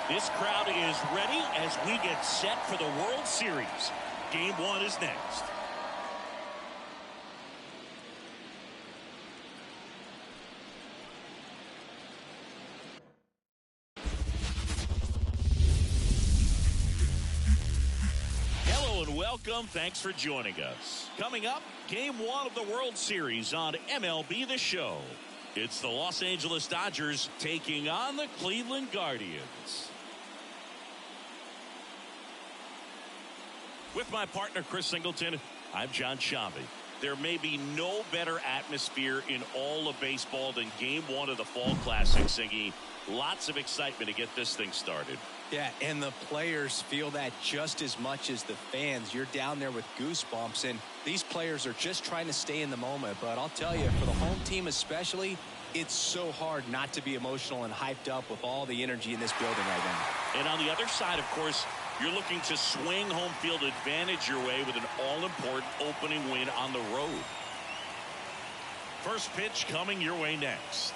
This crowd is ready as we get set for the World Series. Game 1 is next. Hello and welcome. Thanks for joining us. Coming up, Game 1 of the World Series on MLB The Show. It's the Los Angeles Dodgers taking on the Cleveland Guardians. With my partner, Chris Singleton, I'm John Shambi. There may be no better atmosphere in all of baseball than Game 1 of the Fall Classic, Singy. Lots of excitement to get this thing started. Yeah, and the players feel that just as much as the fans. You're down there with goosebumps, and these players are just trying to stay in the moment. But I'll tell you, for the home team especially, it's so hard not to be emotional and hyped up with all the energy in this building right now. And on the other side, of course, you're looking to swing home field advantage your way with an all-important opening win on the road. First pitch coming your way next.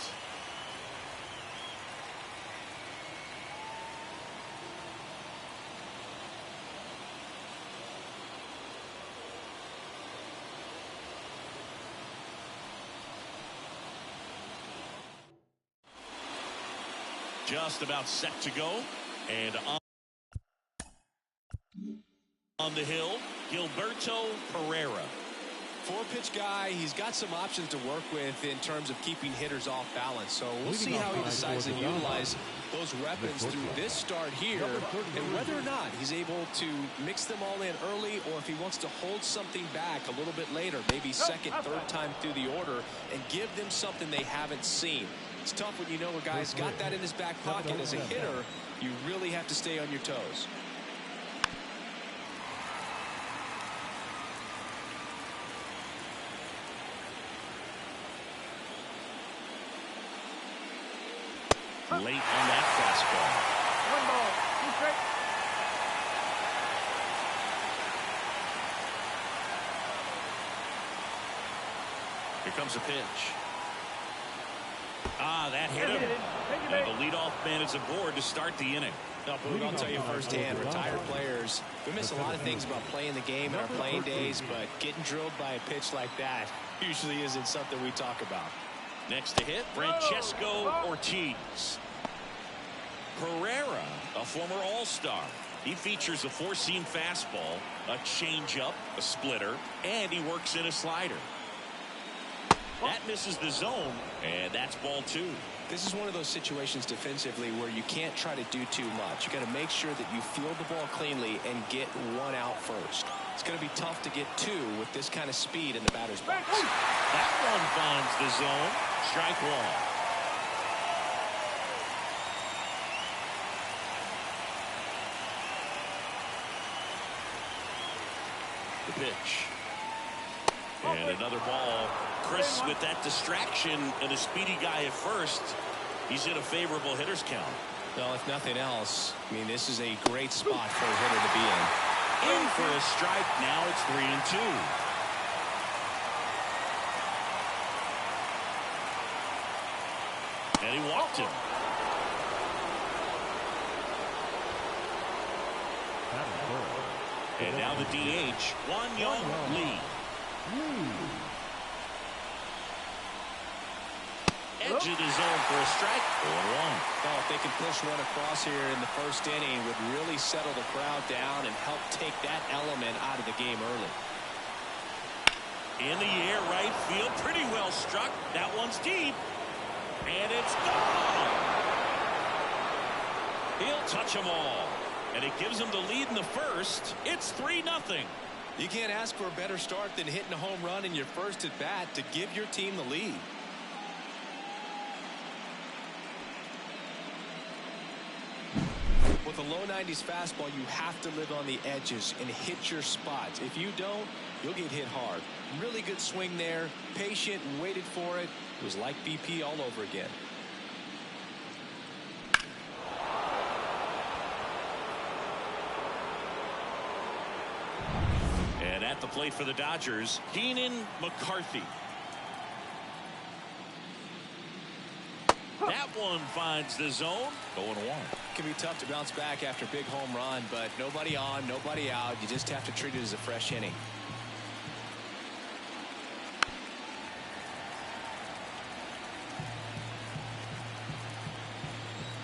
Just about set to go, and on the hill, Gilberto Pereira. Four-pitch guy, he's got some options to work with in terms of keeping hitters off balance. So we'll see how he decides to utilize those weapons through this start here, and whether or not he's able to mix them all in early, or if he wants to hold something back a little bit later, maybe second, third time through the order, and give them something they haven't seen. It's tough when you know a guy's got that in his back pocket. As a hitter, you really have to stay on your toes. Late on that fastball. 1 ball, 2 strikes. Here comes a pitch. That hit him. And the leadoff man is aboard to start the inning. No, but I'll tell you firsthand, retired players, we miss a lot of things about playing the game in our playing days, but getting drilled by a pitch like that usually isn't something we talk about. Next to hit, Francesco Ortiz. Pereira, a former All-Star. He features a four-seam fastball, a changeup, a splitter, and he works in a slider. That misses the zone, and that's ball 2. This is one of those situations defensively where you can't try to do too much. You got to make sure that you field the ball cleanly and get one out first. It's going to be tough to get 2 with this kind of speed in the batter's box. That one finds the zone. Strike 1. The pitch. And another ball. Chris, with that distraction and a speedy guy at first, he's in a favorable hitter's count. Well, if nothing else, I mean, this is a great spot for a hitter to be in. In for a strike. Now it's 3-2. And he walked him. And now the DH, Won-Young Lee. Edge of the zone for a strike. 0-1. Well, if they can push one across here in the first inning, would really settle the crowd down and help take that element out of the game early. In the air, right field, pretty well struck. That one's deep. And it's gone. He'll touch them all. And it gives him the lead in the first. It's 3-0. You can't ask for a better start than hitting a home run in your first at bat to give your team the lead. With a low 90s fastball, you have to live on the edges and hit your spots. If you don't, you'll get hit hard. Really good swing there. Patient and waited for it. It was like BP all over again. And at the plate for the Dodgers, Keenan McCarthy. That one finds the zone. 0-1. It can be tough to bounce back after a big home run, but nobody on, nobody out. You just have to treat it as a fresh inning.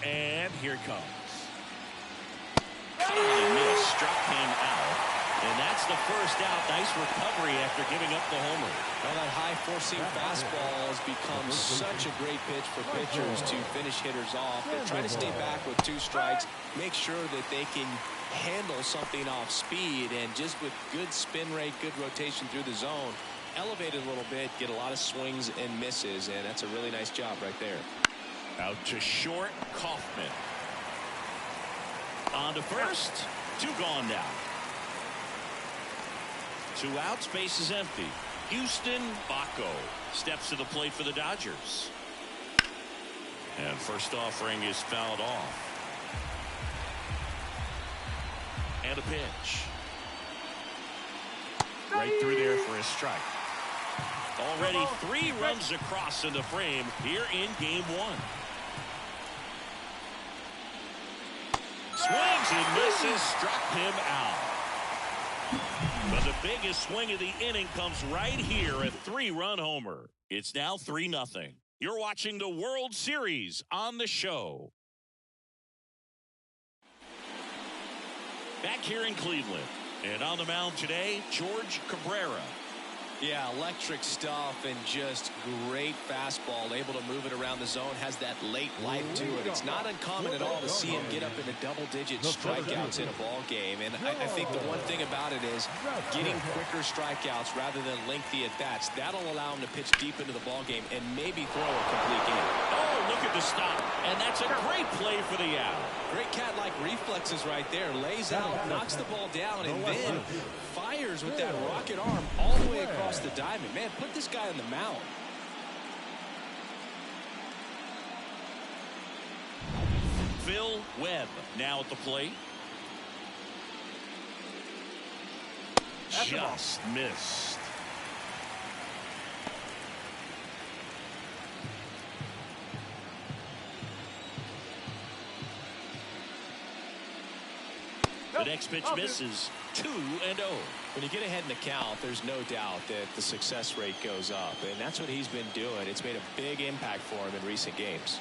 And here it comes. Totally missed. Struck him out. And that's the first out. Nice recovery after giving up the homer. Well, that high-forcing fastball has become such a great pitch for pitchers to finish hitters off. They try to stay back with 2 strikes, make sure that they can handle something off speed, and just with good spin rate, good rotation through the zone, elevate it a little bit, get a lot of swings and misses, and that's a really nice job right there. Out to short, Kaufman. On to first. 2 gone now. 2 outs, base is empty. Houston Bacco steps to the plate for the Dodgers. And first offering is fouled off. And a pitch. Right through there for a strike. Already 3 runs across in the frame here in game 1. Swings and misses, struck him out. But the biggest swing of the inning comes right here, a 3-run homer. It's now 3-0. You're watching the World Series on the show. Back here in Cleveland. And on the mound today, George Cabrera. Yeah, electric stuff and just great fastball, able to move it around the zone, has that late life to it. It's not uncommon at all to see him get up into double-digit strikeouts in a ball game. And I think the one thing about it is getting quicker strikeouts rather than lengthy at-bats. That'll allow him to pitch deep into the ball game and maybe throw a complete game. Oh, look at the stop. And that's a great play for the out. Great cat-like reflexes right there. Lays out, knocks the ball down, and then fires with that rocket arm all the way across the diamond. Man, put this guy on the mound. Phil Webb now at the plate. Just missed. The next pitch misses. 2-0. When you get ahead in the count, there's no doubt that the success rate goes up, and that's what he's been doing. It's made a big impact for him in recent games.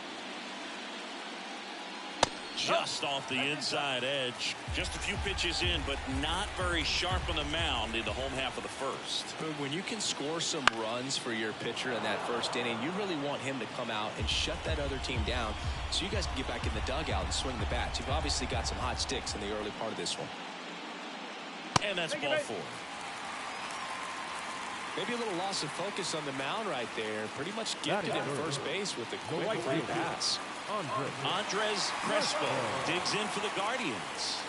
Just off the inside edge. Just a few pitches in, but not very sharp on the mound in the home half of the first. But when you can score some runs for your pitcher in that first inning, you really want him to come out and shut that other team down so you guys can get back in the dugout and swing the bats. You've obviously got some hot sticks in the early part of this one. And that's ball 4. Maybe a little loss of focus on the mound right there. Pretty much gifted in first base with the quick free pass. Andres Crespo digs in for the Guardians.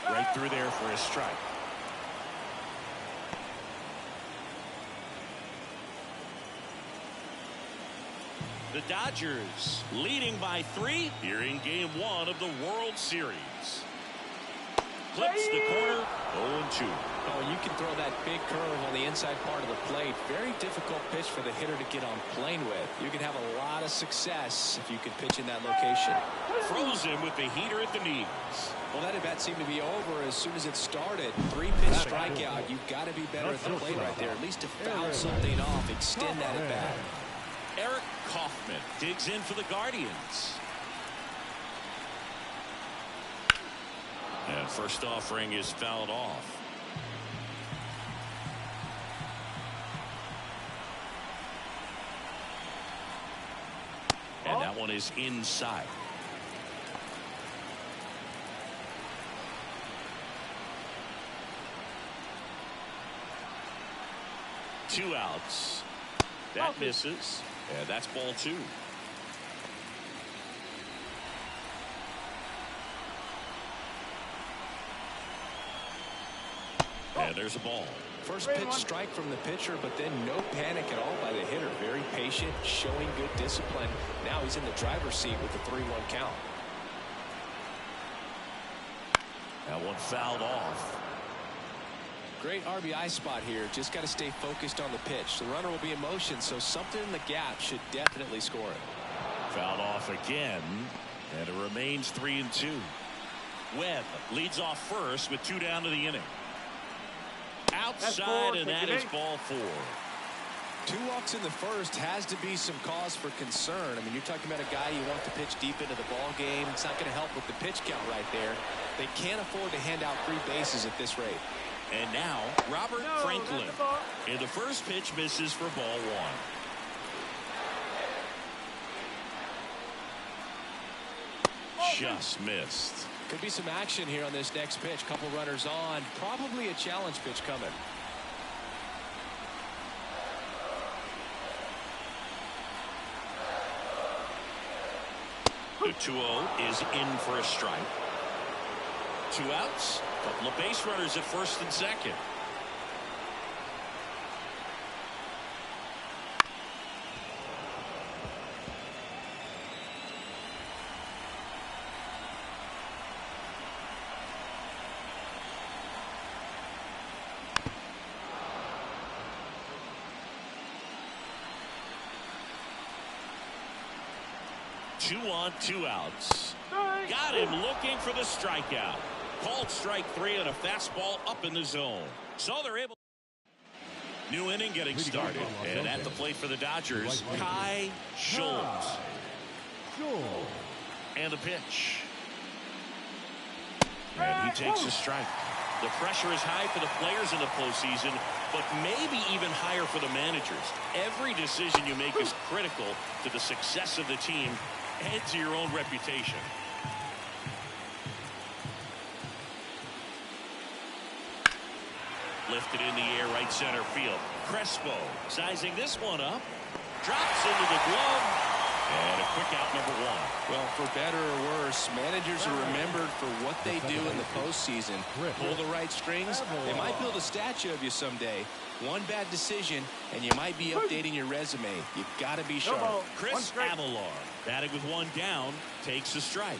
Right through there for a strike. The Dodgers leading by 3 here in game 1 of the World Series. Clips the corner, 0-2. Oh, you can throw that big curve on the inside part of the plate. Very difficult pitch for the hitter to get on plane with. You can have a lot of success if you can pitch in that location. Frozen with the heater at the knees. Well, that at-bat seemed to be over as soon as it started. 3-pitch strikeout. You've got to be better at the plate right there. At least to foul something off, extend that at-bat. Eric Kaufman digs in for the Guardians. And first offering is fouled off. And that one is inside. Two outs. That misses. And that's ball 2. And there's a ball. First pitch strike from the pitcher, but then no panic at all by the hitter. Very patient, showing good discipline. Now he's in the driver's seat with the 3-1 count. That one fouled off. Great RBI spot here. Just got to stay focused on the pitch. The runner will be in motion, so something in the gap should definitely score it. Fouled off again, and it remains 3-2. Webb leads off first with 2 down to the inning. Outside, and that is ball 4. 2 walks in the first has to be some cause for concern. I mean, you're talking about a guy you want to pitch deep into the ball game. It's not going to help with the pitch count right there. They can't afford to hand out free bases at this rate. And now Robert Franklin. And the first pitch misses for ball 1. Just missed. Could be some action here on this next pitch. Couple runners on. Probably a challenge pitch coming. The 2-0 is in for a strike. 2 outs. Couple of base runners at first and second. Two on, 2 outs. Got him looking for the strikeout. Called strike 3 on a fastball up in the zone. So they're able. New inning getting started. And at the plate for the Dodgers, Kai Schultz. And the pitch. And he takes a strike. The pressure is high for the players in the postseason, but maybe even higher for the managers. Every decision you make is critical to the success of the team and to your own reputation. Lifted in the air, right center field. Crespo sizing this one up. Drops into the glove. And a quick out, number 1. Well, for better or worse, managers are remembered for what they do in the postseason. Pull the right strings. They might build a statue of you someday. One bad decision, and you might be updating your resume. You've got to be sharp. Chris Avilar, batting with 1 down, takes a strike.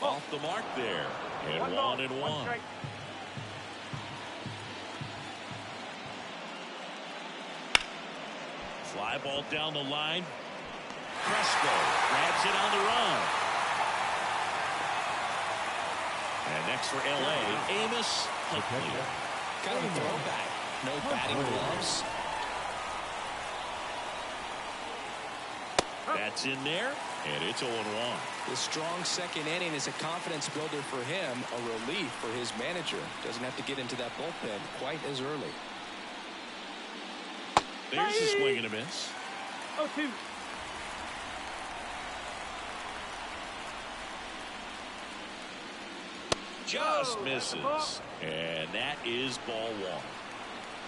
Off the mark there. And 1-1. Fly ball down the line. Crespo grabs it on the run. And next for L.A., Amos Huntley. Kind of a throwback. No batting gloves. That's in there, and it's 0-1. The strong second inning is a confidence builder for him, a relief for his manager. Doesn't have to get into that bullpen quite as early. There's a swing and a miss. 0-2. Just misses. And that is ball 1.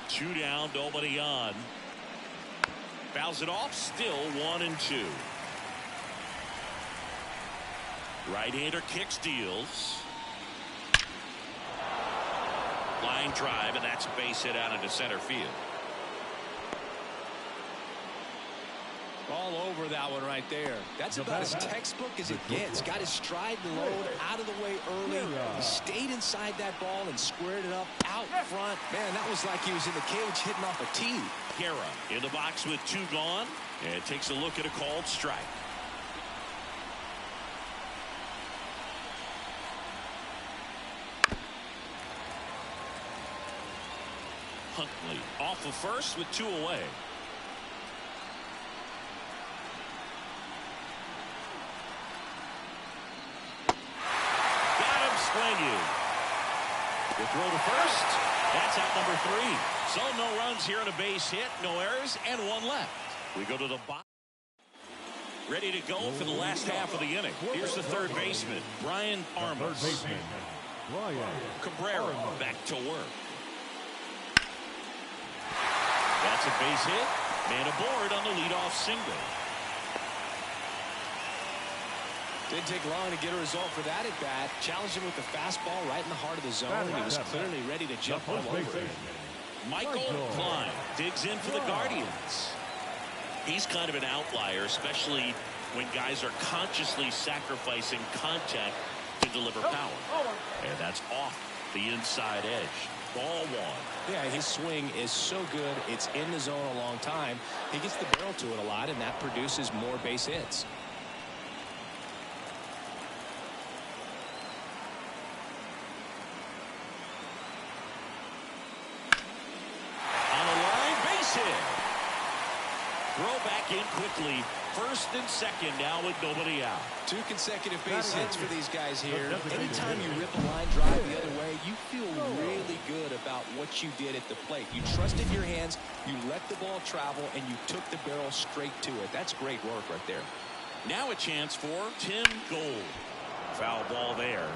2 down, nobody on. Fouls it off, still 1-2. Right-hander kicks, deals. Line drive, and that's a base hit out into center field. All over that one right there. That's about as textbook as it gets. Got his stride and load out of the way early. He stayed inside that ball and squared it up out front. Man, that was like he was in the cage hitting off a tee. Guerra in the box with 2 gone, and takes a look at a called strike. Huntley off of first with 2 away. Swinging. The throw to first. That's out number 3. So no runs here on a base hit, no errors, and 1 left. We go to the bottom. Ready to go for the last half of the inning. Here's the third baseman, Brian Armas. Cabrera back to work. That's a base hit. Man aboard on the leadoff single. Didn't take long to get a result for that at bat. Challenged him with the fastball right in the heart of the zone. He was clearly ready to jump all over it. Michael Klein digs in for the Guardians. He's kind of an outlier, especially when guys are consciously sacrificing contact to deliver power. And that's off. the inside edge. Ball one. Yeah, his swing is so good. It's in the zone a long time. He gets the barrel to it a lot, and that produces more base hits. On the line, base hit. Throw back in quickly. First and second now with nobody out. 2 consecutive base hits for these guys here. Anytime you rip a line drive the other way, you feel really good about what you did at the plate. You trusted your hands, you let the ball travel, and you took the barrel straight to it. That's great work right there. Now a chance for Tim Gold. Foul ball there.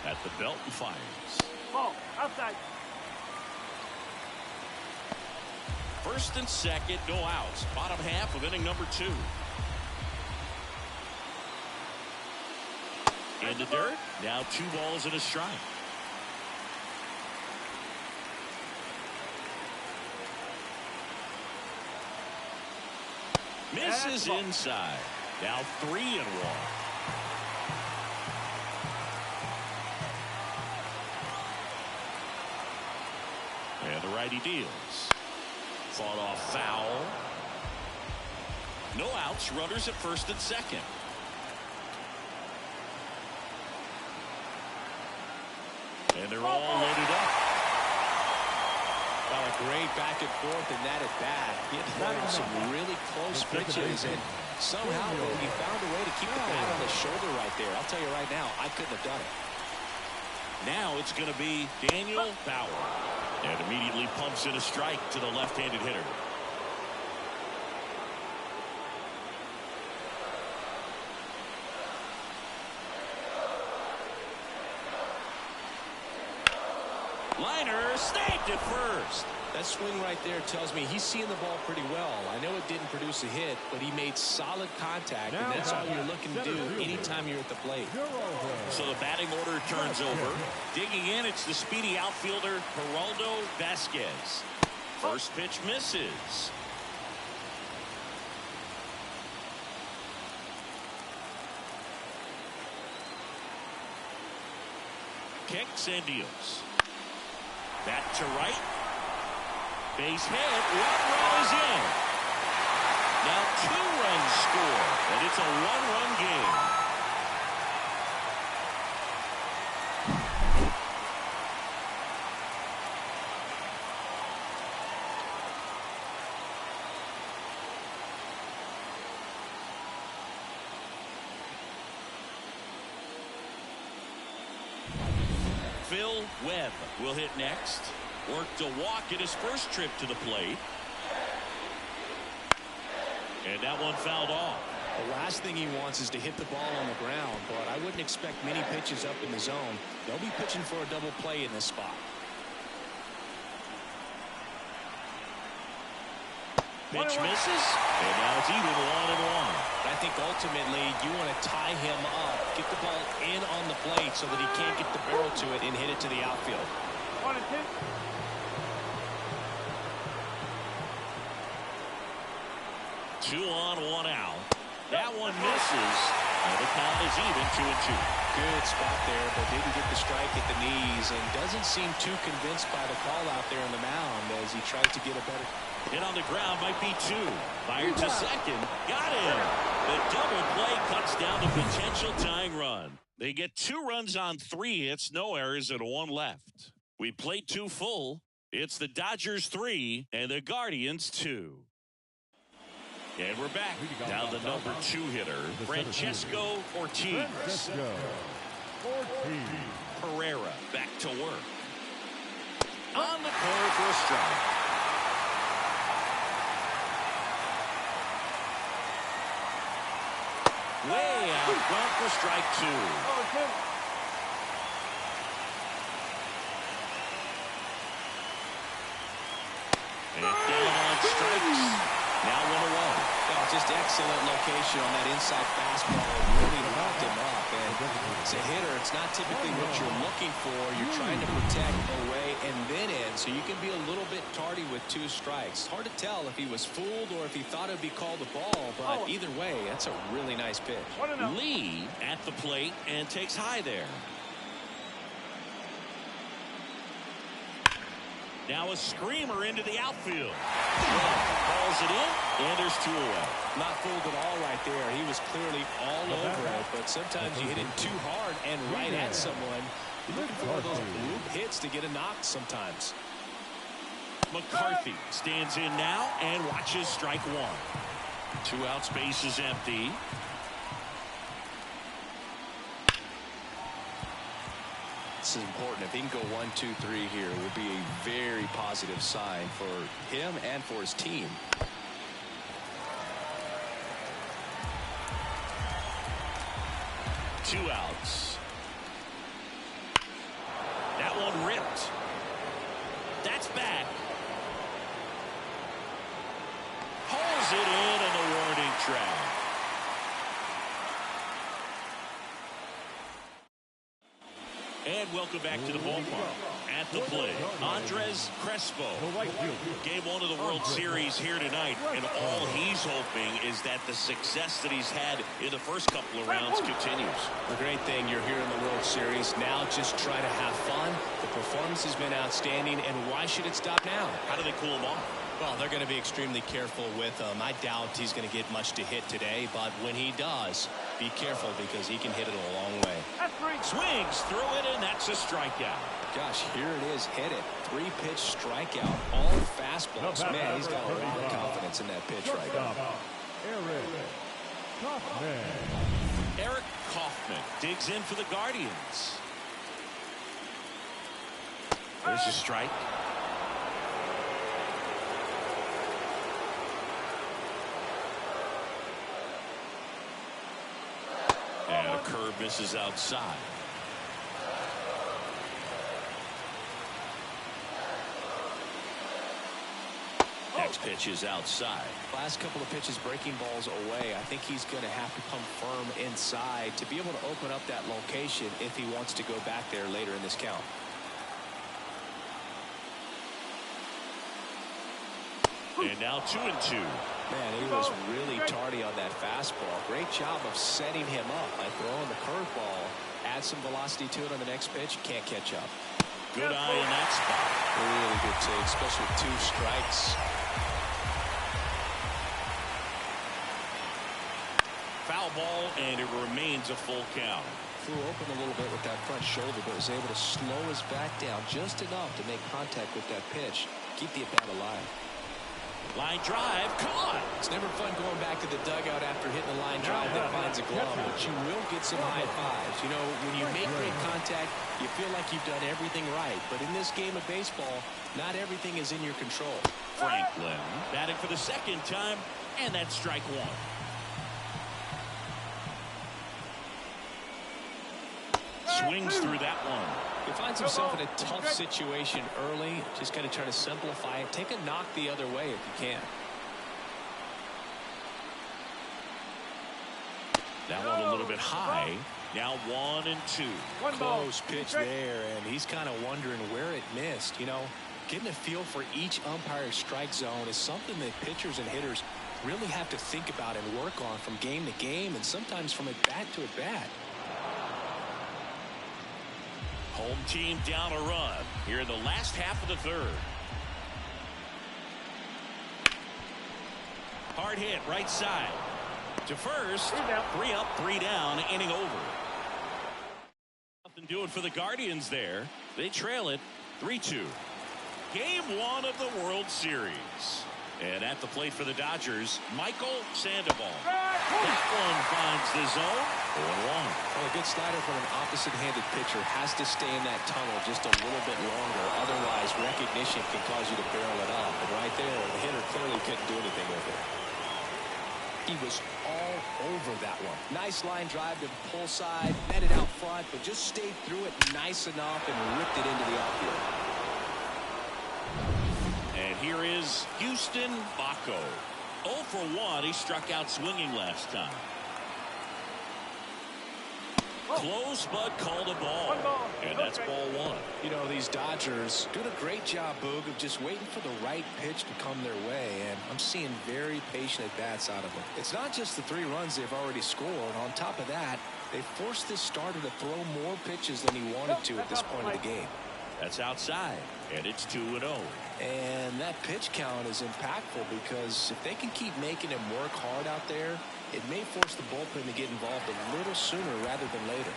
At the belt and fires. Ball, outside. First and second, no outs. Bottom half of inning number 2. In the dirt. Now 2 balls and a strike. Misses inside. Now 3-1. And the righty deals. Fought off foul. No outs. Runners at first and second. And they're all loaded up. Well, a great back and forth in that at bat. He had thrown some really close pitches, and somehow he found a way to keep the bat on his shoulder right there. I'll tell you right now, I couldn't have done it. Now it's going to be Daniel Bauer. And immediately pumps in a strike to the left-handed hitter. Liner snagged at first. That swing right there tells me he's seeing the ball pretty well. I know it didn't produce a hit, but he made solid contact, and that's all you're looking to do anytime you're at the plate. So the batting order turns over. Digging in, it's the speedy outfielder, Geraldo Vasquez. First pitch misses. Kicks and deals. Back to right. Base hit. 1 run is in. Now 2 runs score, and it's a 1-run game. Phil Webb will hit next. Worked a walk in his first trip to the plate. And that one fouled off. The last thing he wants is to hit the ball on the ground, but I wouldn't expect many pitches up in the zone. They'll be pitching for a double play in this spot. Pitch misses, and now it's even 1-1. I think ultimately you want to tie him up, get the ball in on the plate so that he can't get the barrel to it and hit it to the outfield. 1 and 2. Two on, 1 out. That one misses, and the count is even 2-2. Good spot there, but didn't get the strike at the knees, and doesn't seem too convinced by the call out there on the mound as he tried to get a better. Hit on the ground might be 2. Fired to second. Got him. The double play cuts down the potential tying run. They get 2 runs on 3 hits, no errors, and 1 left. We played 2 full. It's the Dodgers 3 and the Guardians 2. And we're back. Now the number 2 hitter, Francesco Ortiz. Pereira back to work. On the corner for a strike. Way out front for strike 2. And down on strikes. Now 1-1. Well, just excellent location on that inside fastball. It really locked him up. And As a hitter, it's not typically what you're looking for. You're trying to protect away and then in, so you can be a little bit tardy with 2 strikes. Hard to tell if he was fooled or if he thought it would be called a ball, but either way, that's a really nice pitch. Lee at the plate and takes high there. Now a screamer into the outfield. Calls it in, and there's 2 away. Not fooled at all right there. He was clearly all over it, but sometimes you hit it too hard and right at someone. You're looking for one of those bloop hits to get a knock sometimes. McCarthy stands in now and watches strike 1. 2 outs, base is empty. This is important. If he can go 1, 2, 3 here, it would be a very positive sign for him and for his team. Two outs. That one ripped. That's back. Pulls it in on the warning track. And welcome back to the ballpark. At the plate, Andres Crespo. Game 1 of the World Series here tonight, and all he's hoping is that the success that he's had in the first couple of rounds continues. The great thing, you're here in the World Series. Now just try to have fun. The performance has been outstanding, and why should it stop now? How do they cool him off? Well, they're going to be extremely careful with him. I doubt he's going to get much to hit today, but when he does, be careful because he can hit it a long way. Swings through it, and that's a strikeout. Gosh, here it is, hit it. 3-pitch strikeout, all fastballs. Man, he's got a lot of confidence in that pitch right now. Eric Kaufman digs in for the Guardians. There's a strike. And a curve misses outside. Next pitch is outside. Last couple of pitches breaking balls away. I think he's going to have to come firm inside to be able to open up that location if he wants to go back there later in this count. And now 2-2. Man, he was really tardy on that fastball. Great job of setting him up by throwing the curveball. Add some velocity to it on the next pitch. Can't catch up. Good eye in that spot. Really good take, especially with 2 strikes. Foul ball, and it remains a full count. Flew open a little bit with that front shoulder, but was able to slow his back down just enough to make contact with that pitch. Keep the at-bat alive. Line drive, caught. It's never fun going back to the dugout after hitting a line drive that finds a glove, but you will get some high fives. You know, when you make great contact, you feel like you've done everything right. But in this game of baseball, not everything is in your control. Franklin batting for the second time, and that's strike 1. Swings through that one. He finds himself in a tough situation early. Just got to try to simplify it. Take a knock the other way if you can. That one a little bit high. Now 1-2. Close pitch there, and he's kind of wondering where it missed. You know, getting a feel for each umpire's strike zone is something that pitchers and hitters really have to think about and work on from game to game, and sometimes from at bat to at bat. Home team down a run here in the last half of the third. Hard hit right side to first. 3 up, 3 down, inning over. Nothing doing for the Guardians there. They trail it 3-2. Game 1 of the World Series. And at the plate for the Dodgers, Michael Sandoval. That one finds the zone. 1-1. Well, a good slider from an opposite-handed pitcher has to stay in that tunnel just a little bit longer. Otherwise, recognition can cause you to barrel it up. And right there, the hitter clearly couldn't do anything with it. He was all over that one. Nice line drive to the pull side, met it out front, but just stayed through it nice enough and ripped it into the outfield. And here is Houston Bacco. 0 for 1. He struck out swinging last time. Close, but called a ball. And that's ball one. You know, these Dodgers doing a great job, Boog, of just waiting for the right pitch to come their way, and I'm seeing very patient at-bats out of them. It's not just the 3 runs they've already scored. On top of that, they forced this starter to throw more pitches than he wanted to at this point of the game. That's outside, and it's 2-0. And that pitch count is impactful because if they can keep making him work hard out there, it may force the bullpen to get involved a little sooner rather than later.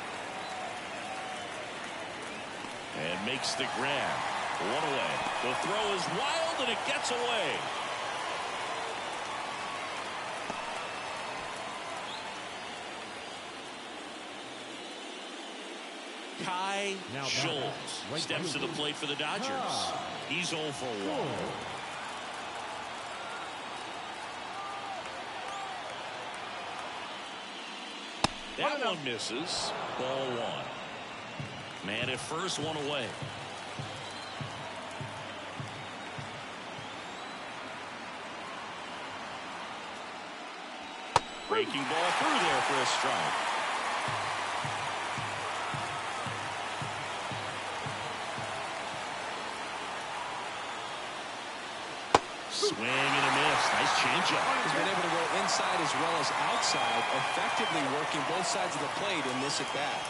And makes the grab. 1 away. The throw is wild, and it gets away. Kai Schultz steps to the plate for the Dodgers. He's 0 for 1. That one misses. Ball 1. Man at first, 1 away. Breaking ball through there for a strike. Swing and a miss. Nice changeup. He's been able to go inside as well as outside, effectively working both sides of the plate in this at-bat.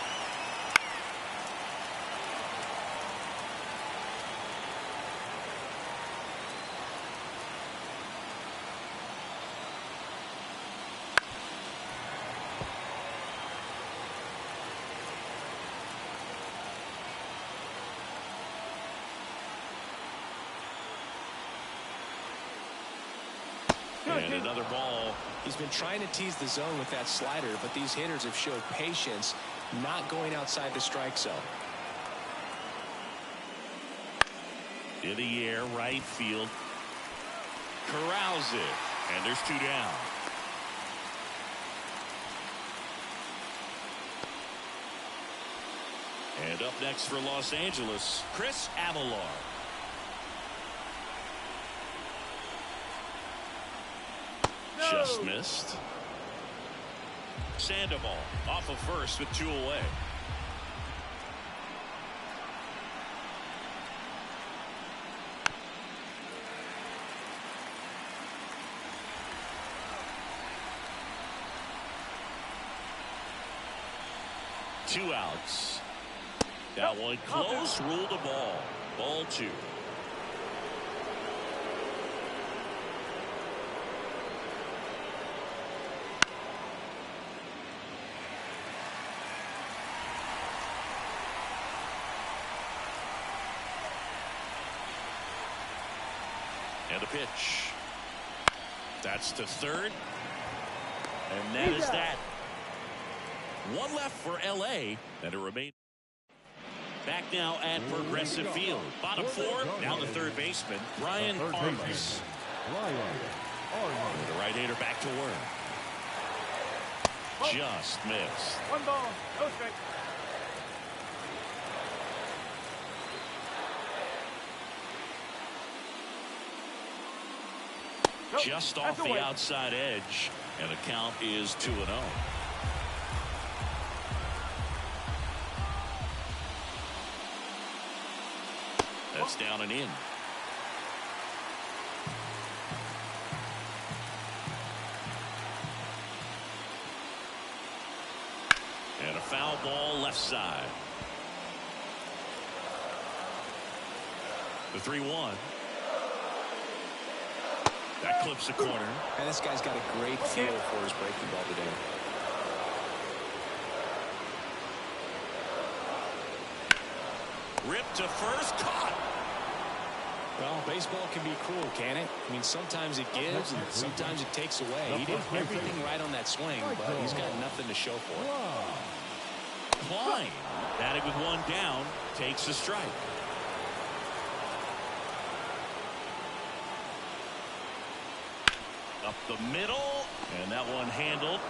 And another ball. He's been trying to tease the zone with that slider, but these hitters have showed patience, not going outside the strike zone. In the air, right field. Corrals it. And there's 2 down. And up next for Los Angeles, Chris Aguilar. Just missed. Sandoval off of first with 2 away. Two outs. That one close, ruled a ball. Ball 2. And a pitch. That's to third. And that is that. 1 left for LA, and it remains. Back now at Progressive Field. Bottom 4, now the third baseman, Brian Armas. The right-hander back to work. Just missed. 1 ball, no strike. Just off the outside edge, and the count is 2-0. That's down and in. And a foul ball left side. The 3-1. That clips the corner. And this guy's got a great feel for his breaking ball today. Ripped to first, caught. Well, baseball can be cruel, can it? I mean, sometimes it gives and sometimes it takes away. He did everything right on that swing, but he's got nothing to show for it. Klein, batting with 1 down, takes a strike. Up the middle, and that one handled.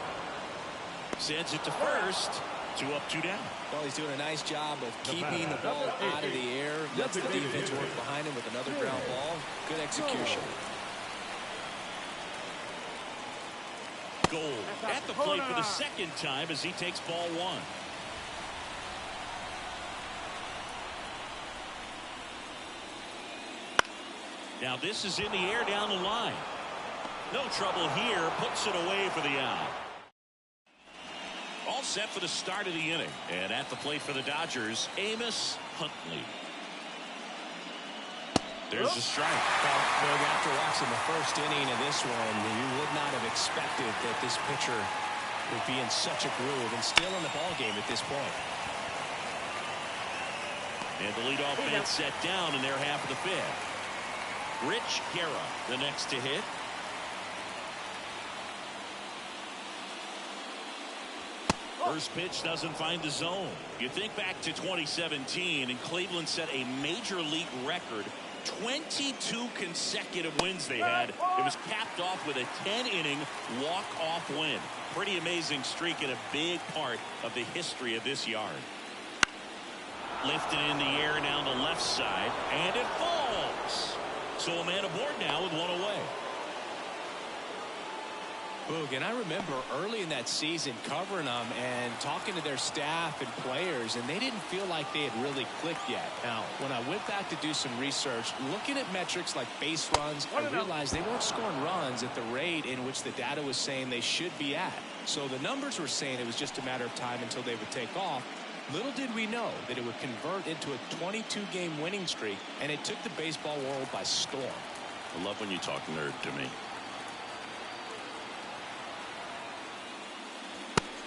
Sends it to first. 2 up, 2 down. Well, he's doing a nice job of keeping the ball out of the air. Lets the defense work behind him with another ground ball. Good execution. Gold at the plate for the second time as he takes ball 1. Now this is in the air down the line. No trouble here. Puts it away for the out. All set for the start of the inning. And at the plate for the Dodgers, Amos Huntley. There's a strike. Well, after watching the first inning of this one, you would not have expected that this pitcher would be in such a groove and still in the ball game at this point. And the leadoff man set down in their half of the fifth. Rich Guerra, the next to hit. First pitch doesn't find the zone. You think back to 2017, and Cleveland set a major league record. 22 consecutive wins they had. It was capped off with a 10-inning walk-off win. Pretty amazing streak and a big part of the history of this yard. Lifted in the air down the left side, and it falls. So a man aboard now with one away. Boog, and I remember early in that season covering them and talking to their staff and players, and they didn't feel like they had really clicked yet. Now, when I went back to do some research, looking at metrics like base runs, I realized they weren't scoring runs at the rate in which the data was saying they should be at. So the numbers were saying it was just a matter of time until they would take off. Little did we know that it would convert into a 22-game winning streak, and it took the baseball world by storm. I love when you talk nerd to me.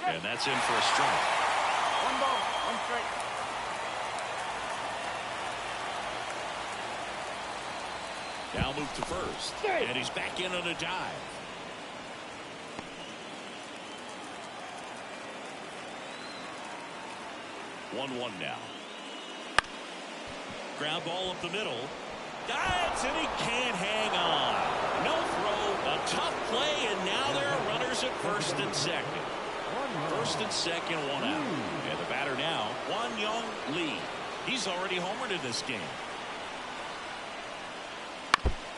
And that's in for a strike. One ball, one strike. Now move to first. And he's back in on a dive. One now. Ground ball up the middle. Dives and he can't hang on. No throw, a tough play, and now there are runners at first and second. First and second, one out. And the batter now, Won-Young Lee. He's already homered in this game.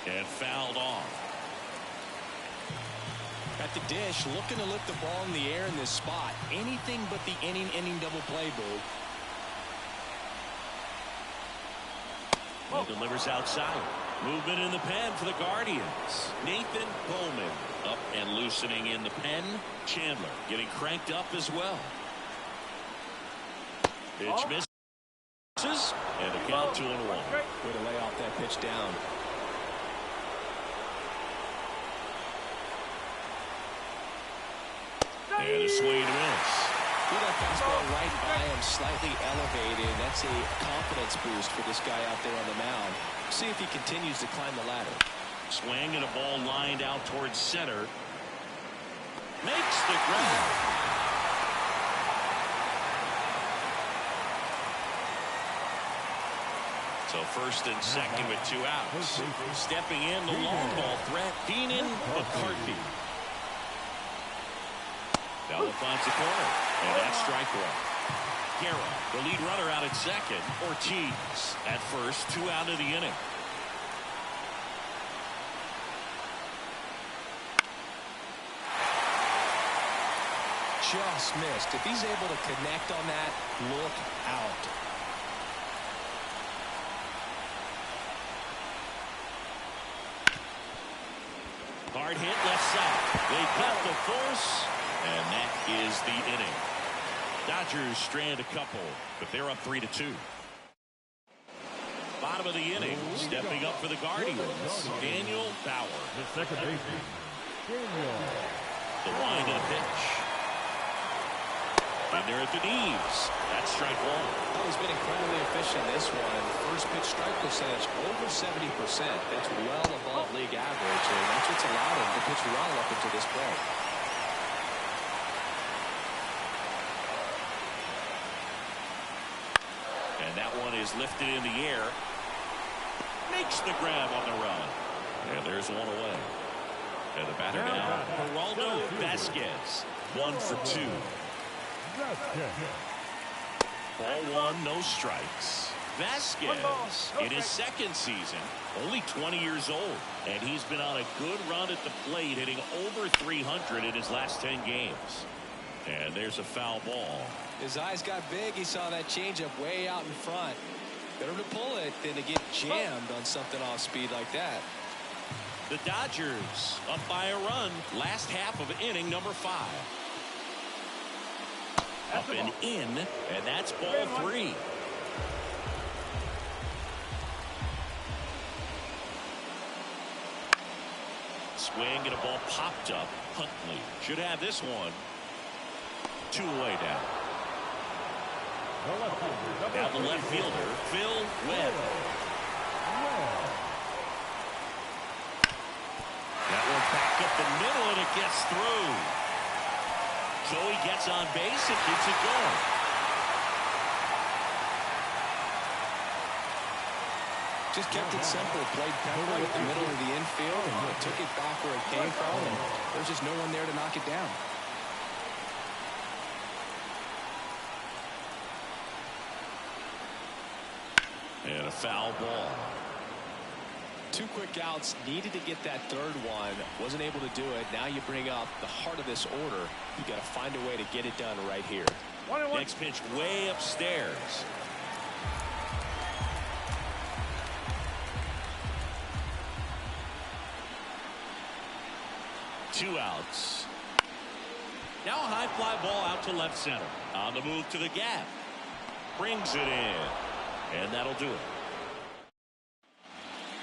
And fouled off. At the dish, looking to lift the ball in the air in this spot. Anything but the inning double play, Boo. He delivers outside. Movement in the pen for the Guardians. Nathan Bowman up and loosening in the pen. Chandler getting cranked up as well. Pitch misses. And the count 2-1. Way to lay off that pitch down. And a swing and miss. Threw that fastball right by him, slightly elevated. That's a confidence boost for this guy out there on the mound. See if he continues to climb the ladder. Swing and a ball lined out towards center. Makes the grab. So first and second with 2 outs. Stepping in the long ball threat, Keenan McCarthy. Bella finds the corner, and that's strike one. Guerra, the lead runner, out at second. Ortiz at first, 2 out of the inning. Just missed. If he's able to connect on that, look out. Hard hit left side. They cut the force, and that is the inning. Dodgers strand a couple, but they're up 3-2. Bottom of the inning, stepping up for the Guardians, Daniel Bauer. The second baseman, Daniel. The wind of the pitch. And they're at the knees. That's strike one. Oh, he's been incredibly efficient this one. First pitch strike percentage over 70%. That's well above league average, and that's what's allowed him to pitch well up until this point. And that one is lifted in the air. Makes the grab on the run. And there's one away. And the batter now, Geraldo Vasquez. 1 for 2. Ball one, no strikes. Vasquez, in his second season, only 20 years old, and he's been on a good run at the plate, hitting over 300 in his last 10 games. And there's a foul ball. His eyes got big. He saw that changeup way out in front. Better to pull it than to get jammed on something off speed like that. The Dodgers up by a run. Last half of inning number 5. Up and in, and that's ball 3. Swing and a ball popped up. Huntley should have this one. 2 away now. Now the left fielder, Phil Webb. That one back up the middle, and it gets through. So he gets on base and keeps it going. Just kept it simple. Played right the middle of the infield and took it back where it came from. And there's just no one there to knock it down. And a foul ball. 2 quick outs, needed to get that third one, wasn't able to do it. Now you bring up the heart of this order. You got to find a way to get it done right here. Next pitch way upstairs. Two outs. Now a high fly ball out to left center. On the move to the gap. Brings it in. And that'll do it.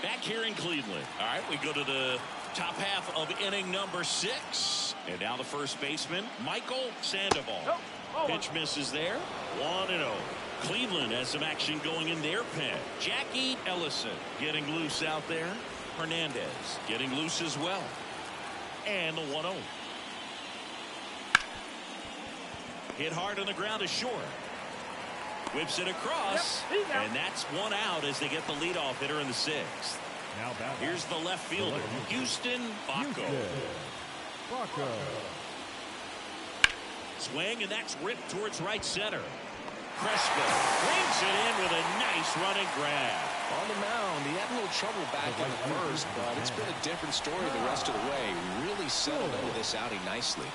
Back here in Cleveland. All right, we go to the top half of inning number 6. And now the first baseman, Michael Sandoval. Pitch misses there. 1-0. Cleveland has some action going in their pen. Jackie Ellison getting loose out there. Hernandez getting loose as well. And the 1-0. Hit hard on the ground to short. Whips it across, and that's 1 out as they get the leadoff hitter in the 6th. Here's the left fielder, Houston Bacco. Swing, and that's ripped towards right center. Crespo brings it in with a nice running grab. On the mound, he had a little trouble back in the first, but it's been a different story the rest of the way. Really settled into this outing nicely.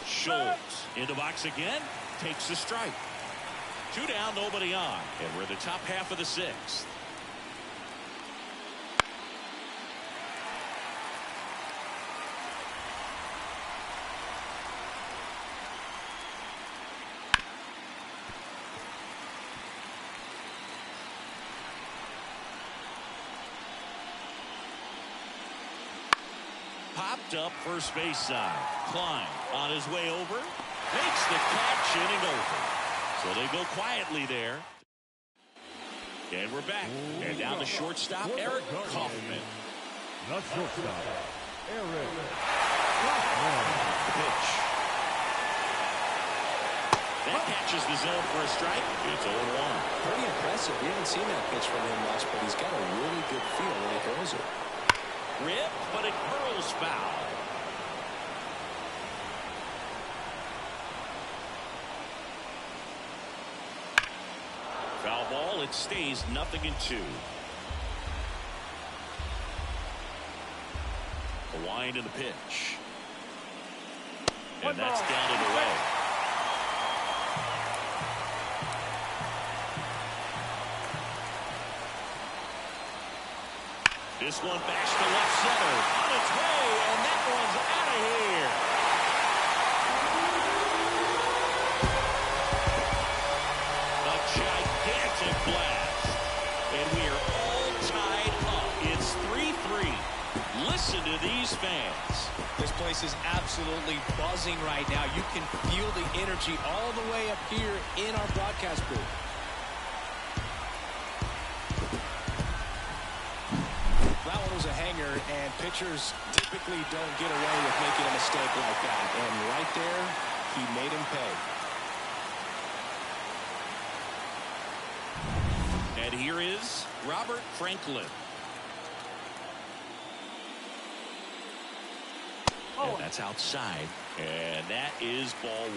Schultz in the box again, takes the strike. 2 down, nobody on, and we're in the top half of the 6th. Popped up first base side. Klein on his way over. Makes the catch, inning over. So they go quietly there. And we're back. And down the shortstop, Eric Kaufman. The shortstop, Eric Pitch. That catches the zone for a strike. It's 0-1. Pretty impressive. We haven't seen that pitch from him much, but he's got a really good feel when he throws it. Rip, but it curls foul. Foul ball, it stays 0-2. A wind in the pitch. And that's down and away. This one bashed to left center. On its way, and that one's out of here. A gigantic blast. And we are all tied up. It's 3-3. Listen to these fans. This place is absolutely buzzing right now. You can feel the energy all the way up here in our broadcast booth. That one was a hanger, and pitchers typically don't get away with making a mistake like that. And right there, he made him pay. And here is Robert Franklin. And that's outside. And that is ball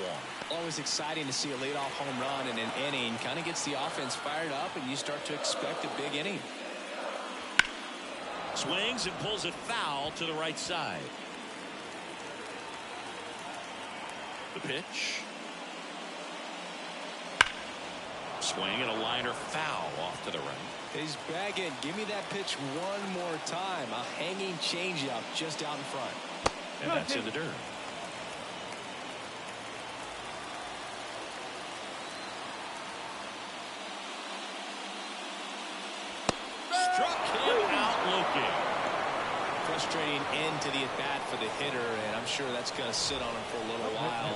1. Always exciting to see a leadoff home run in an inning. Kind of gets the offense fired up, and you start to expect a big inning. Swings and pulls it foul to the right side. The pitch. swing and a liner foul off to the right. He's begging, give me that pitch one more time. A hanging changeup just out in front. And that's in the dirt. Struck him out looking. Frustrating end to the at-bat for the hitter, and I'm sure that's going to sit on him for a little while.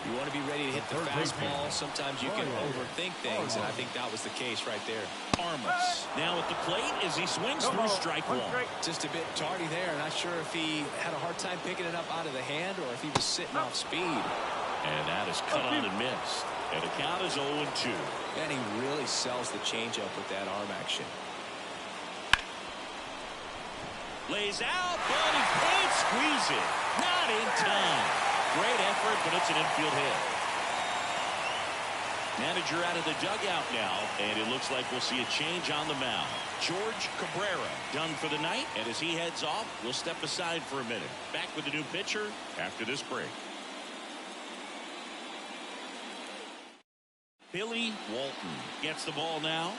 You want to be ready to hit the fastball. Sometimes you can overthink things, and I think that was the case right there. Armas now at the plate as he swings through strike one. Just a bit tardy there. Not sure if he had a hard time picking it up out of the hand or if he was sitting off speed. And that is cut on and missed. And the count is 0-2. And he really sells the changeup with that arm action. Lays out, but he can't squeeze it. Not in time. Great effort, but it's an infield hit. Manager out of the dugout now, and it looks like we'll see a change on the mound. George Cabrera done for the night, and as he heads off, we'll step aside for a minute. Back with the new pitcher after this break. Billy Walton gets the ball now.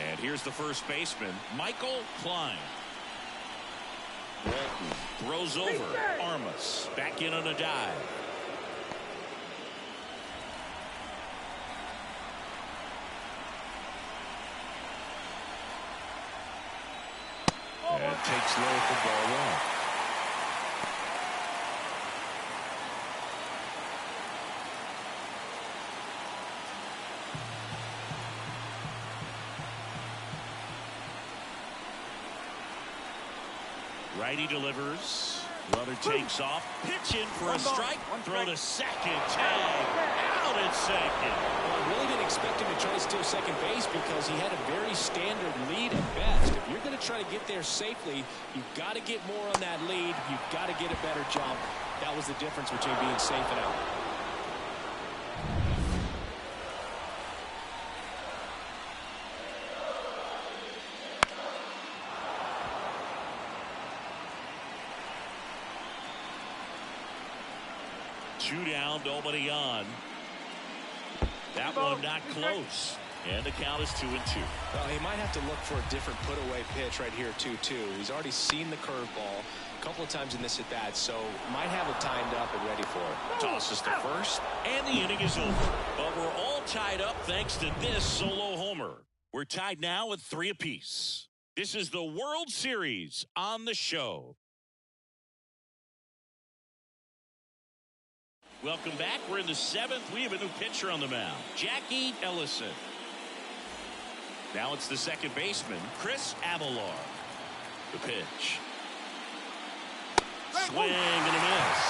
And here's the first baseman, Michael Klein. Walton throws over. Armas back in on a dive. And takes low for ball one. Righty delivers. Runner takes off. Pitch in for a strike. Throw to second. Tag. Out at second. Well, I really didn't expect him to try to steal second base because he had a very standard lead at best. If you're going to try to get there safely, you've got to get more on that lead. You've got to get a better jump. That was the difference between being safe and out. Two down, nobody on. That one not close. And the count is 2-2. Well, he might have to look for a different put-away pitch right here, 2-2. He's already seen the curveball a couple of times in this at-bat, so might have it timed up and ready for it. Tosses to first, and the inning is over. But we're all tied up thanks to this solo homer. We're tied now with 3 apiece. This is the World Series on the show. Welcome back. We're in the 7th. We have a new pitcher on the mound, Jackie Ellison. Now it's the second baseman, Chris Aguilar. The pitch. Swing and a miss.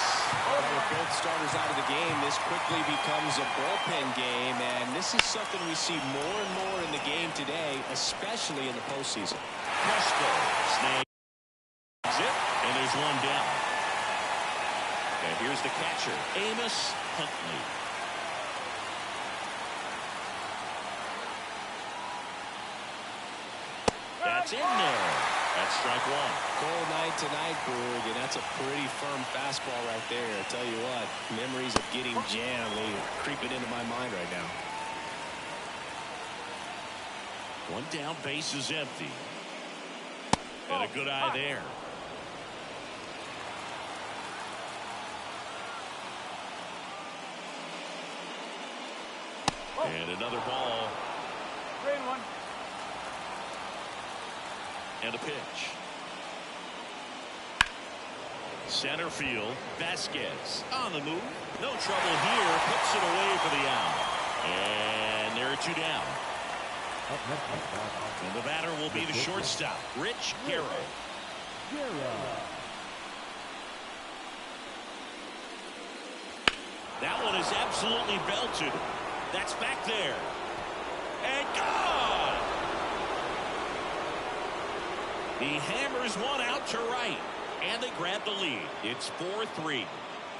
With both starters out of the game, this quickly becomes a bullpen game, and this is something we see more and more in the game today, especially in the postseason. Presto snags it, and there's one down. And here's the catcher, Amos Huntley. That's in there. That's strike one. Cold night tonight, Boog, and that's a pretty firm fastball right there. I tell you what, memories of getting jammed creeping into my mind right now. One down, base is empty. And a good eye there. And another ball. 3-1. And a pitch. Center field. Vasquez on the move. No trouble here. Puts it away for the out. And there are 2 down. And the batter will be the shortstop, Rich Guerra. That one is absolutely belted. That's back there. And gone! He hammers one out to right. And they grab the lead. It's 4-3.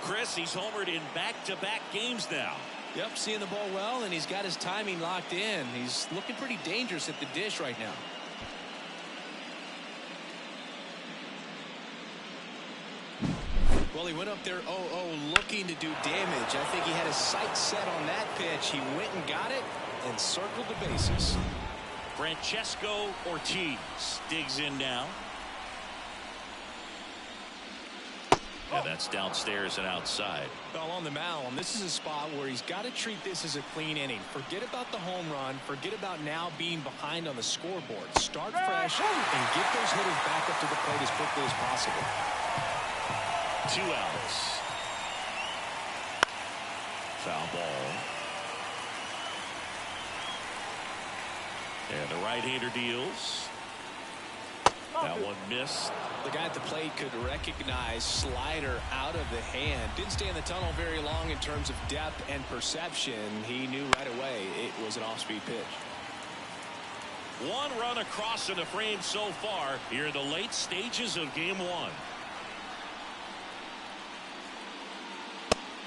Chris, he's homered in back-to-back games now. Yep, seeing the ball well, and he's got his timing locked in. He's looking pretty dangerous at the dish right now. Well, Well, he went up there 0-0 looking to do damage. I think he had his sights set on that pitch. He went and got it and circled the bases. Francesco Ortiz digs in now. And that's downstairs and outside. Well, on the mound, this is a spot where he's got to treat this as a clean inning. Forget about the home run. Forget about now being behind on the scoreboard. Start fresh and get those hitters back up to the plate as quickly as possible. 2 outs. Foul ball. And the right-hander deals. That one missed. The guy at the plate could recognize slider out of the hand. Didn't stay in the tunnel very long in terms of depth and perception. He knew right away it was an off-speed pitch. 1 run across in the frame so far here in the late stages of game 1.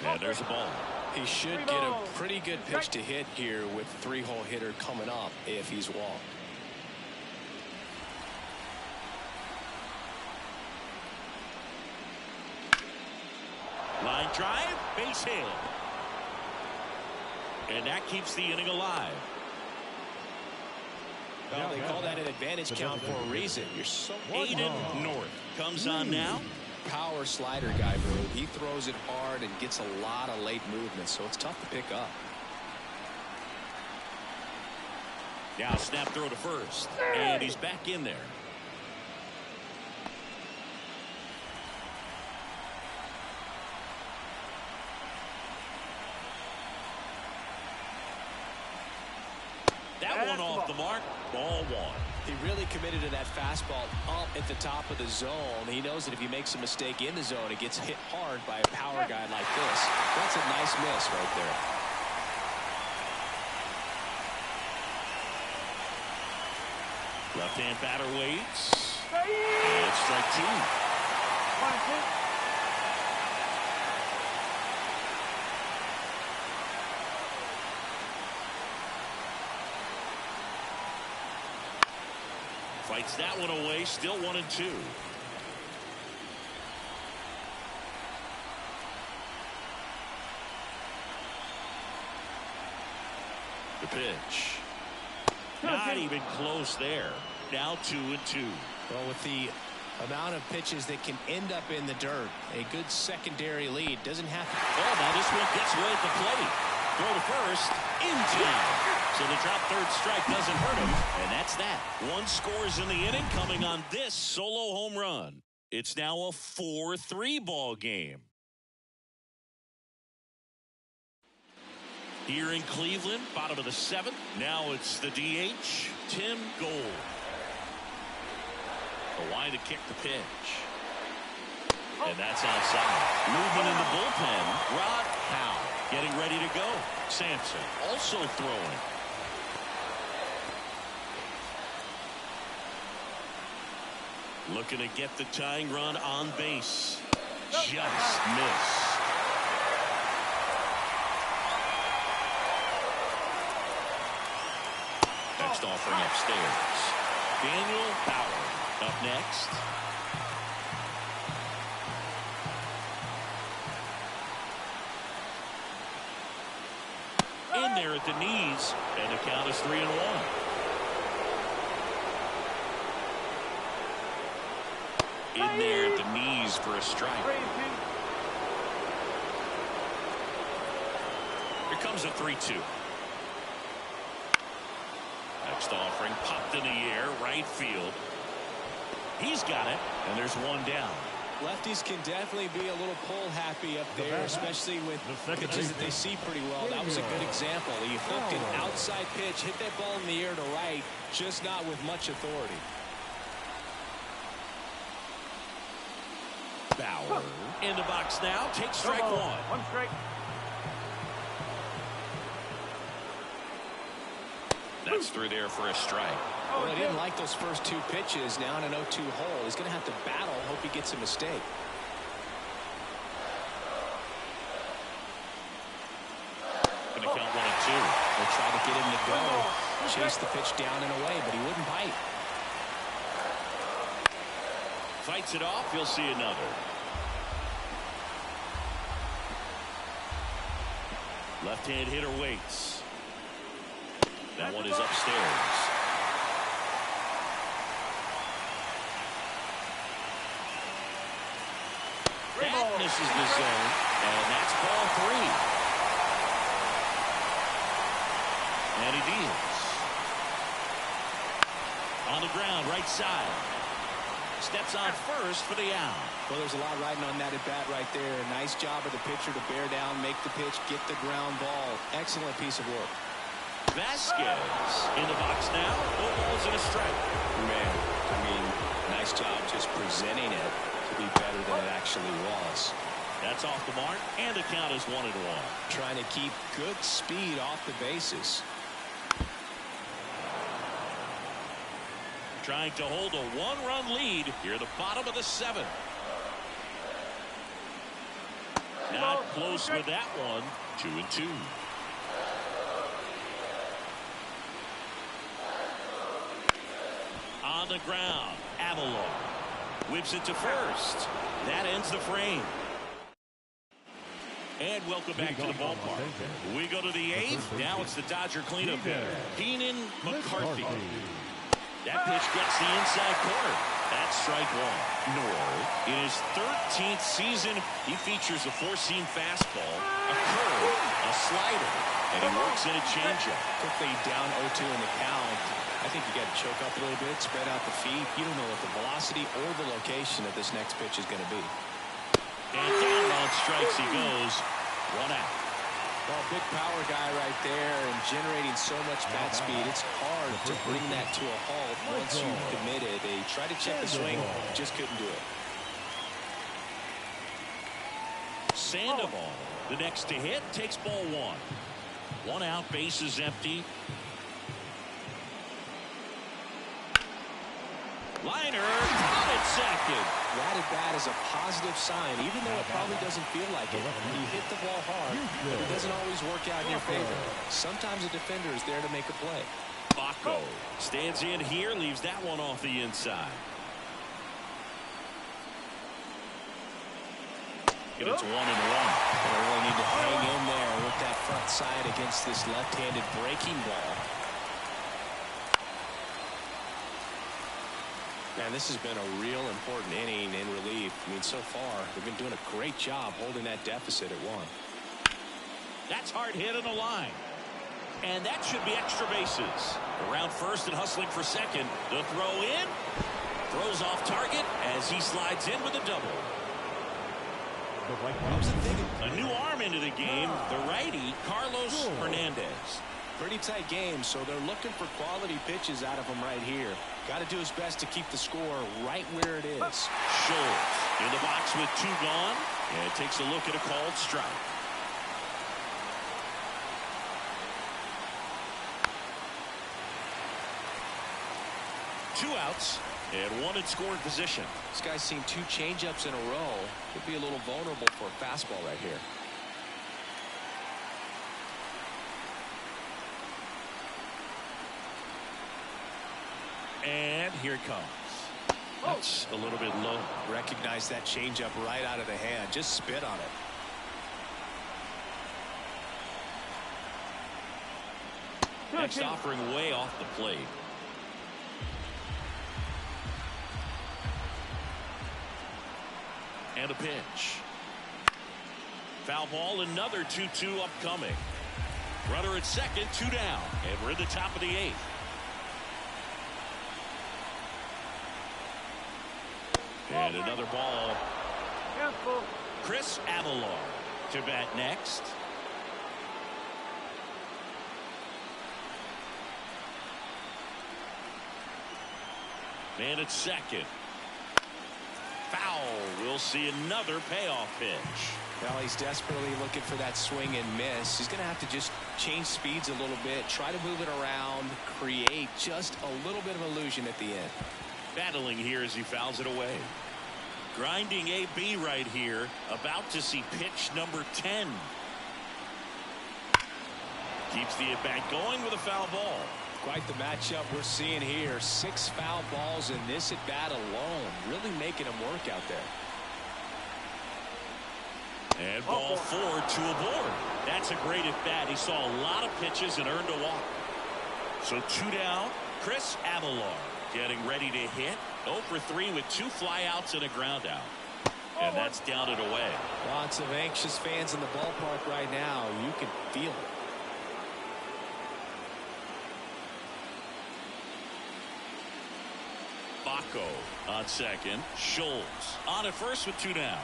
And there's a ball. He should get a pretty good pitch to hit here with the 3-hole hitter coming up if he's walked. Line drive, base hit. And that keeps the inning alive. Well, they call that an advantage count for a reason. You're so Aiden North comes on now. Power slider guy, bro. He throws it hard and gets a lot of late movement, so it's tough to pick up. Now snap throw to first. And he's back in there. That one off the mark. Ball 1. He really committed to that fastball up at the top of the zone. He knows that if he makes a mistake in the zone, it gets hit hard by a power guy like this. That's a nice miss right there. Left-hand batter waits. And strike 2. Fights that one away. Still 1-2. The pitch. Not even close there. Now 2-2. Well, with the amount of pitches that can end up in the dirt, a good secondary lead doesn't have to. Oh, now this one gets away at the plate. Throw to first. In time. So the drop third strike doesn't hurt him. And that's that. 1 scores in the inning coming on this solo home run. It's now a 4-3 ball game. Here in Cleveland, bottom of the 7th. Now it's the DH, Tim Gold. A line to kick the pitch. And that's outside. Movement in the bullpen. Rod Howe getting ready to go. Sampson also throwing. Looking to get the tying run on base. Just missed. Next offering upstairs. Daniel Bauer up next. In there at the knees, and the count is 3-1. In there at the knees for a strike. Here comes a 3-2. Next offering popped in the air, right field. He's got it, and there's 1 down. Lefties can definitely be a little pull happy up there, especially with pitches that they see pretty well. That was a good example. He hooked an outside pitch, hit that ball in the air to right, just not with much authority. Bauer in the box now, takes strike 1. 1 strike. That's through there for a strike. Well, I didn't like those first 2 pitches. Now in an 0-2 hole, he's going to have to battle. Hope he gets a mistake. Going to count 1-2. They'll try to get him to go. Chase the pitch down and away, but he wouldn't bite. Fights it off. You'll see another. Left-hand hitter waits. That one is upstairs. That misses the zone, and that's ball 3. And he deals. On the ground, right side. Steps on first for the out. Well, there's a lot riding on that at bat right there. Nice job of the pitcher to bear down, make the pitch, get the ground ball. Excellent piece of work. Vasquez in the box now. No balls and a strike. Man, I mean, nice job just presenting it to be better than it actually was. That's off the mark, and the count is 1-1. Trying to keep good speed off the bases. Trying to hold a 1-run lead here at the bottom of the 7th. Not close with that one. 2-2. On the ground, Avalon whips it to first. That ends the frame. And welcome back to the ballpark. We go to the 8th. Now it's the Dodger cleanup hitter, Keenan McCarthy. That pitch gets the inside corner. That's strike 1. North, in his 13th season, he features a 4-seam fastball, a curve, a slider, and he works in a changeup. Quickly down 0-2 in the count. I think you got to choke up a little bit, spread out the feet. You don't know what the velocity or the location of this next pitch is going to be. And down on strikes he goes. 1 out. Well, big power guy right there and generating so much bat speed. It's hard to bring that to a halt once you've committed. They tried to check the swing, just couldn't do it. Sandoval, the next to hit, takes ball 1. 1 out, base is empty. Liner caught at second. That at bat is a positive sign, even though it probably doesn't feel like it. You hit the ball hard, but it doesn't always work out in your favor. Sometimes a defender is there to make a play. Baco stands in here, leaves that one off the inside. And it's 1-1. They really need to hang in there with that front side against this left-handed breaking ball. Man, this has been a real important inning in relief. I mean, so far, they've been doing a great job holding that deficit at 1. That's hard hit on the line. And that should be extra bases. Around first and hustling for second. The throw in. Throws off target as he slides in with a double. A new arm into the game. The righty, Carlos Hernandez. Pretty tight game, so they're looking for quality pitches out of him right here. Got to do his best to keep the score right where it is. Schultz in the box with 2 gone, and takes a look at a called strike. Two outs and 1 in scoring position. This guy's seen 2 changeups in a row. Could be a little vulnerable for a fastball right here. And here it comes. That's a little bit low. Recognize that changeup right out of the hand. Just spit on it. Next offering way off the plate. And a pitch. Foul ball, another 2-2 upcoming. Runner at second, 2 down. And we're in the top of the 8th. And another ball. Chris Avalon to bat next. Man at second. Foul. We'll see another payoff pitch. Well, he's desperately looking for that swing and miss. He's going to have to just change speeds a little bit, try to move it around, create just a little bit of illusion at the end. Battling here as he fouls it away. Grinding AB right here. About to see pitch number 10. Keeps the at-bat going with a foul ball. Quite the matchup we're seeing here. 6 foul balls in this at-bat alone. Really making him work out there. And ball 4 to a board. That's a great at bat. He saw a lot of pitches and earned a walk. So 2 down. Chris Aguilar getting ready to hit. 0 for 3 with 2 flyouts and a ground out. And that's down and away. Lots of anxious fans in the ballpark right now. You can feel it. Baco on second. Schultz on at first with 2 down.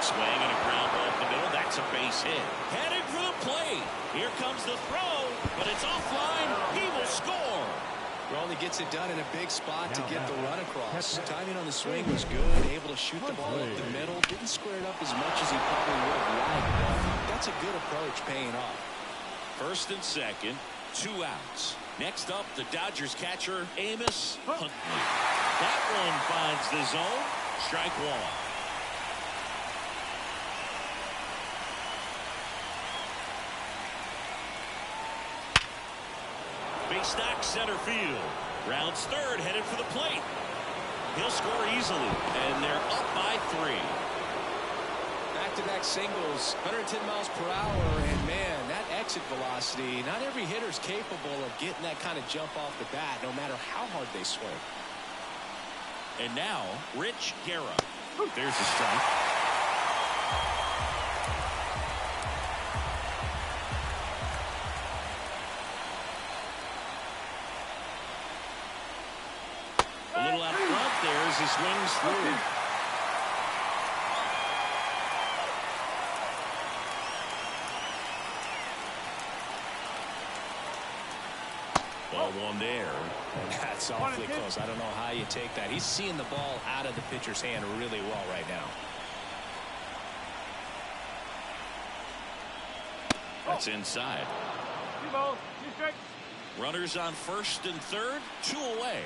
Swing and a ground ball up the middle. That's a base hit. Heading for the plate. Here comes the throw, but it's offline. He will score. Raleigh gets it done in a big spot to get the run across. Timing on the swing was good. Able to shoot the ball up the middle. Didn't square it up as much as he probably would have liked, but that's a good approach paying off. First and second, 2 outs. Next up, the Dodgers catcher, Amos Huntley. That one finds the zone. Strike 1. Base knock center field. Rounds third, headed for the plate. He'll score easily, and they're up by 3. Back-to-back singles, 110 miles per hour, and man, that exit velocity, not every hitter's capable of getting that kind of jump off the bat, no matter how hard they swing. And now, Rich Guerra. There's the strike. A little out front there as he swings through. Ball 1 there. That's awfully close. I don't know how you take that. He's seeing the ball out of the pitcher's hand really well right now. That's inside. Runners on first and third, 2 away.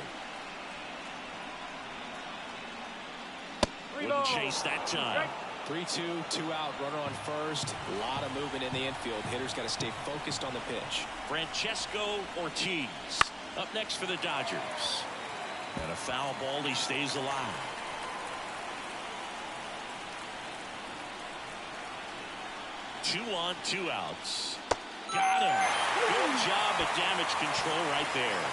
Wouldn't chase that time. 3-2, 2 out, runner on first. A lot of movement in the infield. Hitters got to stay focused on the pitch. Francesco Ortiz up next for the Dodgers. And a foul ball, he stays alive. Two on, 2 outs. Got him. Good job at damage control right there.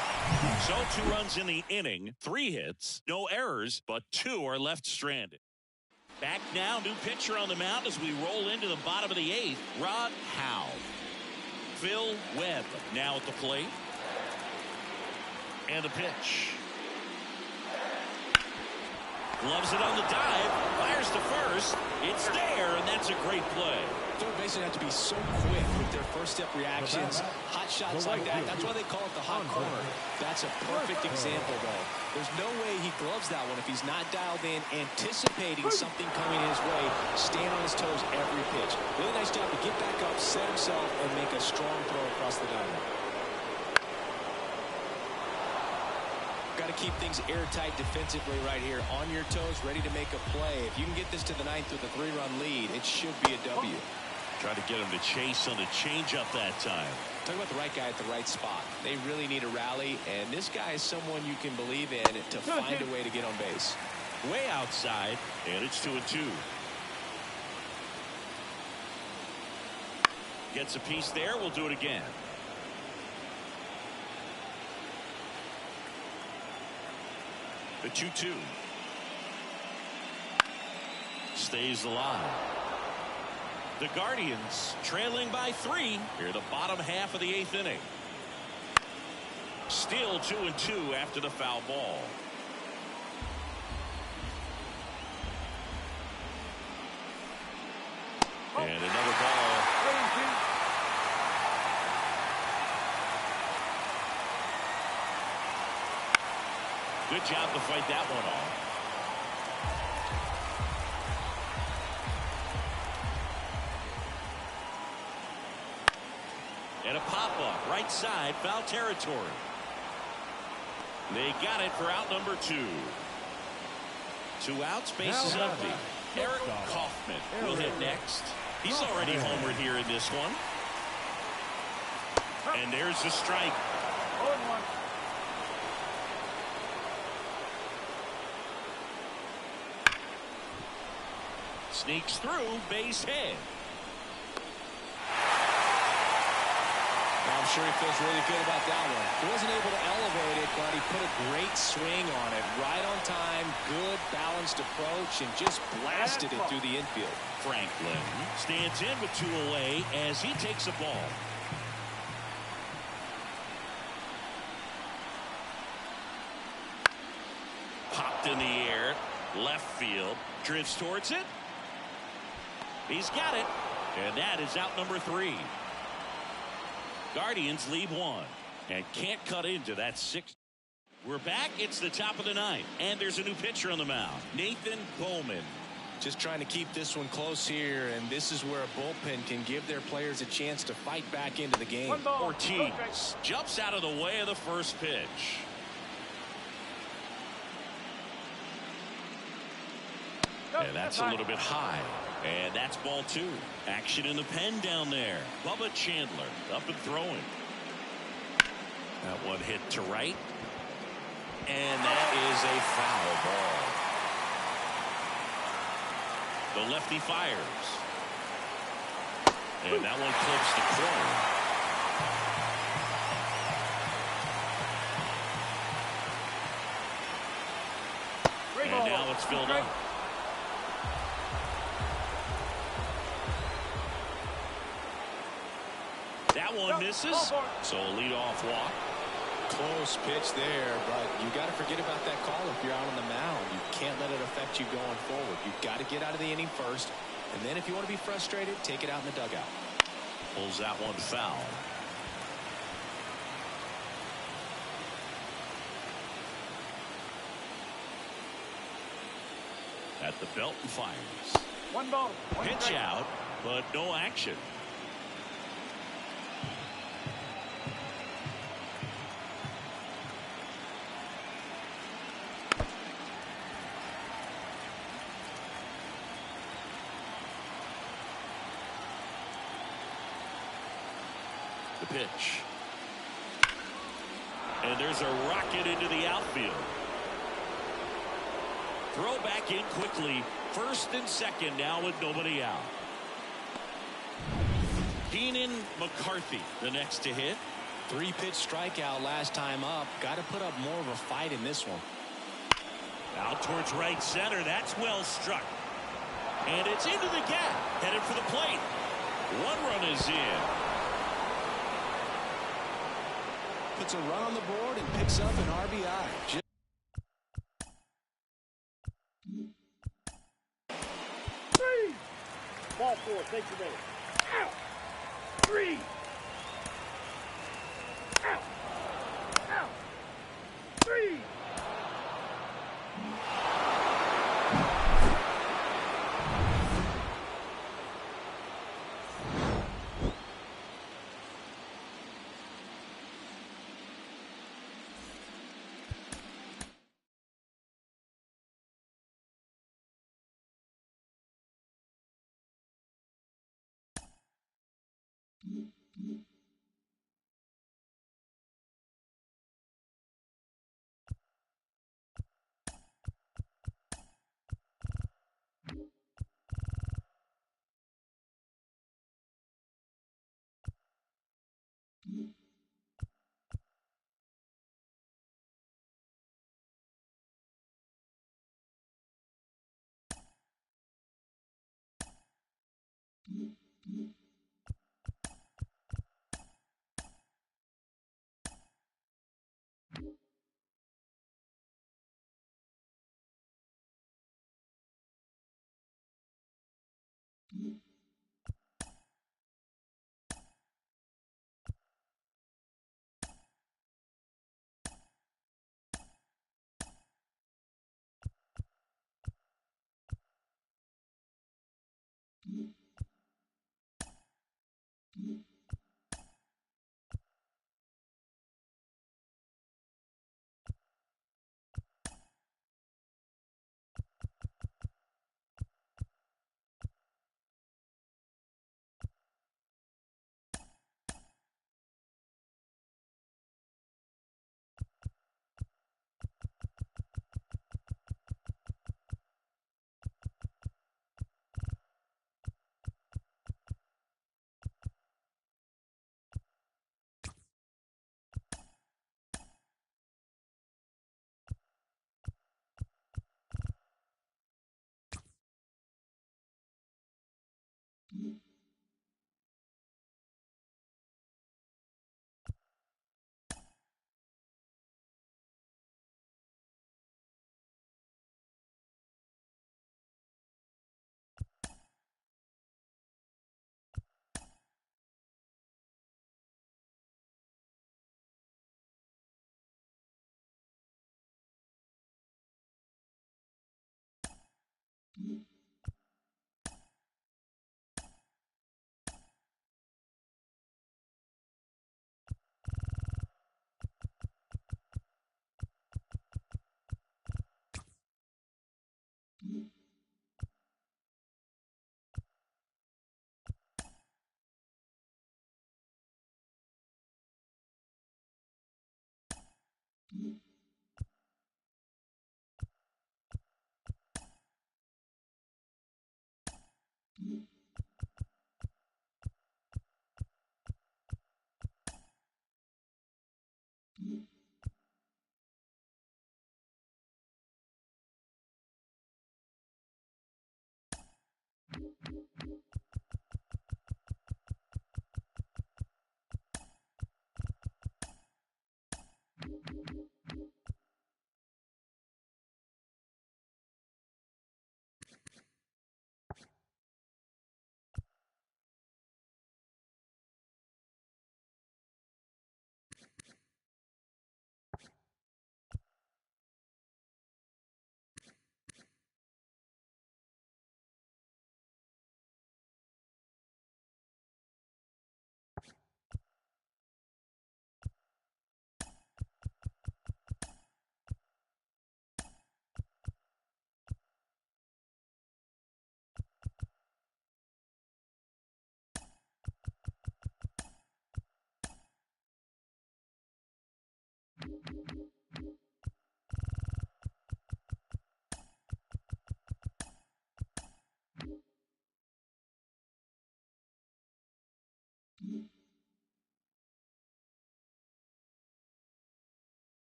So 2 runs in the inning, 3 hits, no errors, but 2 are left stranded. Back now, new pitcher on the mound as we roll into the bottom of the 8th, Rod Howe. Phil Webb now at the plate. And the pitch. Gloves it on the dive, fires to first. It's there, and that's a great play. Third basemen have to be so quick with their first step reactions. Hot shots like that. That's why they call it the hot corner. That's a perfect example, though. There's no way he gloves that one if he's not dialed in, anticipating something coming his way, staying on his toes every pitch. Really nice job to get back up, set himself, and make a strong throw across the diamond. Got to keep things airtight defensively right here. On your toes, ready to make a play. If you can get this to the 9th with a 3-run lead, it should be a W. Try to get him to chase on the changeup that time. Talk about the right guy at the right spot. They really need a rally, and this guy is someone you can believe in to find a way to get on base. Way outside, and it's 2-2. Gets a piece there. We'll do it again. The 2-2. Stays alive. The Guardians trailing by 3 here the bottom half of the 8th inning. Still 2-2 after the foul ball. And another ball. Good job to fight that one off. And a pop-up, right side, foul territory. They got it for out number 2. 2 outs, bases empty. Eric Kaufman will hit next. He's already homered here in this one. And there's the strike. 0-1. Sneaks through, base hit. I'm sure he feels really good about that one. He wasn't able to elevate it, but he put a great swing on it. Right on time, good balanced approach, and just blasted it through the infield. Franklin stands in with 2 away as he takes a ball. Popped in the air, left field, drifts towards it. He's got it, and that is out number 3. Guardians lead 1 and can't cut into that 6. We're back. It's the top of the 9th, and there's a new pitcher on the mound, Nathan Bowman. Just trying to keep this one close here, and this is where a bullpen can give their players a chance to fight back into the game. Ortiz jumps out of the way of the first pitch. And that's a little bit high. And that's ball 2. Action in the pen down there. Bubba Chandler up and throwing. That one hit to right. And that is a foul ball. The lefty fires. And that one clips the corner. And now it's filled up. That one misses, so a leadoff walk. Close pitch there, but you got to forget about that call if you're out on the mound. You can't let it affect you going forward. You've got to get out of the inning first, and then if you want to be frustrated, take it out in the dugout. Pulls that one foul. At the belt and fires. 1 ball. 1 Pitch strike. out, but no action. The pitch. And there's a rocket into the outfield. Throw back in quickly. First and second now with nobody out. Keenan McCarthy the next to hit. 3-pitch strikeout last time up. Got to put up more of a fight in this one. Out towards right center. That's well struck. And it's into the gap. Headed for the plate. 1 run is in. Puts a run on the board and picks up an RBI. Ball 4. Take the base. Out. 3. Out. Out. 3.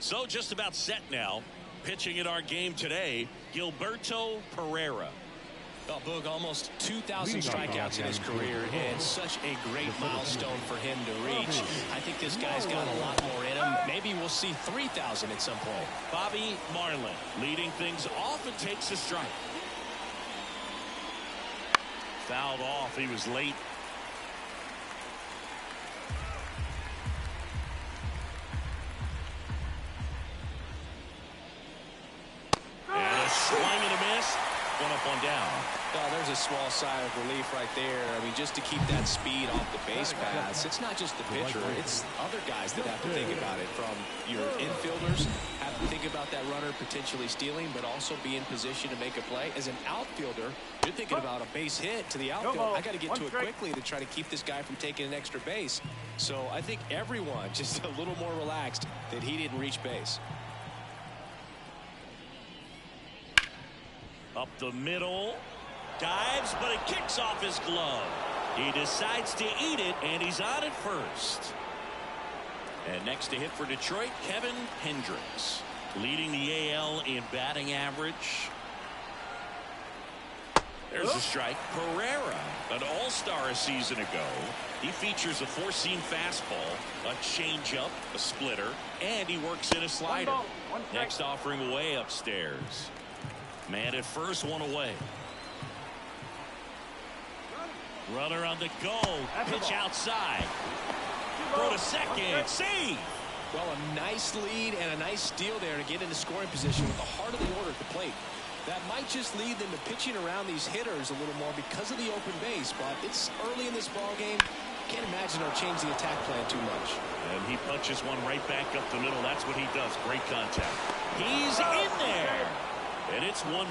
So just about set now. Pitching in our game today, Gilberto Pereira. Well, Boog, almost 2,000 strikeouts in his career, and such a great milestone for him to reach. I think this guy's got a lot more in him. Maybe we'll see 3,000 at some point. Bobby Marlin leading things off and takes a strike. Fouled off. He was late. And a swing and a miss. One up, one down. Oh, there's a small sigh of relief right there. I mean, just to keep that speed off the base paths. It's not just the pitcher. It's other guys that have to think about it. From your infielders, have to think about that runner potentially stealing, but also be in position to make a play. As an outfielder, you're thinking about a base hit to the outfield. I got to get to it quickly to try to keep this guy from taking an extra base. So I think everyone just a little more relaxed that he didn't reach base. Up the middle. Dives, but it kicks off his glove. He decides to eat it, and he's on at first. And next to hit for Detroit, Kevin Hendricks, leading the AL in batting average. There's a strike. Pereira, an all-star a season ago. He features a four-seam fastball, a changeup, a splitter, and he works in a slider. Next offering way upstairs. Man at first, one away. Runner on the go. Pitch outside. Throw to second. Save. Well, a nice lead and a nice steal there to get into scoring position with the heart of the order at the plate. That might just lead them to pitching around these hitters a little more because of the open base, but it's early in this ball game. Can't imagine they'll change the attack plan too much. And he punches one right back up the middle. That's what he does. Great contact. He's in there. And it's 1-0.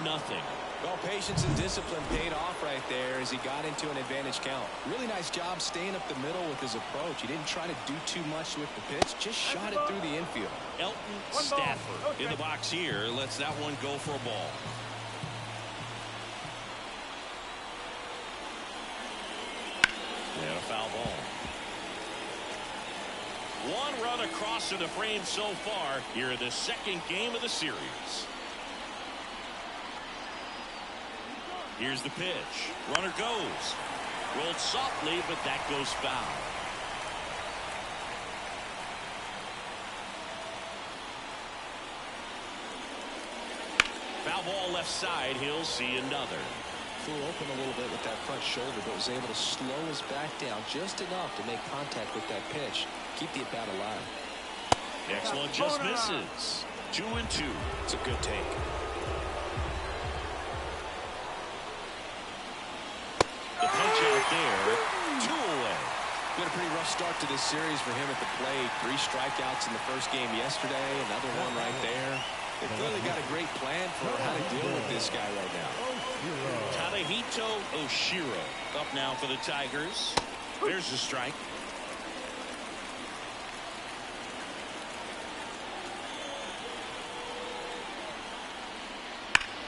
Well, patience and discipline paid off right there as he got into an advantage count. Really nice job staying up the middle with his approach. He didn't try to do too much with the pitch, just shot it through the infield. Elton Stafford in the box here lets that one go for a ball. And a foul ball. One run across to the frame so far here in the second game of the series. Here's the pitch. Runner goes. Rolled softly, but that goes foul. Foul ball left side. He'll see another. Flew open a little bit with that front shoulder, but was able to slow his back down just enough to make contact with that pitch. Keep the at-bat alive. Next one just misses. 2-2. It's a good take. The punch out there, 2 away. Been a pretty rough start to this series for him at the plate. 3 strikeouts in the first game yesterday. Another one right there. They clearly got a great plan for how to deal with this guy right now. Tadahito Oshiro up now for the Tigers. There's the strike.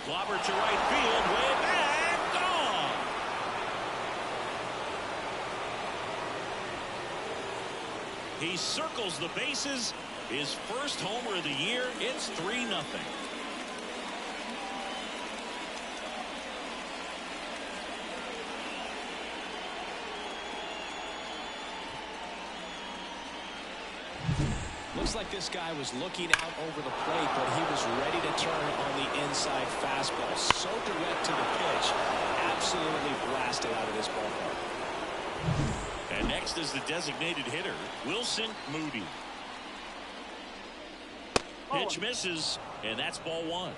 Clobber to right field, way back, gone. He circles the bases. His first homer of the year. It's 3-0. Looks like this guy was looking out over the plate, but he was ready to turn on the inside fastball. So direct to the pitch. Absolutely blasted out of this ballpark. And next is the designated hitter, Wilson Moody. Pitch misses, and that's ball 1.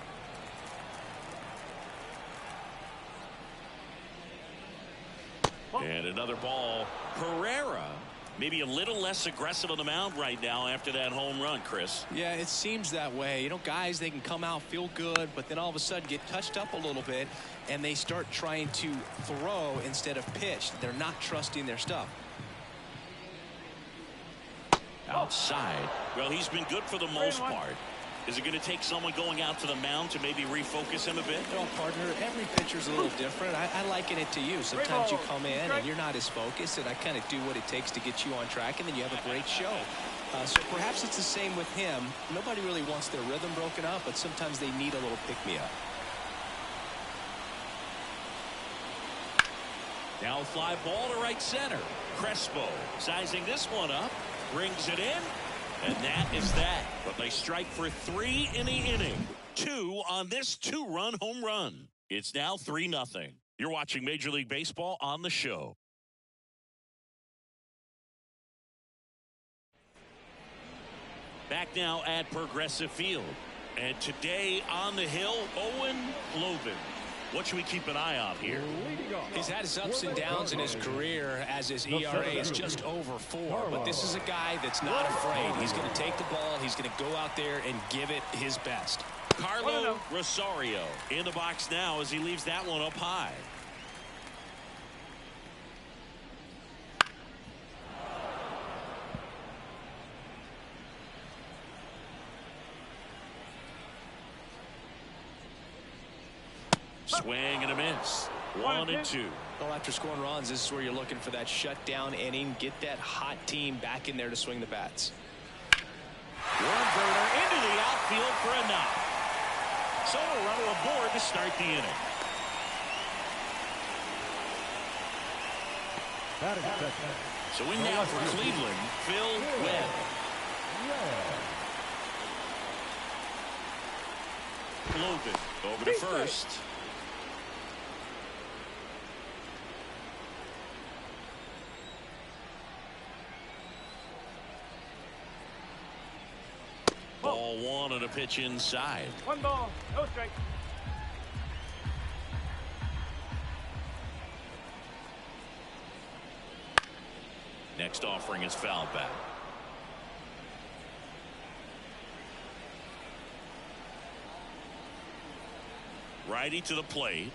And another ball. Pereira, maybe a little less aggressive on the mound right now after that home run, Chris. Yeah, it seems that way. You know, guys, they can come out, feel good, but then all of a sudden get touched up a little bit, and they start trying to throw instead of pitch. They're not trusting their stuff. Outside. Well, he's been good for the most part. Is it going to take someone going out to the mound to maybe refocus him a bit? Well, partner, every pitcher's a little different. I liken it to you. Sometimes you come in and you're not as focused, and I kind of do what it takes to get you on track, and then you have a great show. So perhaps it's the same with him. Nobody really wants their rhythm broken up, but sometimes they need a little pick-me-up. Now a fly ball to right center. Crespo sizing this one up, brings it in, and that is that. But they strike for 3 in the inning. 2 on this 2-run home run. It's now 3-0. You're watching Major League Baseball on the show. Back now at Progressive Field. And today on the hill, Owen Glovin. What should we keep an eye on here? He's had his ups and downs in his career as his ERA is just over 4. But this is a guy that's not afraid. He's going to take the ball. He's going to go out there and give it his best. Carlos Rosario in the box now as he leaves that one up high. Swing and a miss. 1-2. Well, after scoring runs, this is where you're looking for that shutdown inning. Get that hot team back in there to swing the bats. One burner into the outfield for a knock. So a runner aboard to start the inning. So in now for Cleveland, Phil Webb. Glovin over to first. Ball 1 and a pitch inside. 1 ball, no strike. Next offering is fouled back. Righty to the plate.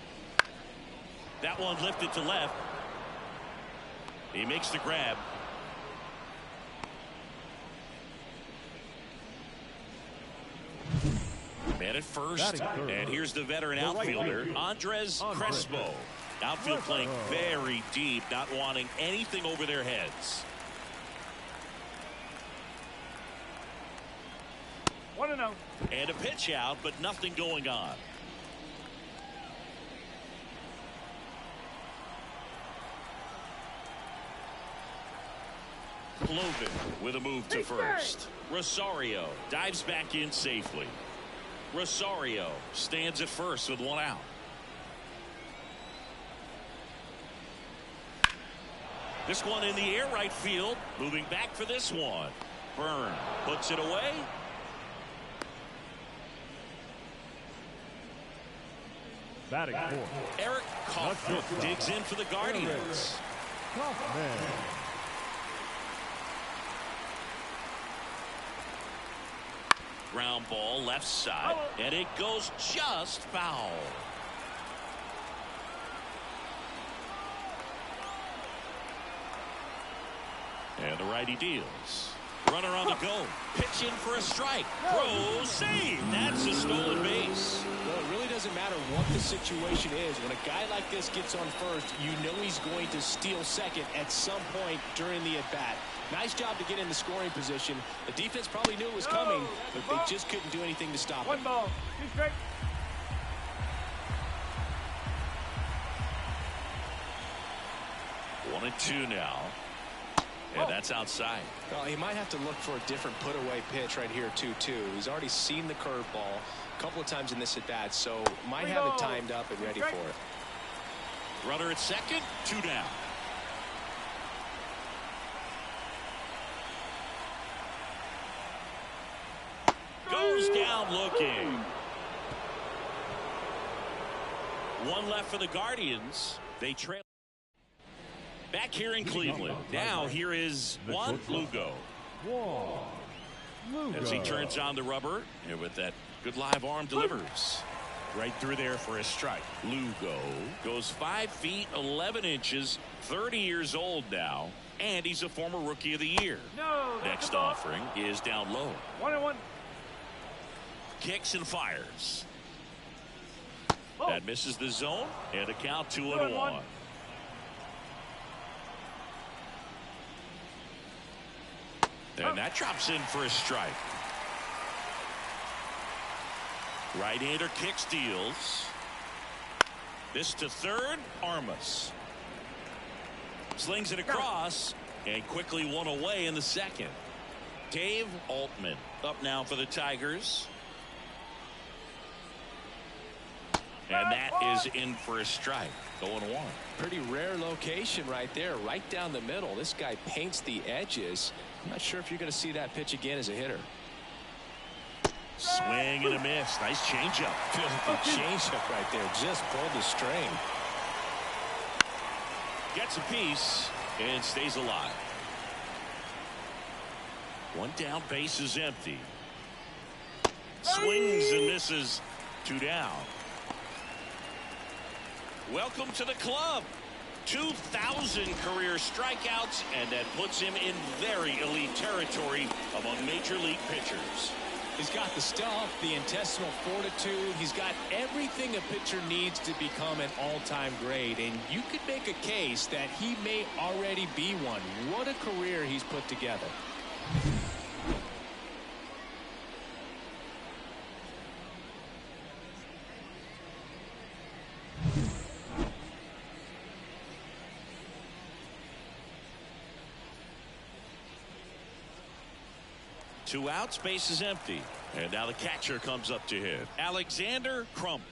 That one lifted to left. He makes the grab. Man at first, and here's the veteran outfielder, Andres Crespo. Outfield playing very deep, not wanting anything over their heads. 1-0. And a pitch out, but nothing going on. Glovin with a move to first. Rosario dives back in safely. Rosario stands at first with 1 out. This one in the air right field. Moving back for this one. Byrne puts it away. Batting fourth. Eric Kaufman digs in for the Guardians. Ground ball left side, and it goes just foul. And the righty deals. Runner on the go. Pitch in for a strike. Throw, save. That's a stolen base. Well, it really doesn't matter what the situation is. When a guy like this gets on first, you know he's going to steal second at some point during the at-bat. Nice job to get in the scoring position. The defense probably knew it was coming, but they just couldn't do anything to stop it. 1 ball, 2 strikes. One and 2 now. And that's outside. Well, he might have to look for a different put-away pitch right here, 2-2. He's already seen the curveball a couple of times in this at-bat, so might have it timed up and ready for it. Runner at second, 2 down. Goes down looking. 1 left for the Guardians. They trail. Back here in Cleveland. Now here is Juan Lugo. As he turns on the rubber, and with that good live arm delivers. Right through there for a strike. Lugo goes 5 feet 11 inches, 30 years old now, and he's a former Rookie of the Year. Next offering is down low. 1-1. kicks and fires. That misses the zone, and a count 2-1. And that drops in for a strike. Right-hander kick steals. This to third, Armas. Slings it across, and quickly one away in the second. Dave Altman up now for the Tigers. And that is in for a strike. 0-1. Pretty rare location right there, right down the middle. This guy paints the edges. I'm not sure if you're going to see that pitch again as a hitter. Swing and a miss. Nice changeup. Filthy changeup right there. Just pulled the string. Gets a piece and stays alive. One down, base is empty. Swings and misses. 2 down. Welcome to the club. 2,000 career strikeouts, and that puts him in very elite territory among major league pitchers. He's got the stuff, the intestinal fortitude. He's got everything a pitcher needs to become an all-time great, and you could make a case that he may already be one. What a career he's put together. Two outs, base is empty. And now the catcher comes up to hit. Alexander Crump.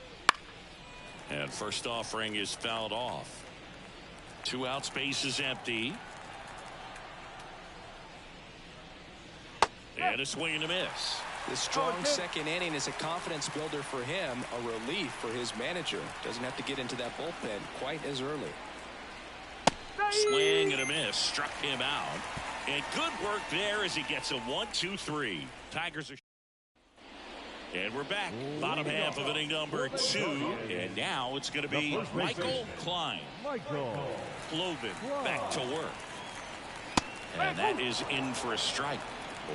And first offering is fouled off. 2 outs, base is empty. And a swing and a miss. The strong second inning is a confidence builder for him, a relief for his manager. Doesn't have to get into that bullpen quite as early. Swing and a miss. Struck him out. And good work there as he gets a 1-2-3. Tigers are. And we're back. Bottom half of inning number 2. And now it's going to be Michael Klein. Cloven back to work. And that is in for a strike.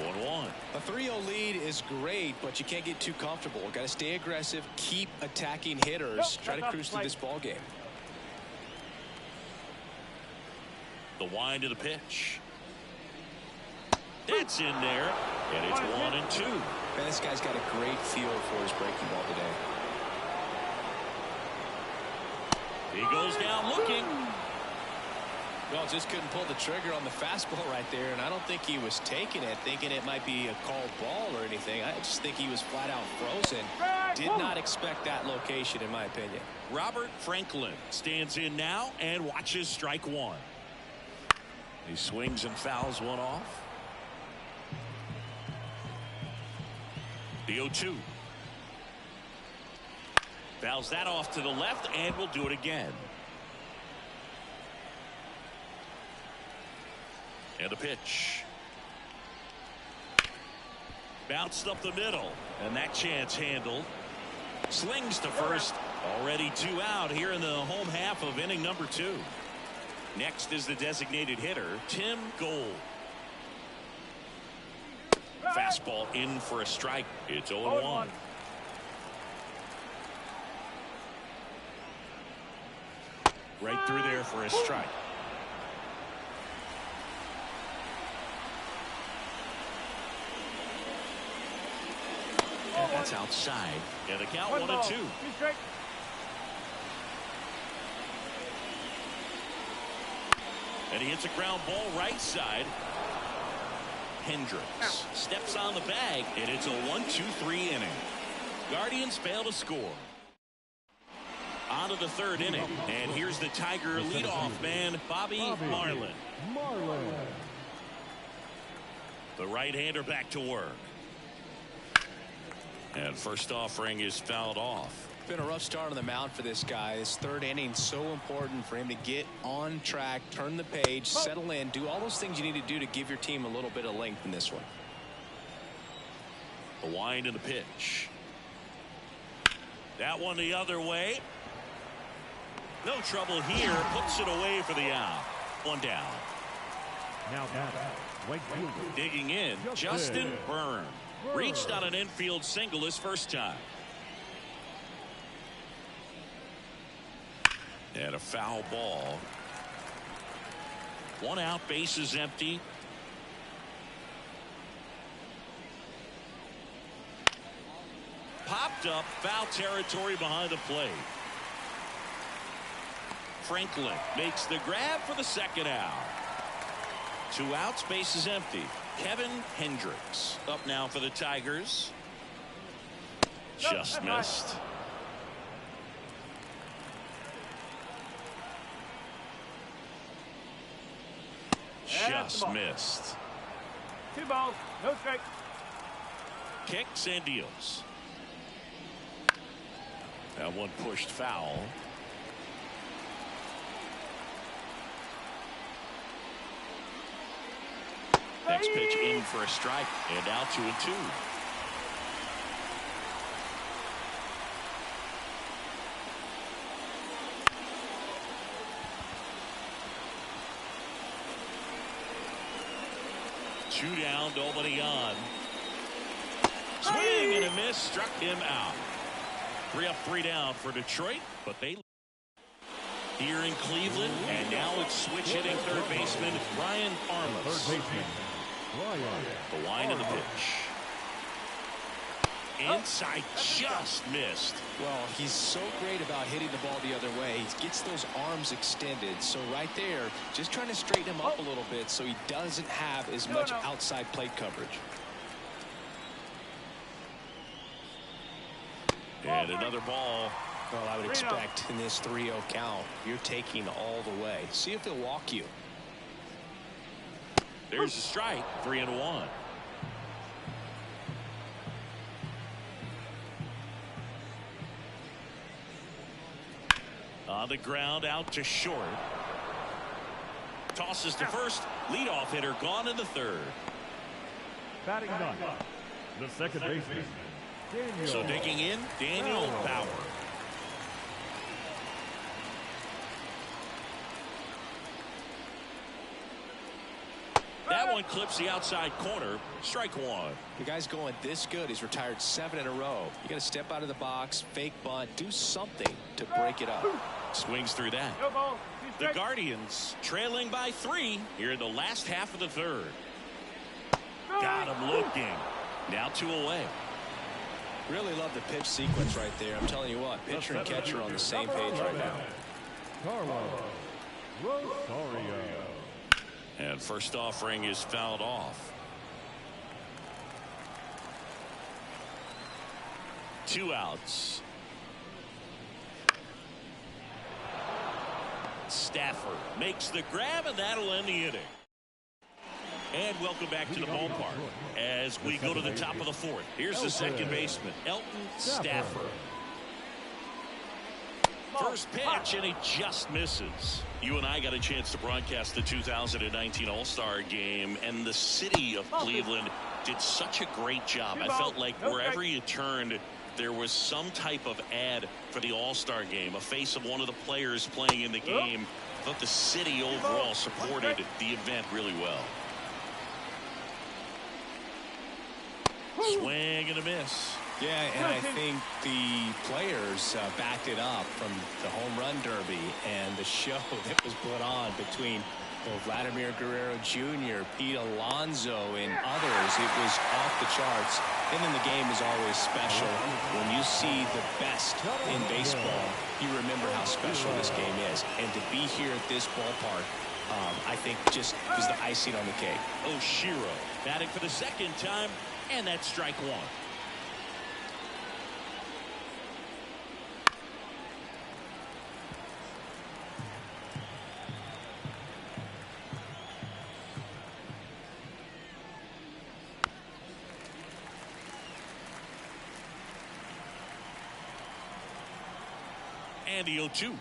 0-1. A 3-0 lead is great, but you can't get too comfortable. Got to stay aggressive, keep attacking hitters, try to cruise through this ball game. The wind of the pitch. That's in there, and it's 1-2. Man, this guy's got a great feel for his breaking ball today. He goes down looking. Well, just couldn't pull the trigger on the fastball right there, and I don't think he was taking it, thinking it might be a called ball or anything. I just think he was flat out frozen. Did not expect that location, in my opinion. Robert Franklin stands in now and watches strike 1. He swings and fouls one off. The 0-2. Fouls that off to the left, and will do it again. And a pitch. Bounced up the middle, and that chance handled. Slings to first. Already 2 out here in the home half of inning number 2. Next is the designated hitter, Tim Gold. Fastball in for a strike. It's 0-1. Right through there for a strike. And that's outside. And the count 1-2. And he hits a ground ball right side. Hendricks steps on the bag, and it's a 1-2-3 inning. Guardians fail to score. On to the 3rd inning, and here's the Tiger leadoff man, Bobby Marlin. The right-hander back to work. And first offering is fouled off. Been a rough start on the mound for this guy. This 3rd inning so important for him to get on track, turn the page, settle in, do all those things you need to do to give your team a little bit of length in this one. The wind and the pitch. That one the other way. No trouble here. Puts it away for the out. 1 down. Now right fielder. Digging in, Justin Byrne. Reached on an infield single his first time. And a foul ball. 1 out, bases empty. Popped up, foul territory behind the plate. Franklin makes the grab for the second out. 2 outs, bases empty. Kevin Hendricks up now for the Tigers. Just missed. Just missed. 2 balls, no strike. Kicks and deals. That one pushed foul. Next pitch in for a strike, and now 2-2. Two down, nobody on. Swing and a miss, struck him out. 3 up, 3 down for Detroit, but they here in Cleveland, and now it's switch hitting third baseman Ryan Armas. The line of the pitch. Inside, just missed. Well, he's so great about hitting the ball the other way. He gets those arms extended. So right there, just trying to straighten him up a little bit so he doesn't have as much outside plate coverage. And another ball. Well, I would expect in this 3-0 count, you're taking all the way. See if he'll walk you. There's a strike, 3-1. On the ground, out to short. Tosses to first. Leadoff hitter gone in the third. Batting ninth, the second baseman, Daniel. So digging in, Daniel Bauer. That one clips the outside corner. Strike one. The guy's going this good. He's retired 7 in a row. You got to step out of the box, fake bunt, do something to break it up. Swings through that. The Guardians trailing by 3 here in the last half of the third. Got him looking. Now 2 away. Really love the pitch sequence right there. I'm telling you what, pitcher and catcher are on the same page right now. Carlos Rosario. And first offering is fouled off. 2 outs. Stafford makes the grab, and that'll end the inning. And welcome back to the ballpark as we go to the top of the 4th. Here's the second baseman, Elton Stafford. First pitch, and he just misses. You and I got a chance to broadcast the 2019 All-Star Game, and the city of Cleveland did such a great job. I felt like wherever you turned, there was some type of ad for the All-Star Game, a face of one of the players playing in the game. I thought the city overall supported the event really well. Swing and a miss. Yeah, and I think the players backed it up from the home run derby and the show that was put on between Vladimir Guerrero Jr., Pete Alonso, and others. It was off the charts. And then the game is always special. When you see the best in baseball, you remember how special this game is. And to be here at this ballpark, I think just was the icing on the cake. Oshiro batting for the second time, and that's strike one. And the 0-2.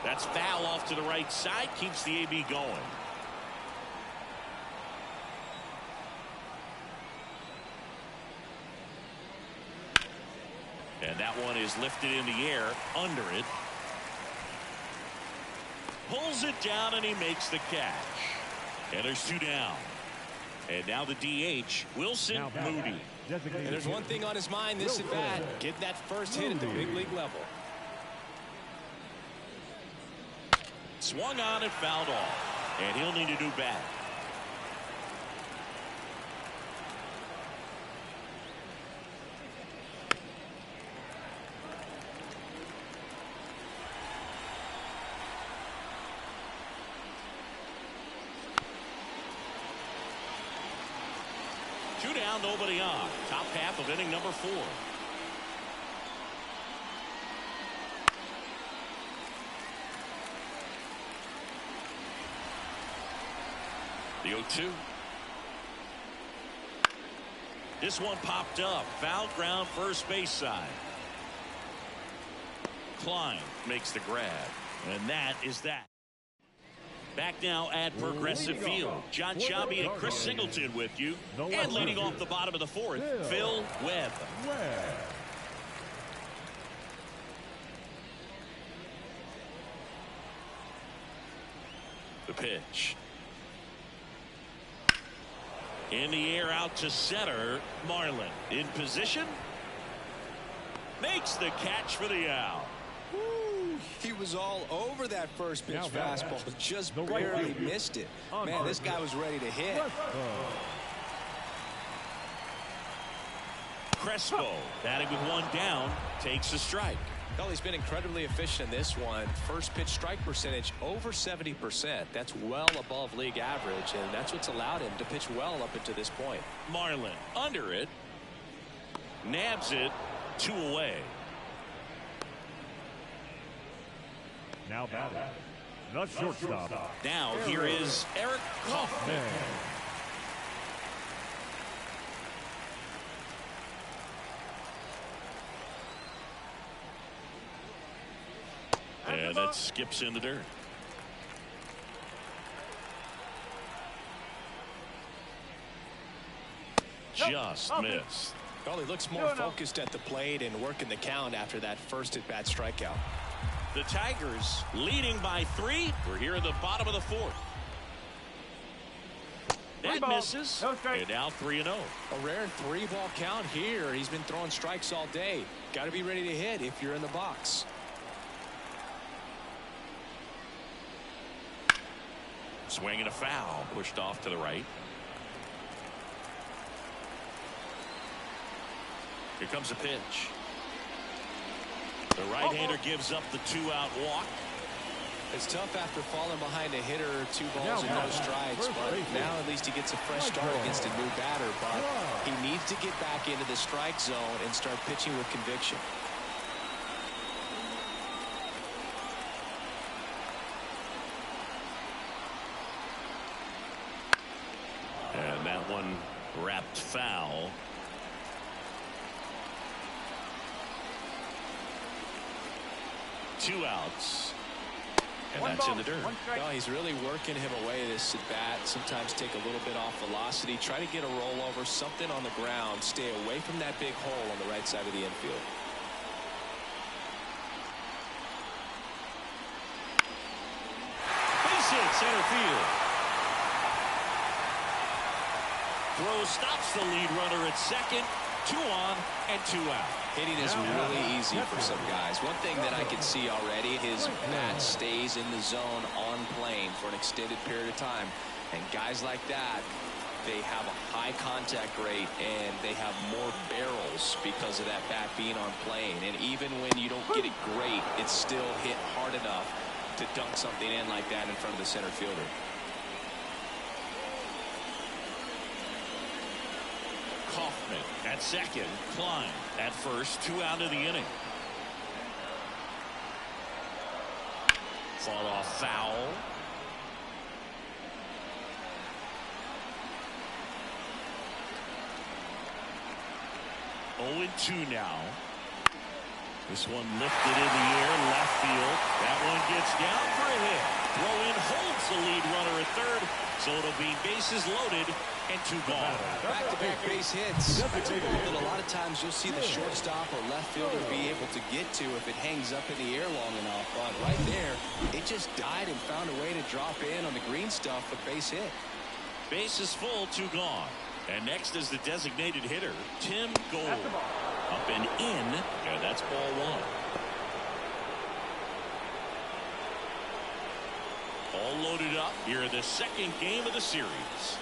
That's foul off to the right side. Keeps the AB going. And that one is lifted in the air under it. Pulls it down and he makes the catch. And there's 2 down. And now the DH, Wilson Moody. And there's one thing on his mind this at bat, get that first hit at the big league level. Swung on and fouled off. And he'll need a new bat. Two down, nobody on. Top half of inning number 4. The 0-2. This one popped up. Foul ground, first base side. Klein makes the grab. And that is that. Back now at Progressive Field. John Sciambi and Chris Singleton with you. And leading off the bottom of the 4th, Phil Webb. The pitch. In the air out to center. Marlin in position. Makes the catch for the out. He was all over that first pitch fastball, but just barely missed it. Man, this guy was ready to hit. Crespo batting with one down, takes a strike. Well, he's been incredibly efficient in this one. First pitch strike percentage over 70%. That's well above league average, and that's what's allowed him to pitch well up until this point. Marlin under it. Nabs it. 2 away. Now batting, the shortstop. Now here is Eric Kaufman. And that skips in the dirt. Just missed. Well, he looks more focused at the plate and working the count after that first at-bat strikeout. The Tigers leading by 3. We're here in the bottom of the 4th. That misses. And now 3-0. A rare 3-ball count here. He's been throwing strikes all day. Got to be ready to hit if you're in the box. Swinging a foul, pushed off to the right. Here comes a pitch. The right-hander gives up the 2-out walk. It's tough after falling behind a hitter, 2 balls and no strikes, but now at least he gets a fresh start against a new batter. But he needs to get back into the strike zone and start pitching with conviction. And that one wrapped foul. Two outs. And that's in the dirt. Well, he's really working him away this at bat. Sometimes take a little bit off velocity. Try to get a rollover, something on the ground. Stay away from that big hole on the right side of the infield. Base hit, center field. Throw stops the lead runner at second. 2 on and 2 out. Hitting is really easy for some guys. One thing that I can see already, his bat stays in the zone on plane for an extended period of time. And guys like that, they have a high contact rate and they have more barrels because of that bat being on plane. And even when you don't get it great, it's still hit hard enough to dunk something in like that in front of the center fielder. Kaufman at second. Klein at first. 2 out of the inning. Fought off foul. Oh, 2 now. This one lifted in the air, left field. That one gets down for a hit. Throw in holds the lead runner at third. So it'll be bases loaded and 2 gone. Back-to-back base hits. It's a ball that a lot of times you'll see the shortstop or left fielder be able to get to if it hangs up in the air long enough. But right there, it just died and found a way to drop in on the green stuff for base hit. Base is full, 2 gone. And next is the designated hitter, Tim Gold. Up and in, and that's ball 1. All loaded up here in the second game of the series.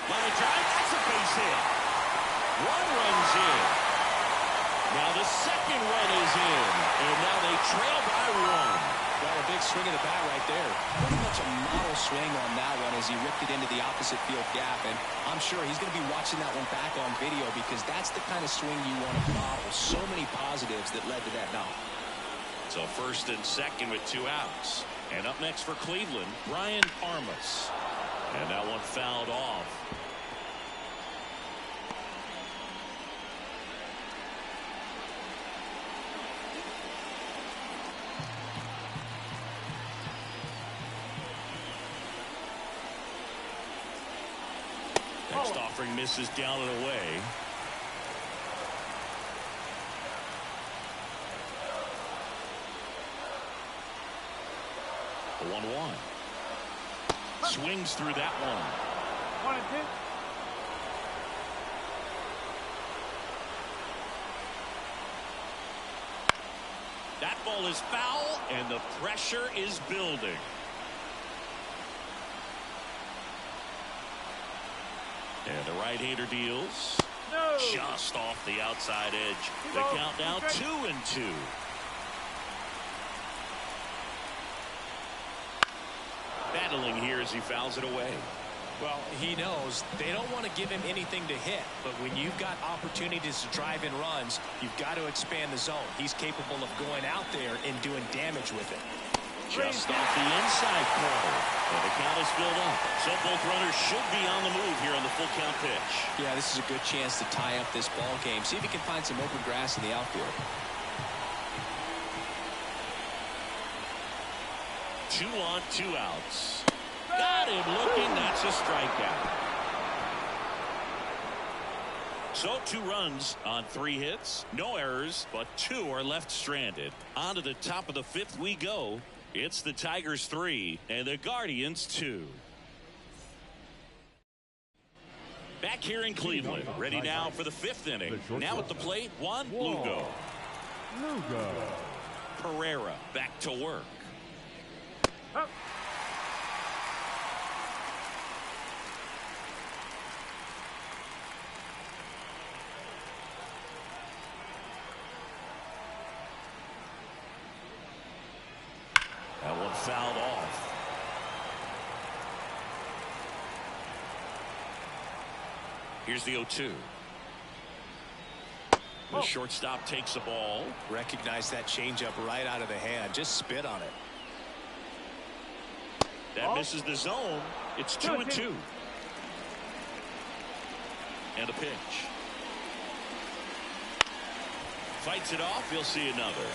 Line drive, that's a base hit. 1 run's in. Now the second run is in, and now they trail by 1. Well, a big swing of the bat right there. Pretty much a model swing on that one as he ripped it into the opposite field gap. And I'm sure he's going to be watching that one back on video because that's the kind of swing you want to model. So many positives that led to that knock. So first and second with 2 outs. And up next for Cleveland, Brian Parmas. And that one fouled off. Next offering misses down and away. The 1-1. Swings through that one. 1 and 2. That ball is foul, and the pressure is building. And the right-hander deals. No. Just off the outside edge. The count now 2-2. Battling here as he fouls it away. Well, he knows they don't want to give him anything to hit, but when you've got opportunities to drive in runs, you've got to expand the zone. He's capable of going out there and doing damage with it. Just off the inside corner. And the count is filled up. So both runners should be on the move here on the full count pitch. Yeah, this is a good chance to tie up this ball game. See if he can find some open grass in the outfield. 2 on, 2 outs. Got him looking. That's a strikeout. So 2 runs on 3 hits. No errors, but 2 are left stranded. On to the top of the 5th we go. It's the Tigers 3 and the Guardians 2. Back here in Cleveland. Ready now for the 5th inning. Now at the plate, Juan Lugo. Pereira back to work. That one fouled off. Here's the 0-2. The shortstop takes the ball. Recognize that changeup right out of the hand. Just spit on it. That misses the zone. It's 2-2. And a pitch. Fights it off. He'll see another.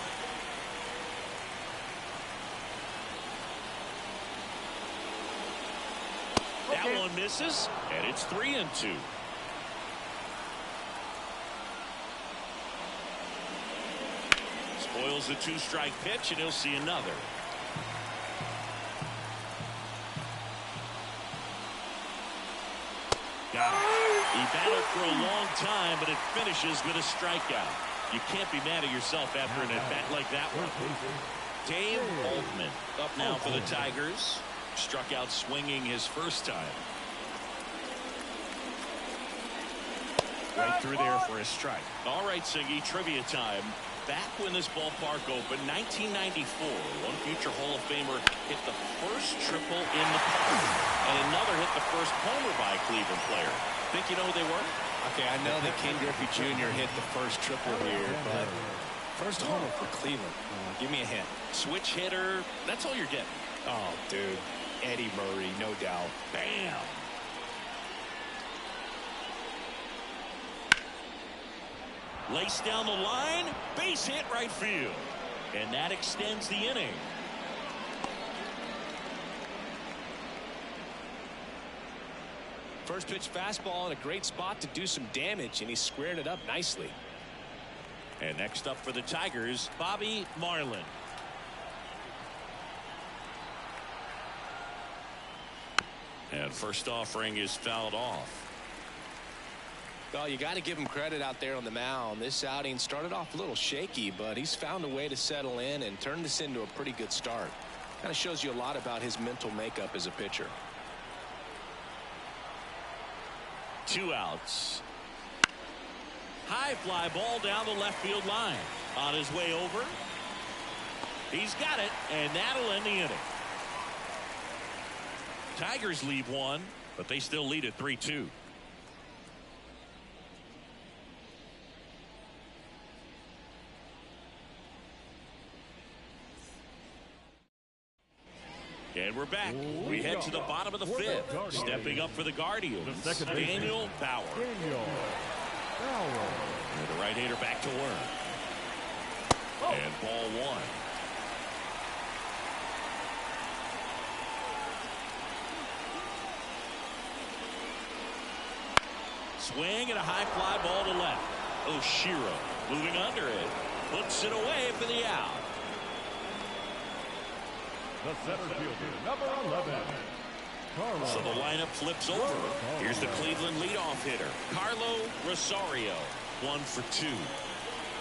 That one misses, and it's 3-2. Spoils the 2-strike pitch, and he'll see another. Got it. He battled for a long time, but it finishes with a strikeout. You can't be mad at yourself after an at-bat like that one. Dave Altman up now for the Tigers. Struck out swinging his first time. Right through there for a strike. All right, Siggy, trivia time. Back when this ballpark opened, 1994, one future Hall of Famer hit the first triple in the park, and another hit the first homer by a Cleveland player. Think you know who they were? Okay, I know that Ken Griffey Jr. hit the first triple here, but first homer for Cleveland. Give me a hint. Switch hitter. That's all you're getting. Oh, dude. Eddie Murray, no doubt. Bam. Laced down the line, base hit right field. And that extends the inning. First pitch fastball in a great spot to do some damage, and he's squaring it up nicely. And next up for the Tigers, Bobby Marlin. And first offering is fouled off. Well, you got to give him credit out there on the mound. This outing started off a little shaky, but he's found a way to settle in and turn this into a pretty good start. Kind of shows you a lot about his mental makeup as a pitcher. 2 outs. High fly ball down the left field line. On his way over. He's got it, and that'll end the inning. Tigers lead 1, but they still lead at 3-2. And we're back. We head to the bottom of the 5th. Stepping up for the Guardians, Daniel Bauer. And the right-hander back to work. And ball 1. Swing and a high fly ball to left. Oshiro moving under it. Puts it away for the out. The center fielder, number 11. Carlo. So the lineup flips over. Here's the Cleveland leadoff hitter, Carlo Rosario. 1 for 2.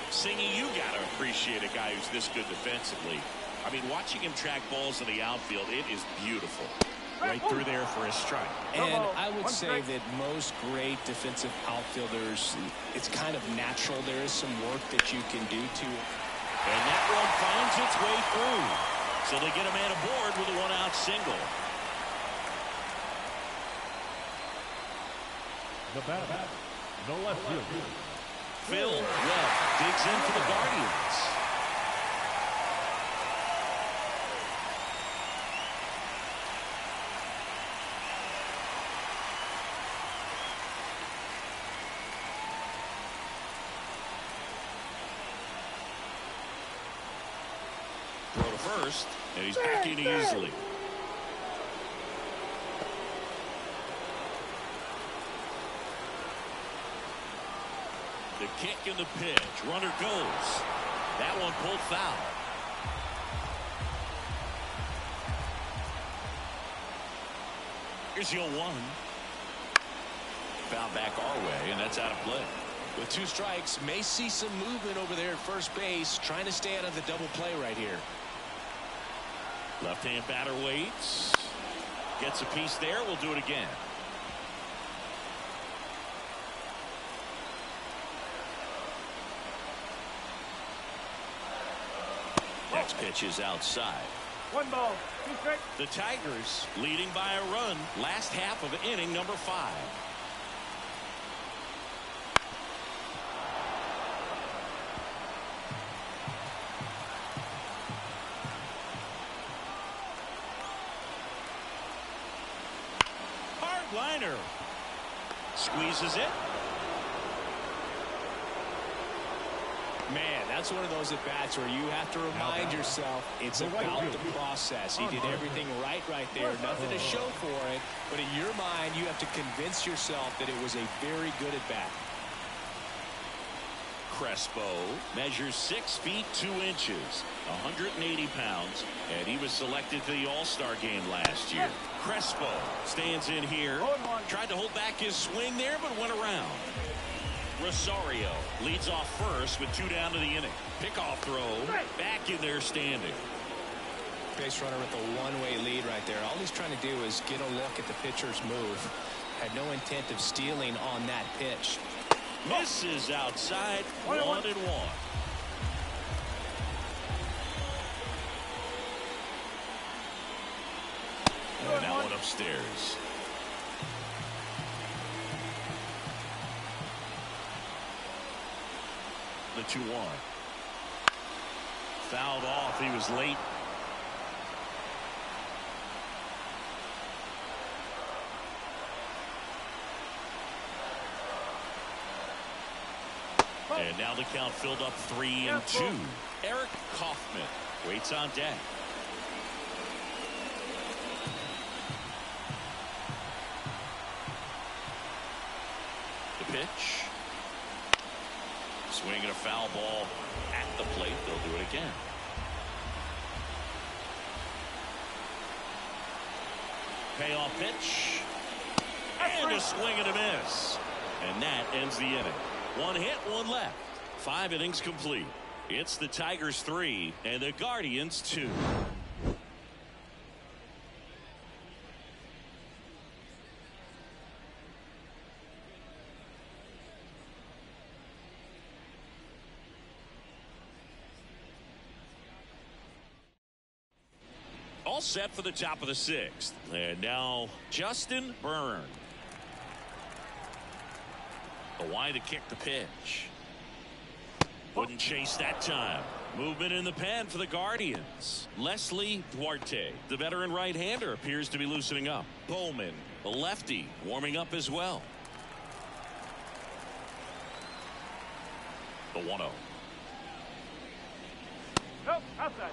Singy, you got to appreciate a guy who's this good defensively. I mean, watching him track balls in the outfield, it is beautiful. Right through there for a strike. And I would say that most great defensive outfielders, it's kind of natural. There is some work that you can do to it. And that one finds its way through. So they get a man aboard with a 1-out single. The batter, the left fielder, Phil Webb digs in for the Guardians. Throw to first, and he's backing easily. The kick and the pitch. Runner goes. That one pulled foul. Here's the 0-1. Foul back our way, and that's out of play. With 2 strikes, may see some movement over there at first base, trying to stay out of the double play right here. Left-hand batter waits. Gets a piece there. We'll do it again. Next pitch is outside. 1 ball, 2 strikes. The Tigers leading by a run. Last half of inning number 5. Hard liner. Squeezes it. Man, that's one of those at-bats where you have to remind yourself it's about the process. He did everything right there. Nothing to show for it. But in your mind, you have to convince yourself that it was a very good at-bat. Crespo measures 6 feet 2 inches, 180 pounds, and he was selected for the All-Star game last year. Crespo stands in here, tried to hold back his swing there, but went around. Rosario leads off first with 2 down to the inning. Pickoff throw, back in there standing. Base runner with a one-way lead right there. All he's trying to do is get a look at the pitcher's move. Had no intent of stealing on that pitch. Misses outside, 1-1. And that one upstairs. The 2-1. Fouled off. He was late. And now the count filled up 3-2. Eric Kaufman waits on deck. pitch. Swinging a foul ball at the plate. They'll do it again. Payoff pitch. And a swing and a miss. And that ends the inning. One hit, one left. 5 innings complete. It's the Tigers 3 and the Guardians 2. All set for the top of the 6th. And now Justin Byrne. Kawhi to kick the pitch. Wouldn't chase that time. Movement in the pen for the Guardians. Leslie Duarte, the veteran right-hander, appears to be loosening up. Bowman, the lefty, warming up as well. The 1-0. Nope, outside.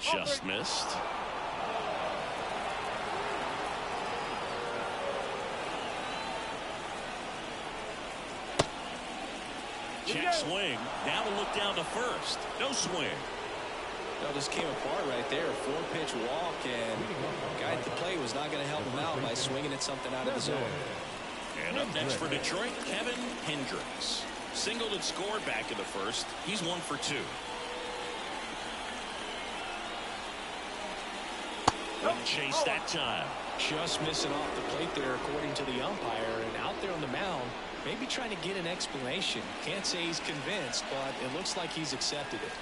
Just missed. Check swing. Now to look down to first. No swing. Well, this came apart right there. 4-pitch walk, and the guy at the plate was not going to help him out by swinging at something out of the zone. And up next for Detroit, Kevin Hendricks. Singled and scored back in the first. He's 1 for 2. Wouldn't chase that time. Just missing off the plate there, according to the umpire, and out there on the mound, maybe trying to get an explanation. Can't say he's convinced, but it looks like he's accepted it.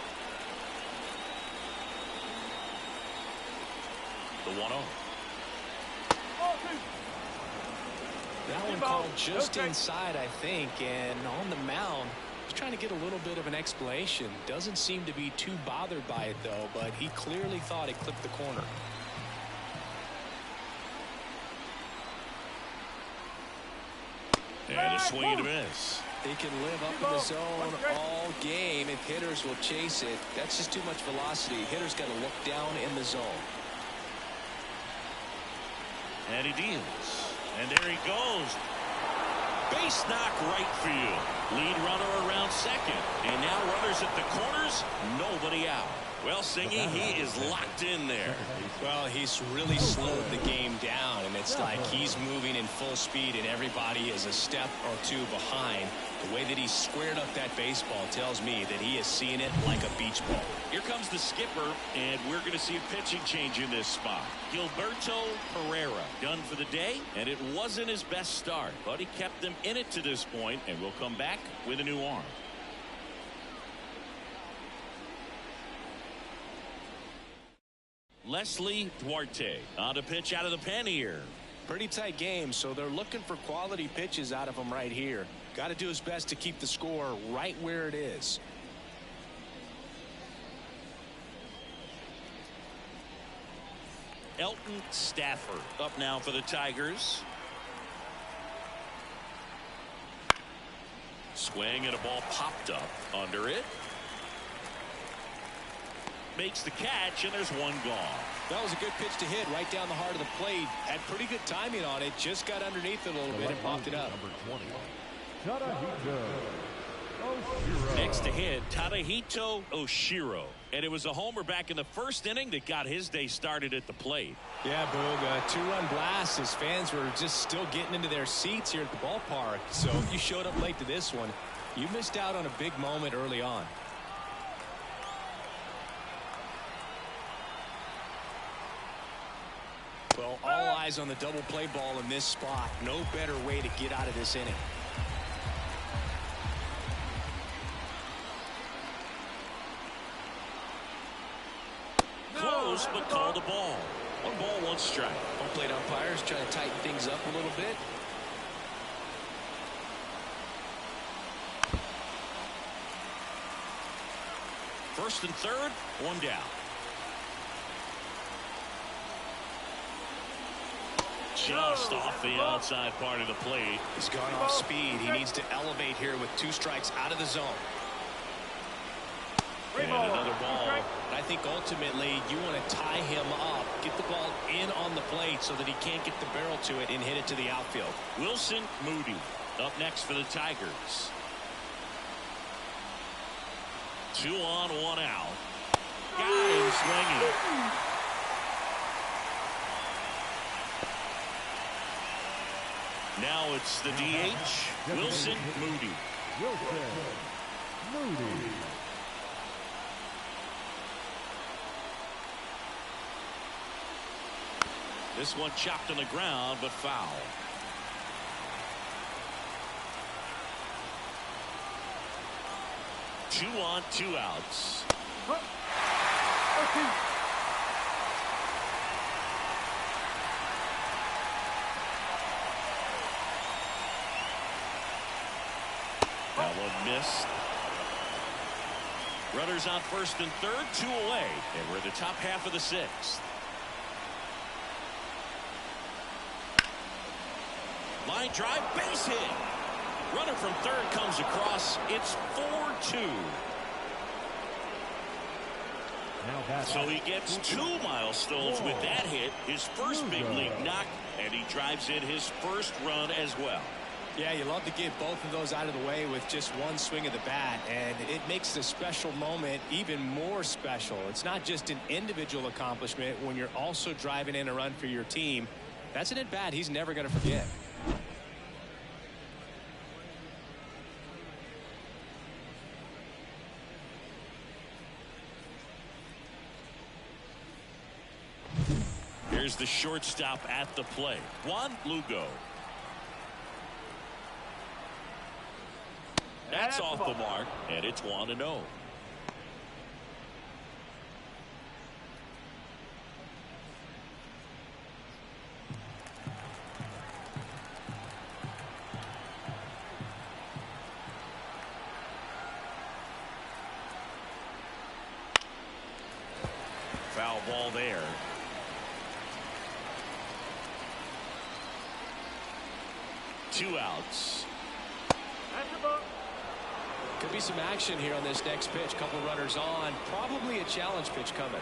The 1-0. That one called just inside, I think, and on the mound, he's trying to get a little bit of an explanation. Doesn't seem to be too bothered by it, though, but he clearly thought it clipped the corner. And a swing and a miss. They can live up in the zone all game if hitters will chase it. That's just too much velocity. Hitters got to look down in the zone. And he deals. And there he goes. Base knock right field. Lead runner around second. And now runners at the corners. Nobody out. Well, Singy, he is locked in there. Well, he's really slowed the game down, and it's like he's moving in full speed, and everybody is a step or two behind. The way that he squared up that baseball tells me that he is seeing it like a beach ball. Here comes the skipper, and we're going to see a pitching change in this spot. Gilberto Pereira done for the day, and it wasn't his best start, but he kept them in it to this point, and we'll come back with a new arm. Leslie Duarte on a pitch out of the pen here. Pretty tight game, so they're looking for quality pitches out of him right here. Got to do his best to keep the score right where it is. Elton Stafford up now for the Tigers. Swing and a ball popped up under it. Makes the catch, and there's one gone. That was a good pitch to hit right down the heart of the plate. Had pretty good timing on it. Just got underneath it a little bit and popped it up. Next to hit, Tadahito Oshiro. And it was a homer back in the first inning that got his day started at the plate. Yeah, Boog, a 2-run blast. His fans were just still getting into their seats here at the ballpark. So if you showed up late to this one, you missed out on a big moment early on. Well, all eyes on the double play ball in this spot. No better way to get out of this inning. Close, but called a ball. 1 ball, 1 strike. Home plate umpires trying to tighten things up a little bit. First and third, 1 down. Just off the outside part of the plate. He's gone off speed. He needs to elevate here with 2 strikes out of the zone. And another ball. I think ultimately you want to tie him up, get the ball in on the plate so that he can't get the barrel to it and hit it to the outfield. Wilson Moody up next for the Tigers. 2 on, 1 out. Got him swinging. Now it's the DH, Wilson Moody. Wilson Moody. This one chopped on the ground, but foul. Two on, 2 outs. That one missed. Runners on first and third, 2 away, and we're in the top half of the 6th. Line drive, base hit. Runner from third comes across. It's 4-2. So he gets 2 milestones with that hit, his first big league knock, and he drives in his first run as well. Yeah, you love to get both of those out of the way with just one swing of the bat, and it makes the special moment even more special. It's not just an individual accomplishment when you're also driving in a run for your team. That's an at-bat he's never going to forget. Here's the shortstop at the plate, Juan Lugo. That's off the mark, and it's 1-0. Foul ball there. Two outs. Could be some action here on this next pitch. Couple runners on. Probably a challenge pitch coming.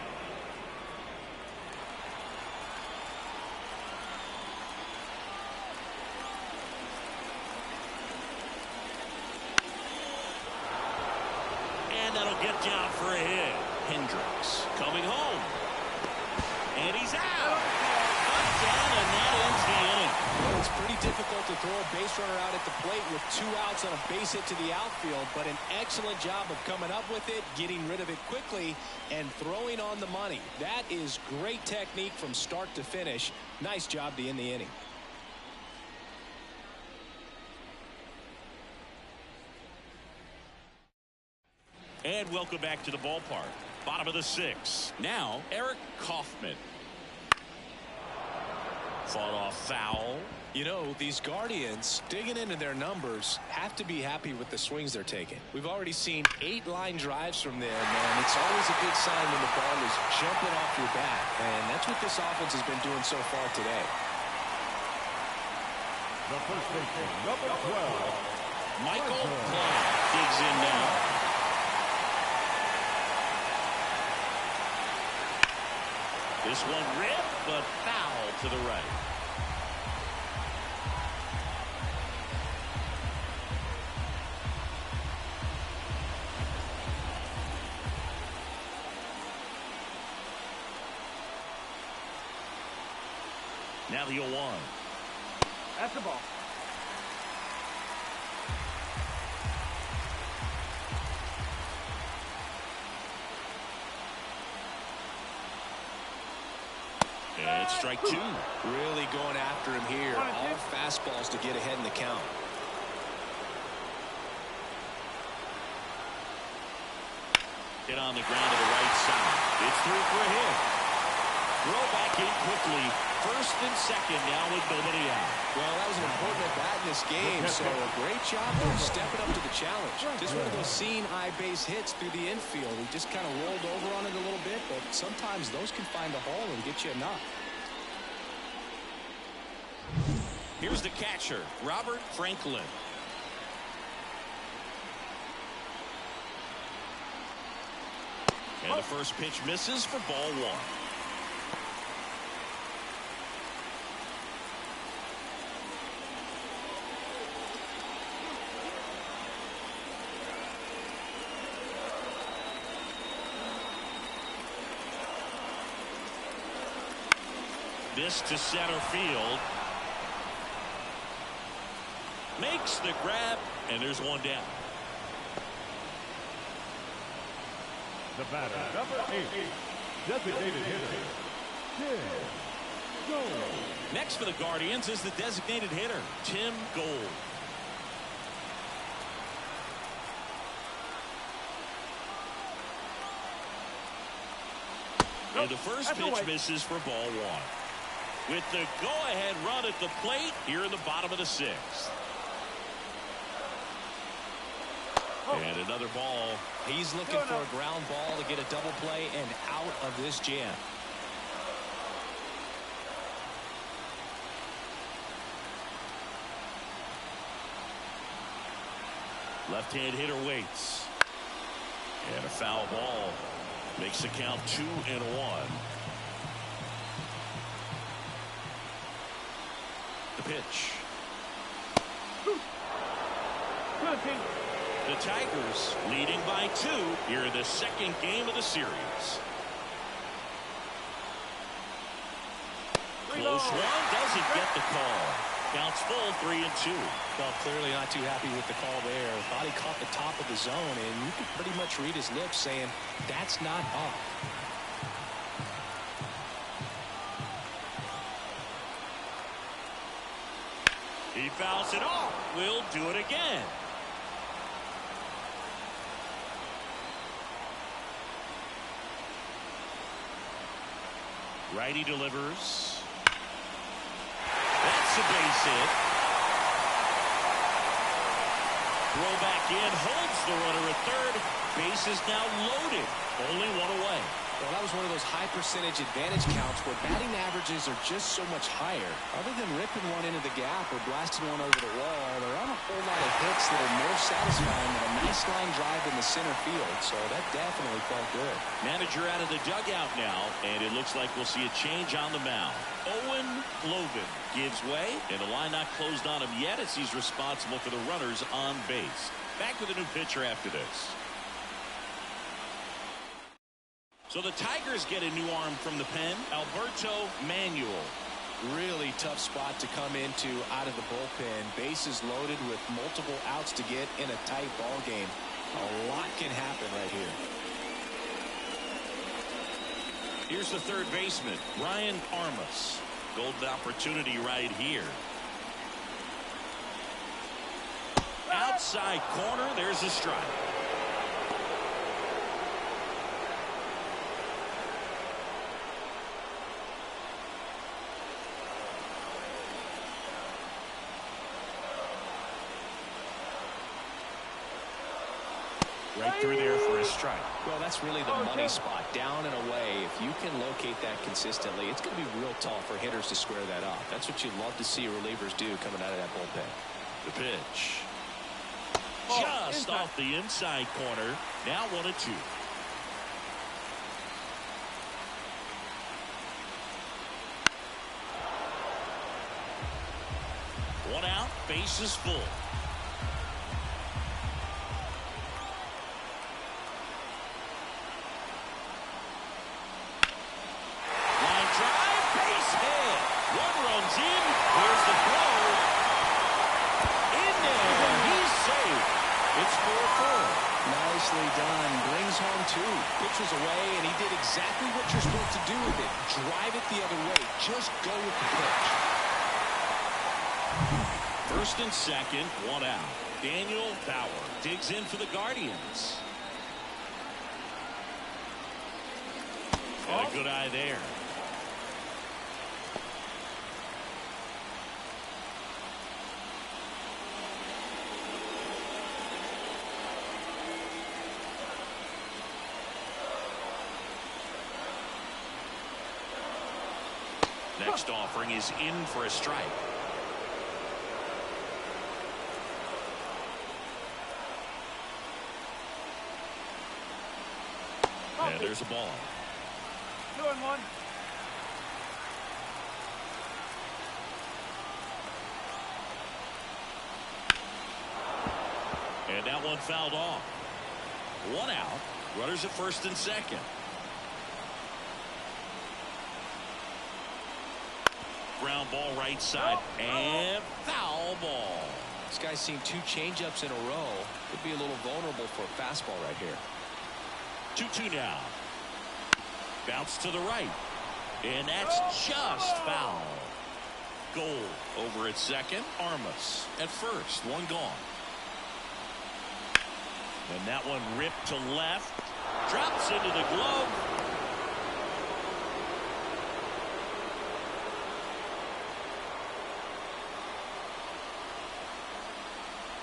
And that'll get down for a hit. Hendricks coming home. And he's out. Down, and that ends the inning. Well, it's pretty difficult to throw a base runner out at the plate with 2 outs on a base hit to the outfield, but an excellent job of coming up with it, getting rid of it quickly, and throwing on the money. That is great technique from start to finish. Nice job to end the inning. And welcome back to the ballpark. Bottom of the 6th. Now, Eric Kaufman. Fought off foul. You know, these Guardians, digging into their numbers, have to be happy with the swings they're taking. We've already seen 8 line drives from them, and it's always a good sign when the ball is jumping off your bat. And that's what this offense has been doing so far today. The first baseman, number 12, Michael Clark digs in now. This one ripped, but foul to the right. Now the 0-1. That's the ball. And it's strike 2. Really going after him here. All fastballs to get ahead in the count. Hit on the ground to the right side. It's through for a hit. Throw back in quickly. First and second now with nobody out. Well, that was an important at-bat in this game, so a great job of stepping up to the challenge. Just one of those seeing-eye base hits through the infield. He just kind of rolled over on it a little bit, but sometimes those can find a hole and get you a knock. Here's the catcher, Robert Franklin. And the first pitch misses for ball one. This to center field. Makes the grab, and there's one down. The batter, number 8, designated hitter, Tim Gold. Next for the Guardians is the designated hitter, Tim Gold. And the first pitch misses for ball one. With the go-ahead run at the plate here in the bottom of the sixth. And another ball. He's looking for a ground ball to get a double play and out of this jam. Left-hand hitter waits. And a foul ball. Makes the count 2-1. The pitch. The Tigers leading by 2 here in the second game of the series. Close one, doesn't get the call. Counts full, 3-2. Well, clearly not too happy with the call there. Thought he caught the top of the zone, and you could pretty much read his lips saying, that's not off. He fouls it off. We'll do it again. Righty delivers. That's a base hit. Throw back in, holds the runner at third. Base is now loaded. Only one away. Well, that was one of those high percentage advantage counts where batting averages are just so much higher. Other than ripping one into the gap or blasting one over the wall, there aren't a whole lot of hits that are more satisfying than a nice line drive in the center field. So that definitely felt good. Manager out of the dugout now, and it looks like we'll see a change on the mound. Owen Glovin gives way, and the line not closed on him yet as he's responsible for the runners on base. Back with a new pitcher after this. So the Tigers get a new arm from the pen, Alberto Manuel. Really tough spot to come into out of the bullpen. Bases loaded with multiple outs to get in a tight ball game. A lot can happen right here. Here's the third baseman, Ryan Armas. Golden opportunity right here. Outside corner, there's a strike. Right through there for a strike. Well, that's really the money spot, down and away. If you can locate that consistently, it's going to be real tough for hitters to square that off. That's what you'd love to see relievers do coming out of that bullpen. The pitch. Just off the inside corner. Now 1-2. One out, base is full. Pitches away, and he did exactly what you're supposed to do with it. Drive it the other way. Just go with the pitch. First and second, one out. Daniel Bauer digs in for the Guardians. Got a good eye there. Next offering is in for a strike. And there's a ball. 2-1. And that one fouled off. 1 out. Runners at first and second. Ground ball right side. And foul ball. This guy's seen 2 changeups in a row. Could be a little vulnerable for a fastball right here. 2-2 now. Bounce to the right. And that's just foul. Goal over at second. Armas at first. 1 gone. And that one ripped to left. Drops into the glove.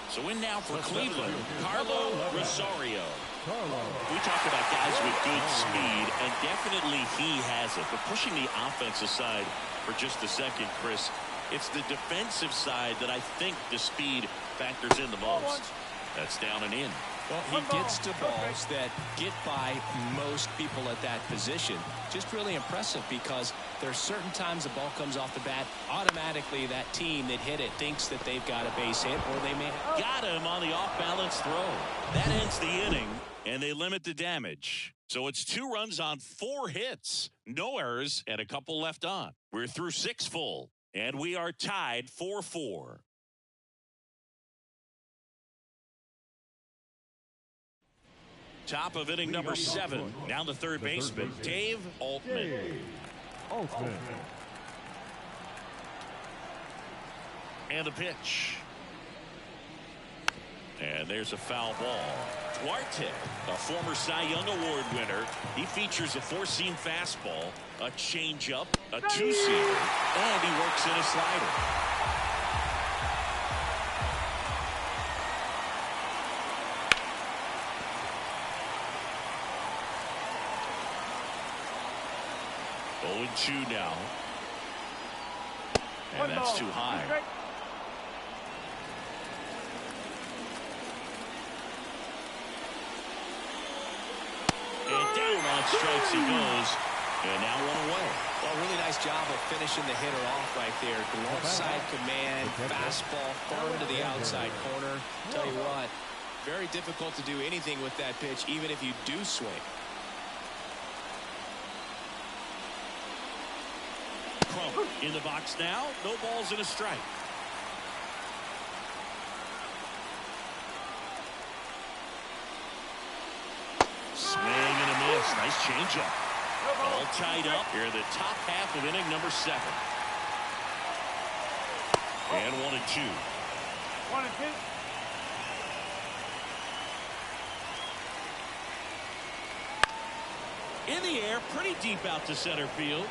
So in now for Cleveland, Carlos Rosario. We talk about guys with good speed, and definitely he has it. But pushing the offensive side for just a second, Chris, it's the defensive side that I think the speed factors in the most. That's down and in. Well, he gets to balls that get by most people at that position. Just really impressive because there's certain times the ball comes off the bat, automatically that team that hit it thinks that they've got a base hit, or they may have got him on the off-balance throw. That ends the inning, and they limit the damage. So it's 2 runs on 4 hits, no errors, and a couple left on. We're through 6 full, and we are tied 4-4. Top of inning number 7. Down to third baseman, Dave Altman. And a pitch. And there's a foul ball. Duarte, a former Cy Young Award winner. He features a 4-seam fastball, a changeup, a 2-seamer, and he works in a slider. Oh, 2 now. And that's too high. And down on strikes he goes. And now 1 away. Well, really nice job of finishing the hitter off right there. Glove side command, fastball firm to the outside corner. Tell you what, very difficult to do anything with that pitch, even if you do swing. Crump in the box now. No balls and a strike. Swing and a miss. Nice changeup. All tied up here in the top half of inning number 7. And 1-2. 1-2. In the air, pretty deep out to center field.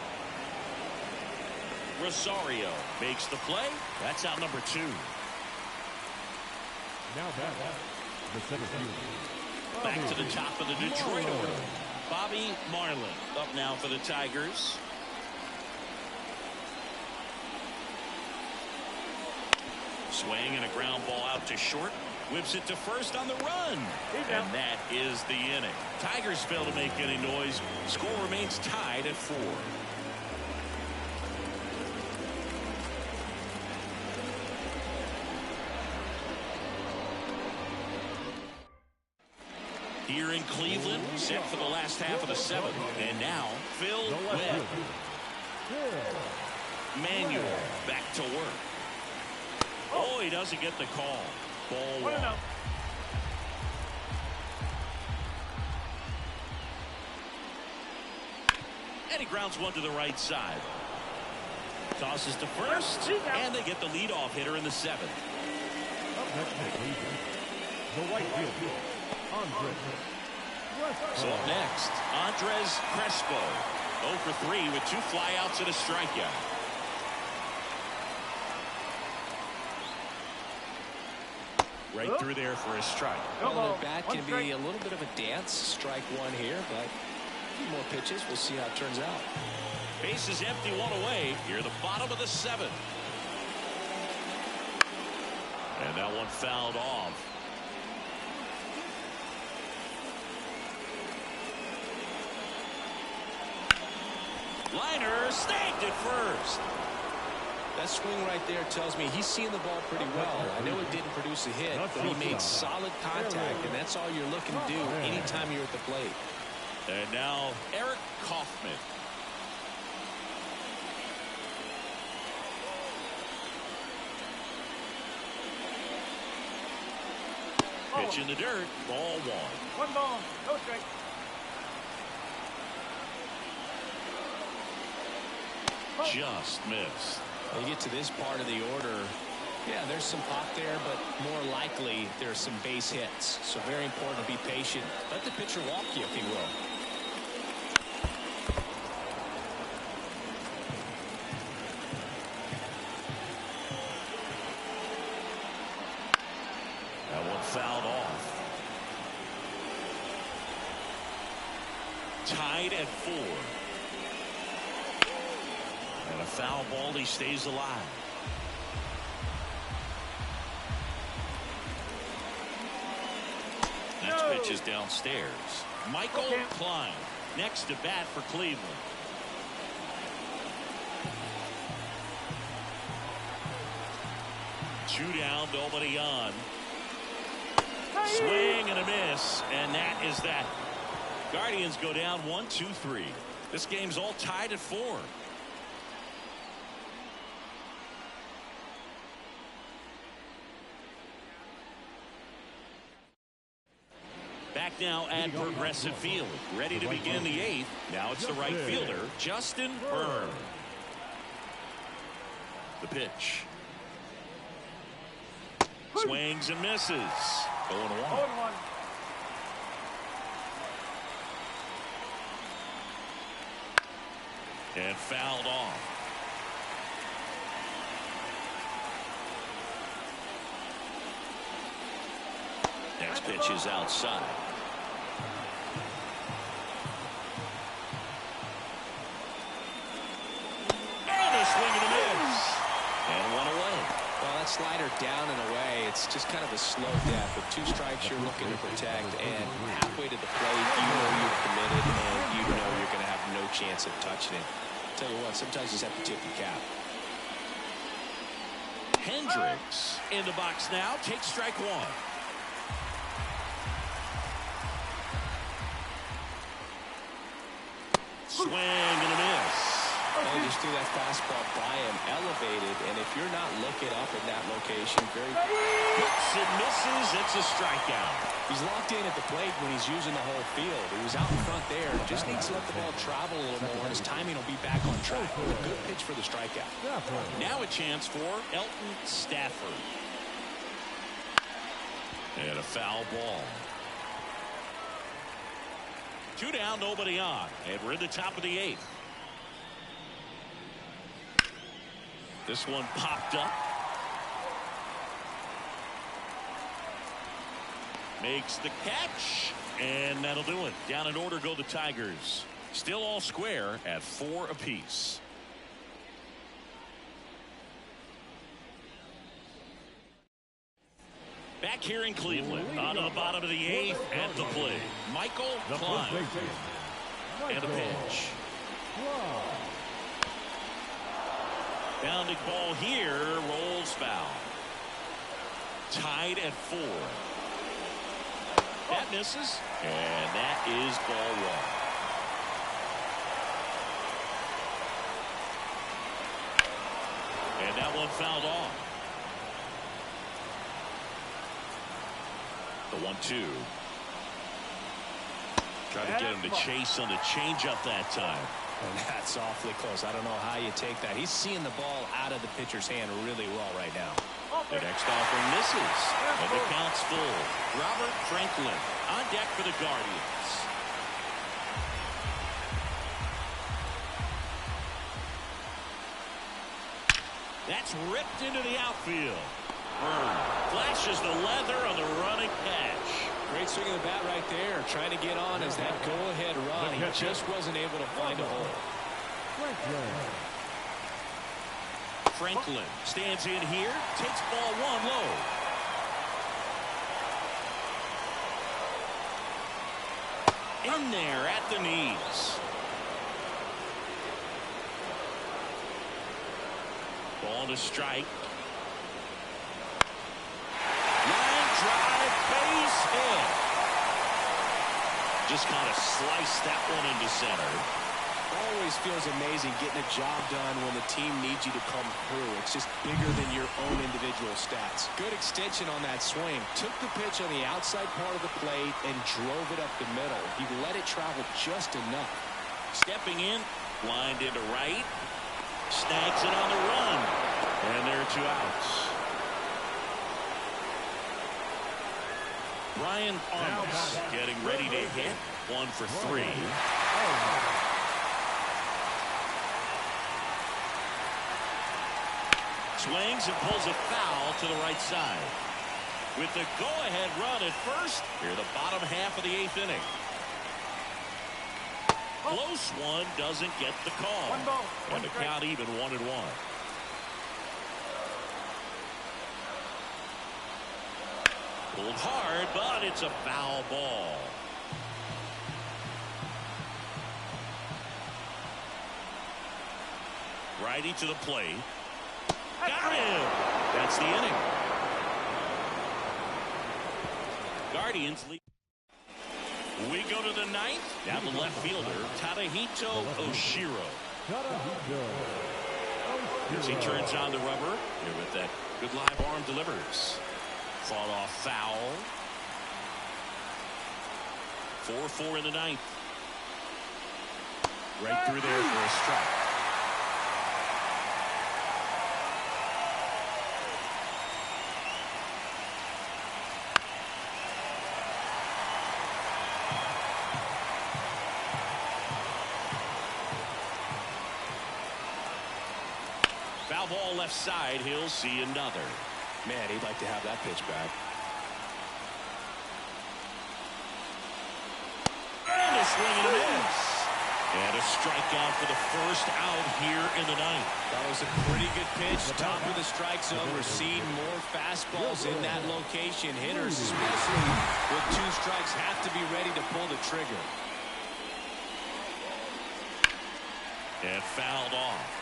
Rosario makes the play. That's out number 2. Now back the center field. Back to the top of the Detroit order. Bobby Marlin up now for the Tigers. Swing and a ground ball out to short. Whips it to first on the run. And that is the inning. Tigers fail to make any noise. Score remains tied at 4. Here in Cleveland, set for the last half of the 7th. And now, Phil Webb. Manuel back to work. Oh, he doesn't get the call. Ball 1. And he grounds one to the right side. Tosses to first, and they get the leadoff hitter in the 7th. Up next for Cleveland, the right fielder, Andres Crespo. So up next, Andres Crespo. 0 for 3 with 2 flyouts and a strikeout. Right through there for a strike. Well, the bat can be a little bit of a dance. Strike 1 here, but a few more pitches. We'll see how it turns out. Base is empty, 1 away. Here, the bottom of the 7th. And that one fouled off. Liner snagged it first. That swing right there tells me he's seeing the ball pretty well. I know it didn't produce a hit, but he made solid contact, and that's all you're looking to do anytime you're at the plate. And now Eric Kaufman. Pitch in the dirt, ball one. One ball, no strike. Just missed. You get to this part of the order, yeah, there's some pop there, but more likely there's some base hits. So very important to be patient. Let the pitcher walk you, if he will. That one fouled off. Tied at 4. And a foul ball, he stays alive. Next pitch is downstairs. Michael Klein next to bat for Cleveland. Two down, nobody on. Swing and a miss, and that is that. Guardians go down 1-2-3. This game's all tied at 4. Back now at Progressive Field, ready to begin the 8th. Now it's the right fielder, Justin Byrne. The pitch. Swings and misses. 0-1. And fouled off. Next pitch is outside. And a swing and a miss. And one away. Well, that slider down and away, it's just kind of a slow death. With 2 strikes you're looking to protect, and halfway to the plate, you know you're committed, and you know you're going to have no chance of touching it. Tell you what, sometimes you just have to tip your cap. Hendricks in the box now, takes strike 1. Swing and a miss. Oh, just threw that fastball by him, elevated, and if you're not looking up in that location, very Hits and misses. It's a strikeout. he's locked in at the plate when he's using the whole field. He was out in front there, just needs to let the ball travel a little more, and his timing will be back on track. A good pitch for the strikeout. Now a chance for Elton Stafford. And a foul ball. 2 down, nobody on, and we're in the top of the 8th. This one popped up. Makes the catch, and that'll do it. Down in order go the Tigers. Still all square at 4 apiece. Back here in Cleveland, on to the bottom of the 8th at the plate. Michael Klein. And a pitch. Bounding ball here, rolls foul. Tied at 4. That misses, and that is ball 1. And that one fouled off. The 1-2. Try to get him to chase on the changeup that time. And that's awfully close. I don't know how you take that. He's seeing the ball out of the pitcher's hand really well right now. The next offering misses, and the count's full. Robert Franklin on deck for the Guardians. That's ripped into the outfield. Byrne flashes the leather on the running catch. Great swing of the bat right there, trying to get on as that go-ahead run. He just wasn't able to find a hole. Franklin stands in here, takes ball 1 low. In there at the knees. Ball to strike. Line drive, base hit. Just kind of sliced that one into center. Always feels amazing getting a job done when the team needs you to come through. It's just bigger than your own individual stats. Good extension on that swing. Took the pitch on the outside part of the plate and drove it up the middle. He let it travel just enough. Stepping in, lined into right. Snags it on the run. And there are 2 outs. Brian Armas getting ready to hit. 1 for 3. Swings and pulls it foul to the right side. With the go-ahead run at first, here the bottom half of the 8th inning. Close one, doesn't get the call. And the count even 1-1. Pulled hard, but it's a foul ball. Righty to the plate. Got him. That's the inning. Guardians lead. We go to the 9th. Down the left fielder, Tadahito Oshiro. As he turns on the rubber, here with that good live arm delivers. Fought off foul. 4-4 in the 9th. Right through there for a strike. Foul ball left side. He'll see another. Man, he'd like to have that pitch back. And a swing and a miss. And a strikeout for the first out here in the 9th. That was a pretty good pitch. Top of the strike zone. We're seeing more fastballs in that location. Hitters, especially with 2 strikes, have to be ready to pull the trigger. And fouled off.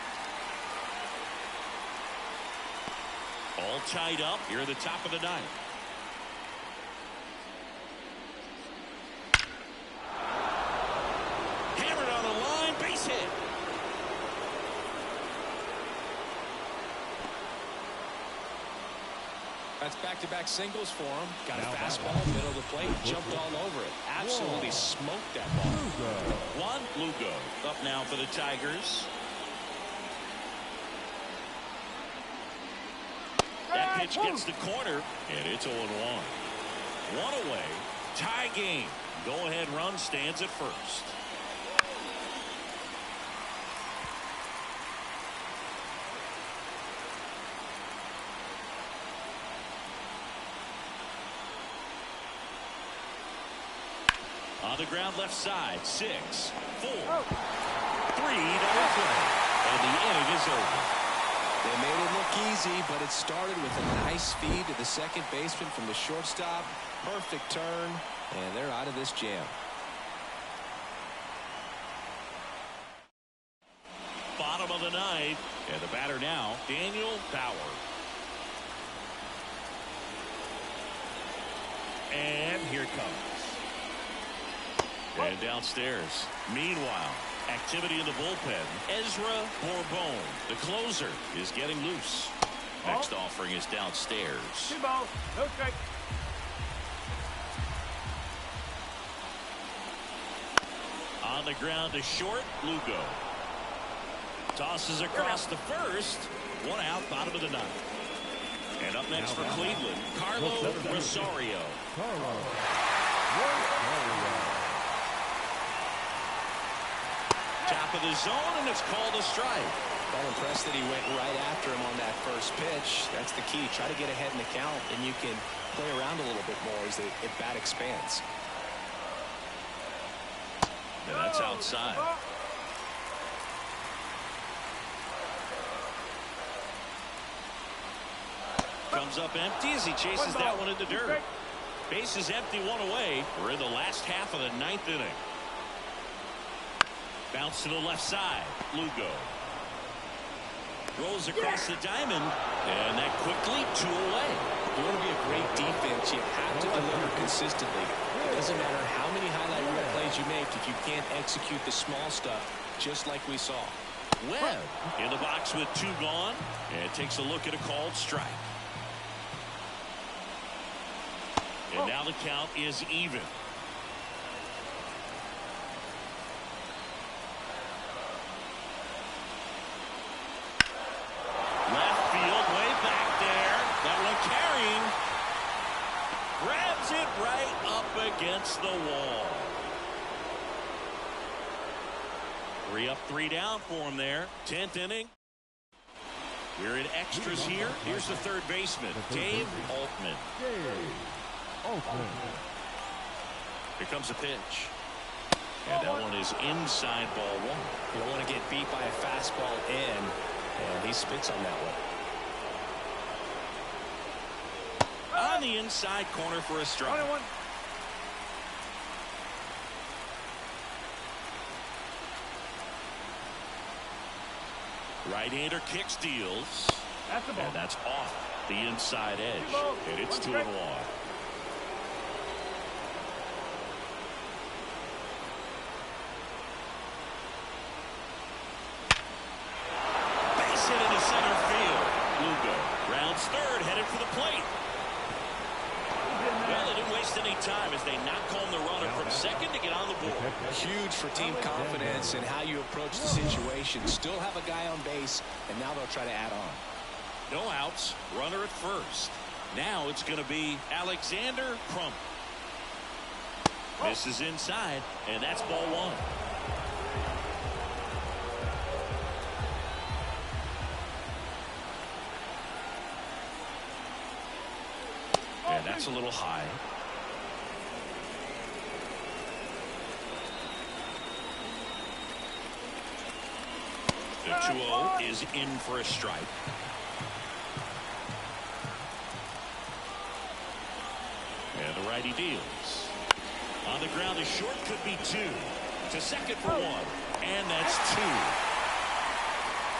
All tied up here at the top of the 9th. Hammered on the line, base hit. That's back-to-back singles for him. Got a fastball, middle of the plate, jumped all over it. Absolutely smoked that ball. Juan Lugo up now for the Tigers. That pitch gets the corner, and it's 0-1. 1 away, tie game. Go-ahead run stands at first. On the ground left side, 6, 4, 3 double play, and the inning is over. They made it look easy, but it started with a nice feed to the second baseman from the shortstop. Perfect turn, and they're out of this jam. Bottom of the 9th, and the batter now, Daniel Bauer. And here it comes. And downstairs. Meanwhile, activity in the bullpen. Ezra Bourbon, the closer, is getting loose. Next offering is downstairs. 2 balls, no strike. On the ground to short, Lugo. Tosses across the first. 1 out, bottom of the 9th. And up next for Cleveland, Carlo Rosario. Top of the zone, and it's called a strike. I'm impressed that he went right after him on that first pitch. That's the key. Try to get ahead in the count, and you can play around a little bit more as the at-bat expands. And that's outside. Comes up empty as he chases that one in the dirt. Base is empty, 1 away. We're in the last half of the 9th inning. Bounce to the left side. Lugo. Throws across the diamond, and that quickly 2 away. You want to be a great defense, you have to deliver consistently. It doesn't matter how many highlight reel plays you make if you can't execute the small stuff, just like we saw. Webb in the box with 2 gone, and takes a look at a called strike. And now the count is even. Left field, way back there. That one carrying. Grabs it right up against the wall. 3 up, 3 down for him there. 10th inning. We're in extras here. Here's the third baseman, Dave Altman. Here comes the pitch. And that one is inside, ball 1. You don't want to get beat by a fastball in, and he spits on that one. On the inside corner for a strike. Right-hander kick steals. And that's off the inside edge. And it's 2-1. Base hit into center field. Lugo rounds third, headed for the plate. Well, they didn't waste any time as they knock home the runner from second to get on the board. Huge for team confidence and how you approach the situation. Still have a guy on base, and now they'll try to add on. No outs, runner at first. Now it's going to be Alexander Crump. Misses inside, and that's ball 1. And that's a little high. The 2-0 is in for a strike. And the righty deals. On the ground, a short could be 2. To second for 1. And that's 2.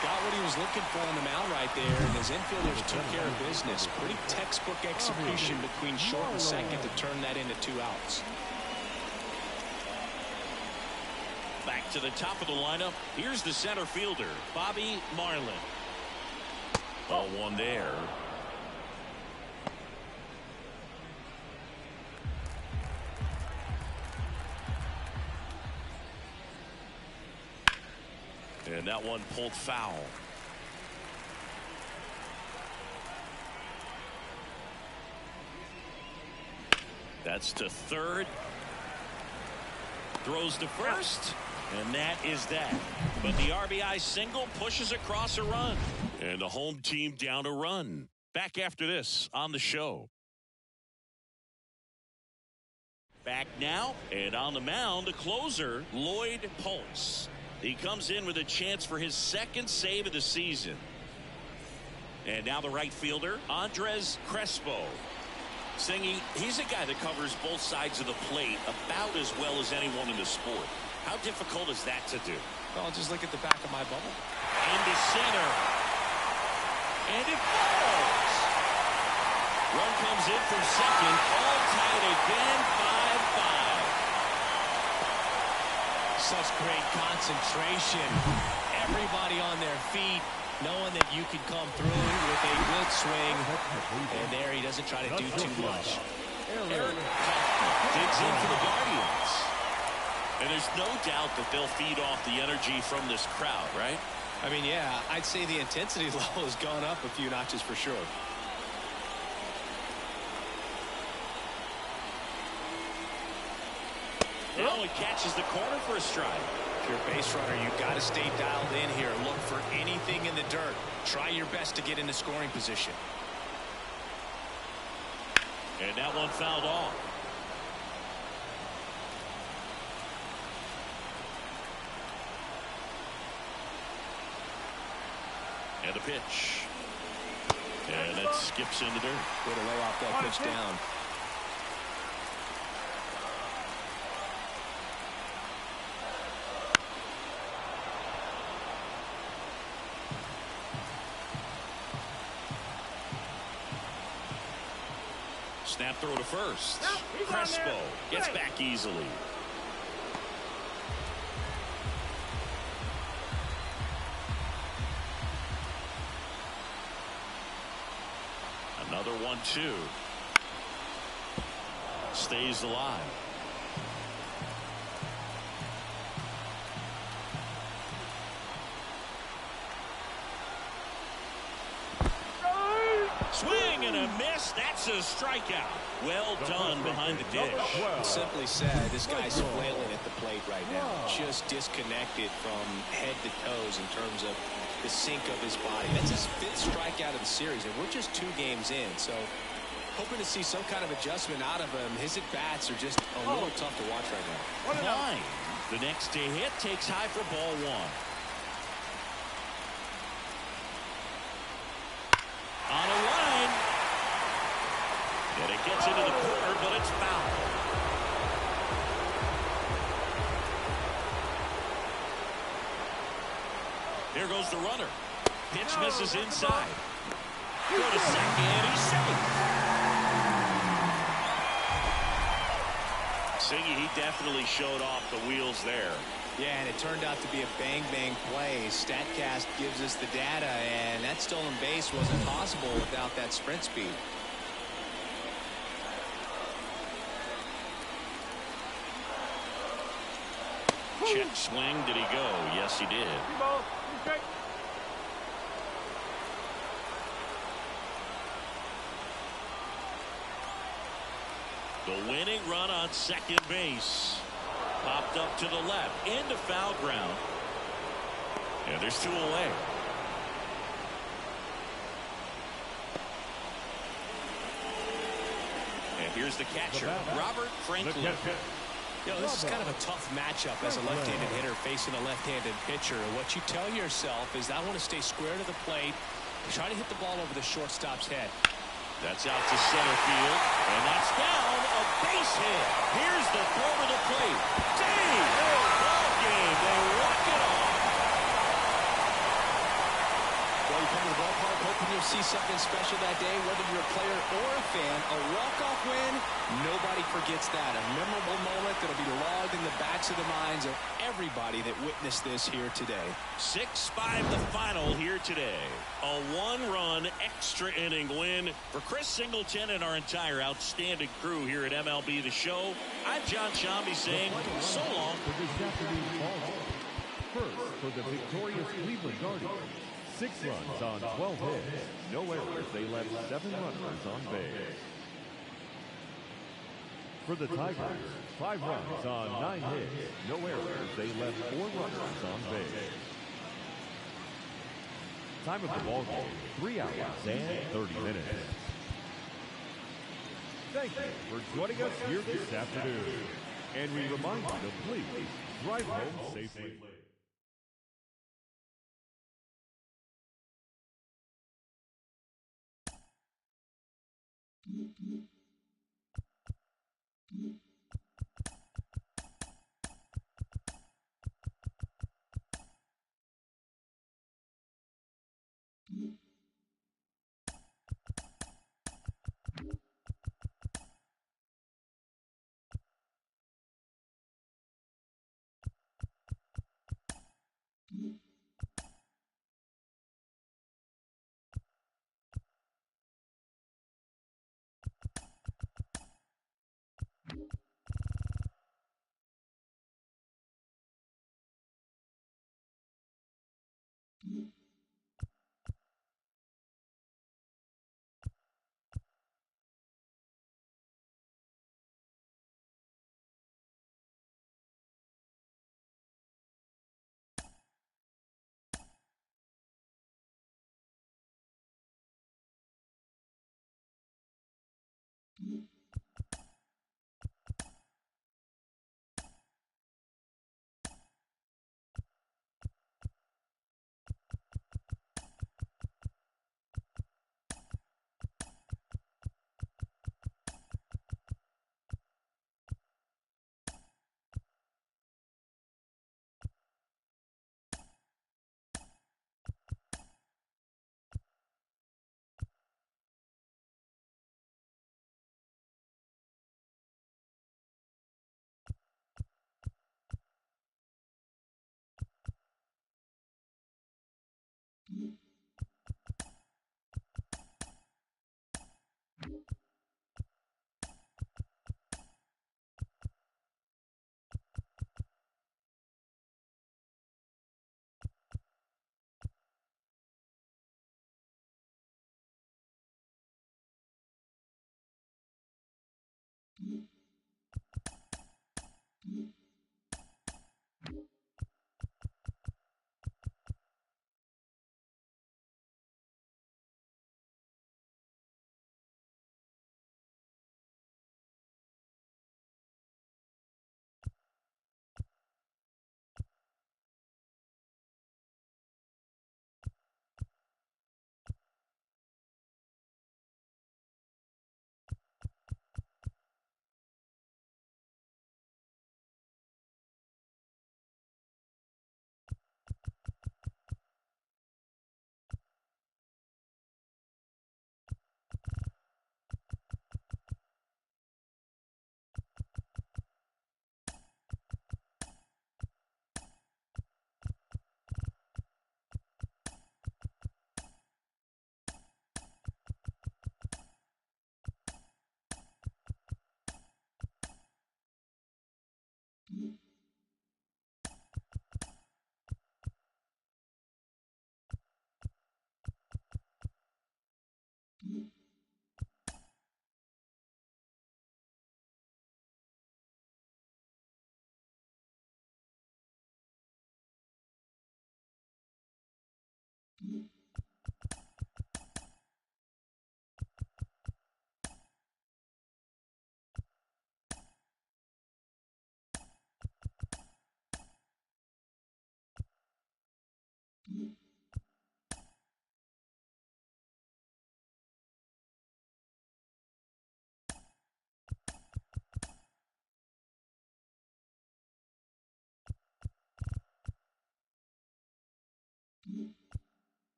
Got what he was looking for on the mound right there, and his infielders took care of business. Pretty textbook execution between short and second to turn that into 2 outs. Back to the top of the lineup. Here's the center fielder, Bobby Marlin. Ball 1 there. And that one pulled foul. That's to third. Throws to first. And that is that. But the RBI single pushes across a run. And the home team down a run. Back after this on the show. Back now. And on the mound, the closer, Lloyd Pulse. He comes in with a chance for his 2nd save of the season. And now the right fielder, Andres Crespo. Singy, he's a guy that covers both sides of the plate about as well as anyone in the sport. How difficult is that to do? Well, just look at the back of my bubble. Into center. And it falls. Run comes in from second. All tied again, 5-5. Such great concentration. Everybody on their feet, knowing that you can come through with a good swing. And there he doesn't try to do too much. Eric Kaufman digs in for the Guardians. And there's no doubt that they'll feed off the energy from this crowd, right? I mean, yeah, I'd say the intensity level has gone up a few notches for sure. Now he catches the corner for a strike. If you're a base runner, you've got to stay dialed in here. Look for anything in the dirt. Try your best to get into scoring position. And that one fouled off. And a pitch. And that skips in the dirt. Way to lay off that pitch down. Snap throw to first. Now, he's on Crespo there. gets Great. back easily. Another 1-2. Stays alive. Swing and a miss. That's a strikeout. Well done behind the dish. Simply said, this guy's flailing at the plate right now. Just disconnected from head to toes in terms of the sink of his body. That's his 5th strikeout of the series, and we're just 2 games in. So hoping to see some kind of adjustment out of him. His at-bats are just a little tough to watch right now. Line. The next to hit takes high for ball 1. On a line. And it gets into the corner, but it's foul. Here goes the runner. Pitch misses inside. Go to second. He's safe. Siggy, he definitely showed off the wheels there. Yeah, and it turned out to be a bang-bang play. StatCast gives us the data, and that stolen base wasn't possible without that sprint speed. Check swing. Did he go? Yes, he did. The winning run on second base. Popped up to the left. Into foul ground. And there's 2 away. And here's the catcher, Robert Franklin. You know, this is kind of a tough matchup as a left-handed hitter facing a left-handed pitcher. And what you tell yourself is, I want to stay square to the plate, try to hit the ball over the shortstop's head. That's out to center field, and that's down. A base hit. Here's the throw to the plate. Dave! Ball game. They walk it off. Well, you come to the ballpark hoping you'll see something special that day, whether you're a player or a fan. A walk-off win, nobody forgets that. A memorable moment that'll be logged in the backs of the minds of everybody that witnessed this here today. 6-5 the final here today. A 1-run extra inning win for Chris Singleton and our entire outstanding crew here at MLB The Show. I'm John Shambi saying so long. For this afternoon's ball game. First, for the victorious Cleveland Guardians, 6 runs on 12 hits, no errors. They left 7 runners on base. For the Tigers, 5 runs on 9 hits, no errors. They left 4 runners on base. Time of the ball game, 3 hours and 30 minutes. Thank you for joining us here this afternoon. And we remind you to please drive home safely.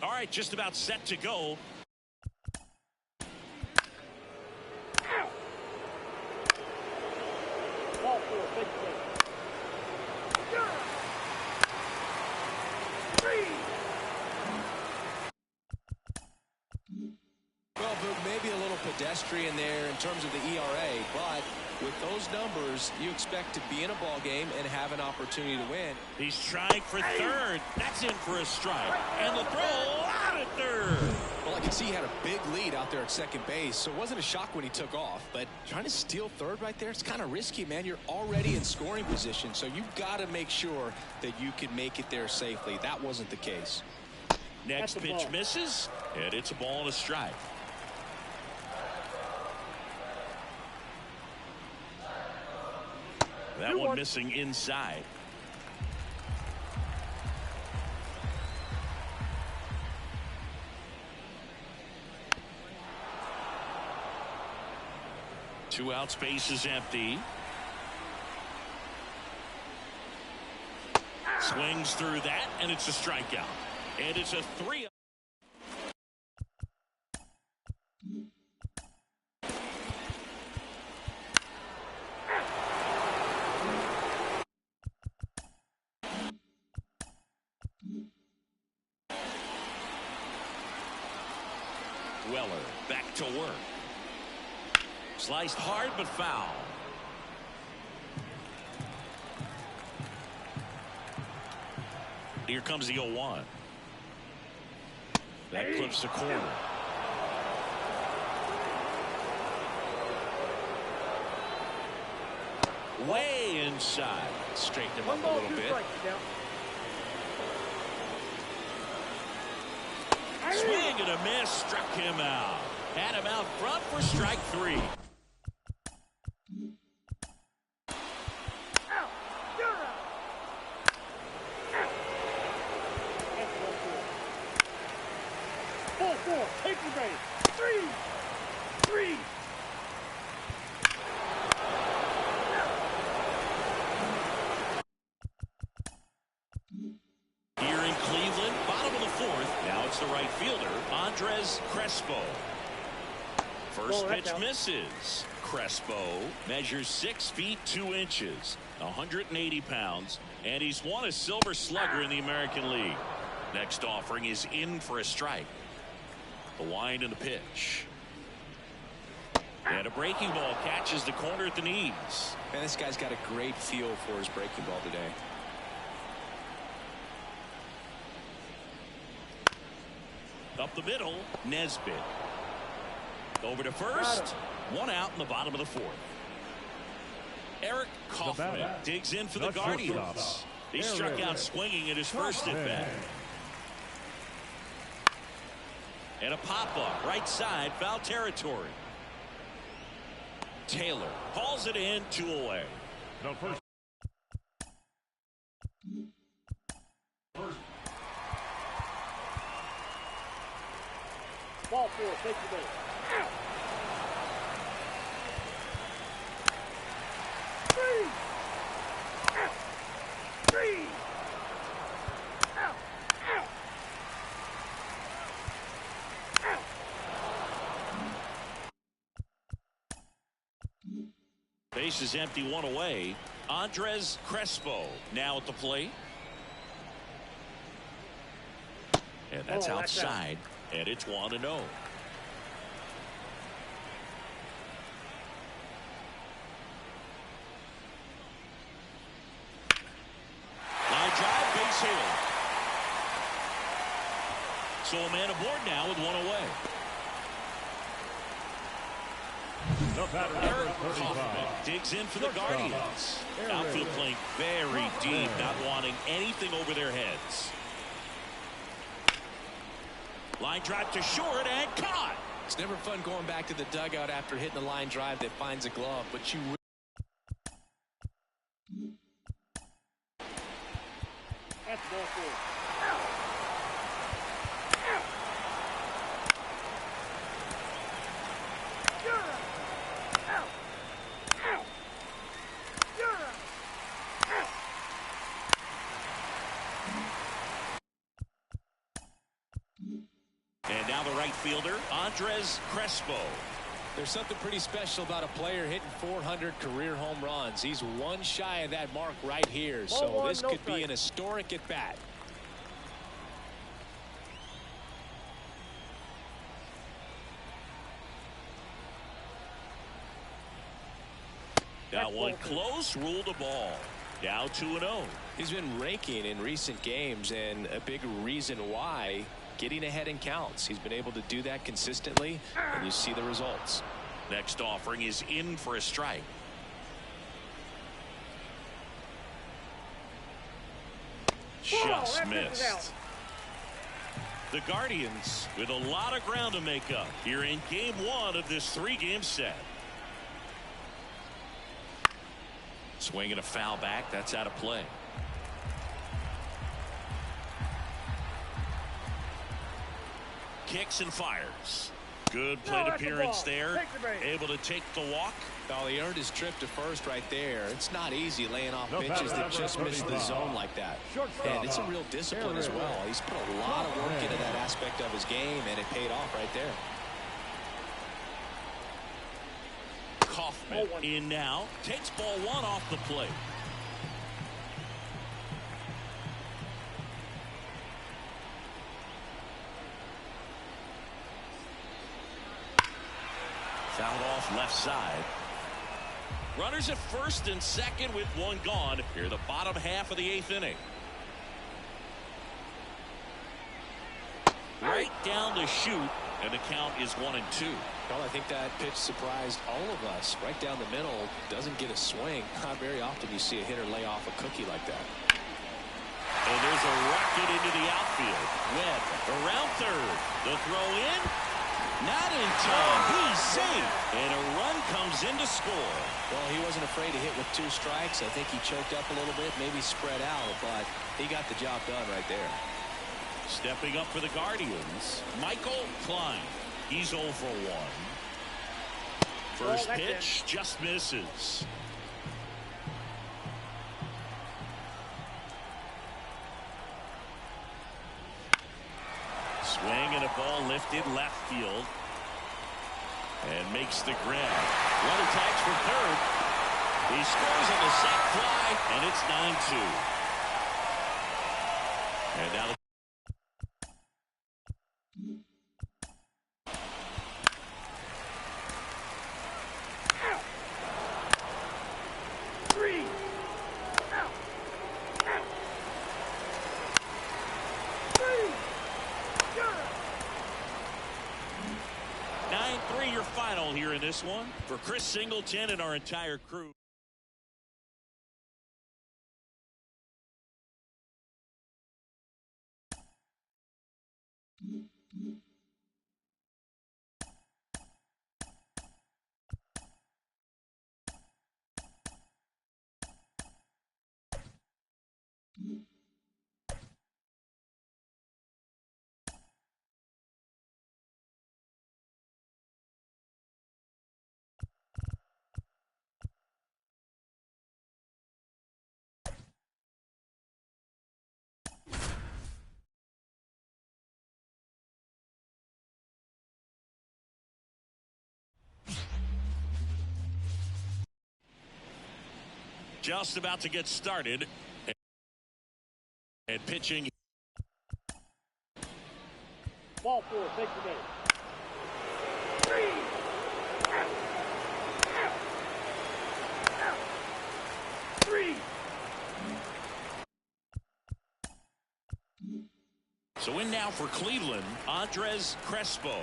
All right, just about set to go. Ball four, big play. Well, Boog, maybe a little pedestrian there in terms of the ERA, but with those numbers, you expect to be in a ball game and have an opportunity to win. He's trying for third. That's in for a strike. And the throw out at third. Well, I can see he had a big lead out there at second base, so it wasn't a shock when he took off. But trying to steal third right there, it's kind of risky, man. You're already in scoring position, so you've got to make sure that you can make it there safely. That wasn't the case. Next pitch misses, and it's a ball and a strike. That one missing inside. Two out, space is empty. Swings through that, and it's a strikeout. And it's a 3. Weller back to work. Sliced hard but foul. Here comes the 0-1. That clips the corner. Way inside. Straighten him up a little bit. Swing and a miss. Struck him out. Had him out front for strike 3. Take the base. 3. Here in Cleveland, bottom of the 4th. Now it's the right fielder, Andres Crespo. First pitch misses. Crespo measures 6 feet 2 inches, 180 pounds, and he's won a Silver Slugger in the American League. Next offering is in for a strike. The wind and the pitch. And a breaking ball catches the corner at the knees. Man, this guy's got a great feel for his breaking ball today. Up the middle, Nesbitt. Over to first. 1 out in the bottom of the 4th. Eric Kaufman digs in for the Guardians. He struck out swinging at his first at bat. And a pop-up right side, foul territory. Taylor hauls it in, 2 away. The first. Ball 4. Take the base. Out. 3. Out. 3. Out. Out. Out. Base is empty, 1 away. Andres Crespo now at the plate. And that's outside. And it's 1-0. Line drive, base hit. So a man aboard now with 1 away. Eric Kaufman digs in for the Guardians. Outfield playing very deep, not wanting anything over their heads. Line drive to short and caught. It's never fun going back to the dugout after hitting a line drive that finds a glove, but you. That's ball 4. And now the right fielder, Andres Crespo. There's something pretty special about a player hitting 400 career home runs. He's 1 shy of that mark right here, so this could be an historic at bat. That one close, ruled a ball. Now 2-0. He's been raking in recent games, and a big reason why, getting ahead in counts. He's been able to do that consistently, and you see the results. Next offering is in for a strike. Just missed. The Guardians with a lot of ground to make up here in game 1 of this 3-game set. Swing and a foul back. That's out of play. Kicks and fires. Good plate appearance there. Able to take the walk. Oh, he earned his trip to first right there. It's not easy laying off pitches that just miss the zone like that. And it's a real discipline as well. He's put a lot of work into that aspect of his game, and it paid off right there. Kaufman in now. Takes ball one off the plate. Fouled off left side. Runners at first and second with one gone. Here the bottom half of the 8th inning. Right down the chute, and the count is 1-2. Well, I think that pitch surprised all of us. Right down the middle, doesn't get a swing. Not very often you see a hitter lay off a cookie like that. And there's a rocket into the outfield. Webb around third. The throw in. Not in time. He's safe. And a run comes in to score. Well, he wasn't afraid to hit with 2 strikes. I think he choked up a little bit, maybe spread out, but he got the job done right there. Stepping up for the Guardians, Michael Klein. He's 0 for 1. First pitch just misses. Swing and a ball lifted left field. And makes the grab. Runner tags for third. He scores on the sac fly, and it's 9-2. And now Three. 9-3 your final here in this one. For Chris Singleton and our entire crew. Just about to get started. And pitching. Ball 4, take the minute. 3. So in now for Cleveland, Andres Crespo.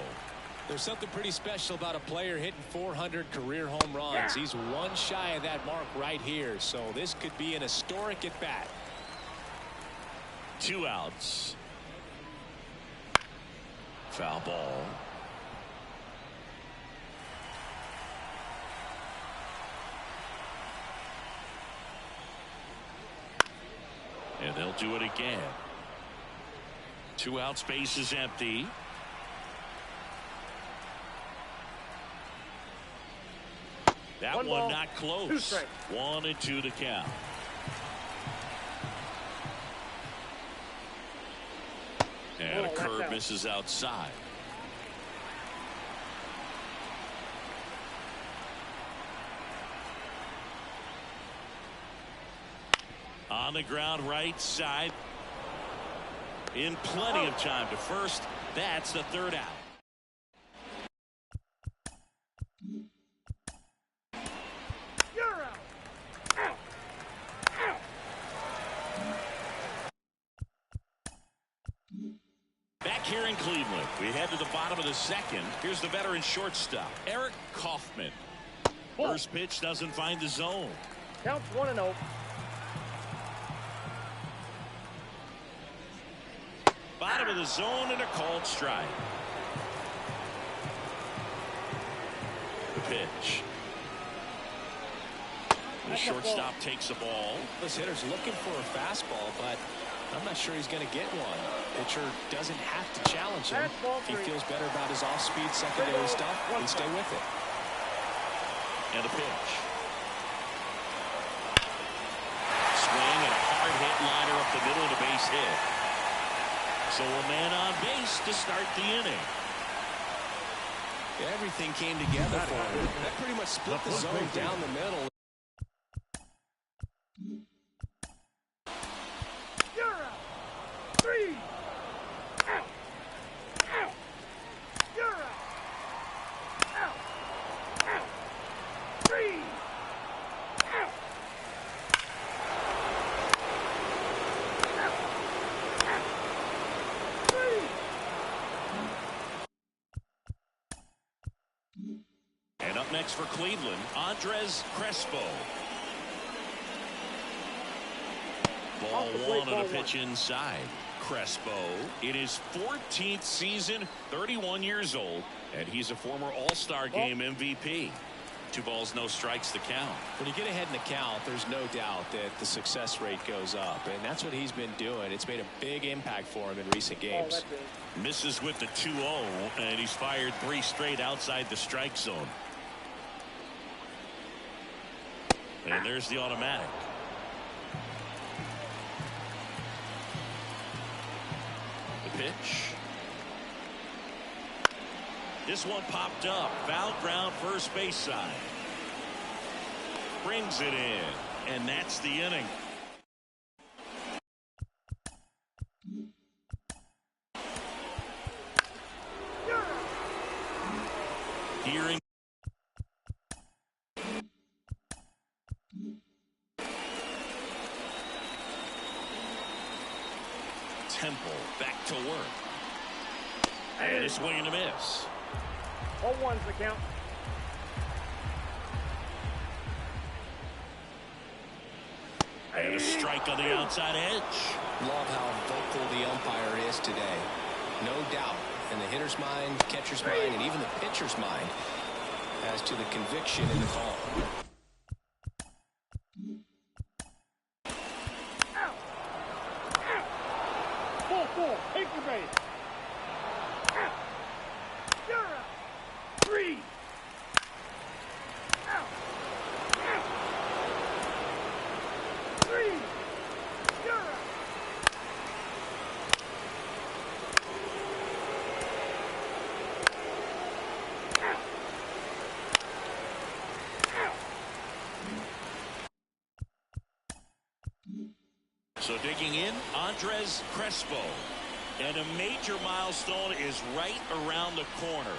There's something pretty special about a player hitting 400 career home runs. He's one shy of that mark right here, so this could be an historic at bat. 2 outs. Foul ball. And they'll do it again. 2 outs, base is empty. That one ball, not close. 2 strikes. 1-2 to count. And a curve misses outside. On the ground right side. In plenty of time to first. That's the 3rd out. Back here in Cleveland, we head to the bottom of the 2nd. Here's the veteran shortstop, Eric Kaufman. First pitch doesn't find the zone. Counts 1-0. Bottom of the zone and a called strike. The pitch. The shortstop takes the ball. This hitter's looking for a fastball, but I'm not sure he's going to get one. Pitcher doesn't have to challenge him. If he feels better about his off-speed secondary stuff, then stay with it. And a pitch. Swing and a hard hit liner up the middle of the base hit. So a man on base to start the inning. Everything came together for him. That pretty much split the zone down the middle. You're out. 3. Out. Out. You're out. Out. Out. 3. Out. Out. Out. 3. And up next for Cleveland, Andres Crespo. Ball one on a pitch inside. Crespo in his 14th season, 31 years old, and he's a former All-Star Game MVP. 2 balls, no strikes to count. When you get ahead in the count, there's no doubt that the success rate goes up, and that's what he's been doing. It's made a big impact for him in recent games. Misses with the 2-0, and he's fired 3 straight outside the strike zone. And there's the automatic. The pitch. This one popped up. Foul ground, first base side. Brings it in, and that's the inning. Hearing. Temple back to work. And a swing and a miss. 0-1's the count. And a strike on the outside edge. Love how vocal the umpire is today. No doubt in the hitter's mind, catcher's mind, and even the pitcher's mind as to the conviction in the call. Out. Out. 4-4. Take your base. Out. You're out. 3. Out. Out. 3. You're out. Out. Out. So digging in, Andres Crespo. And a major milestone is right around the corner.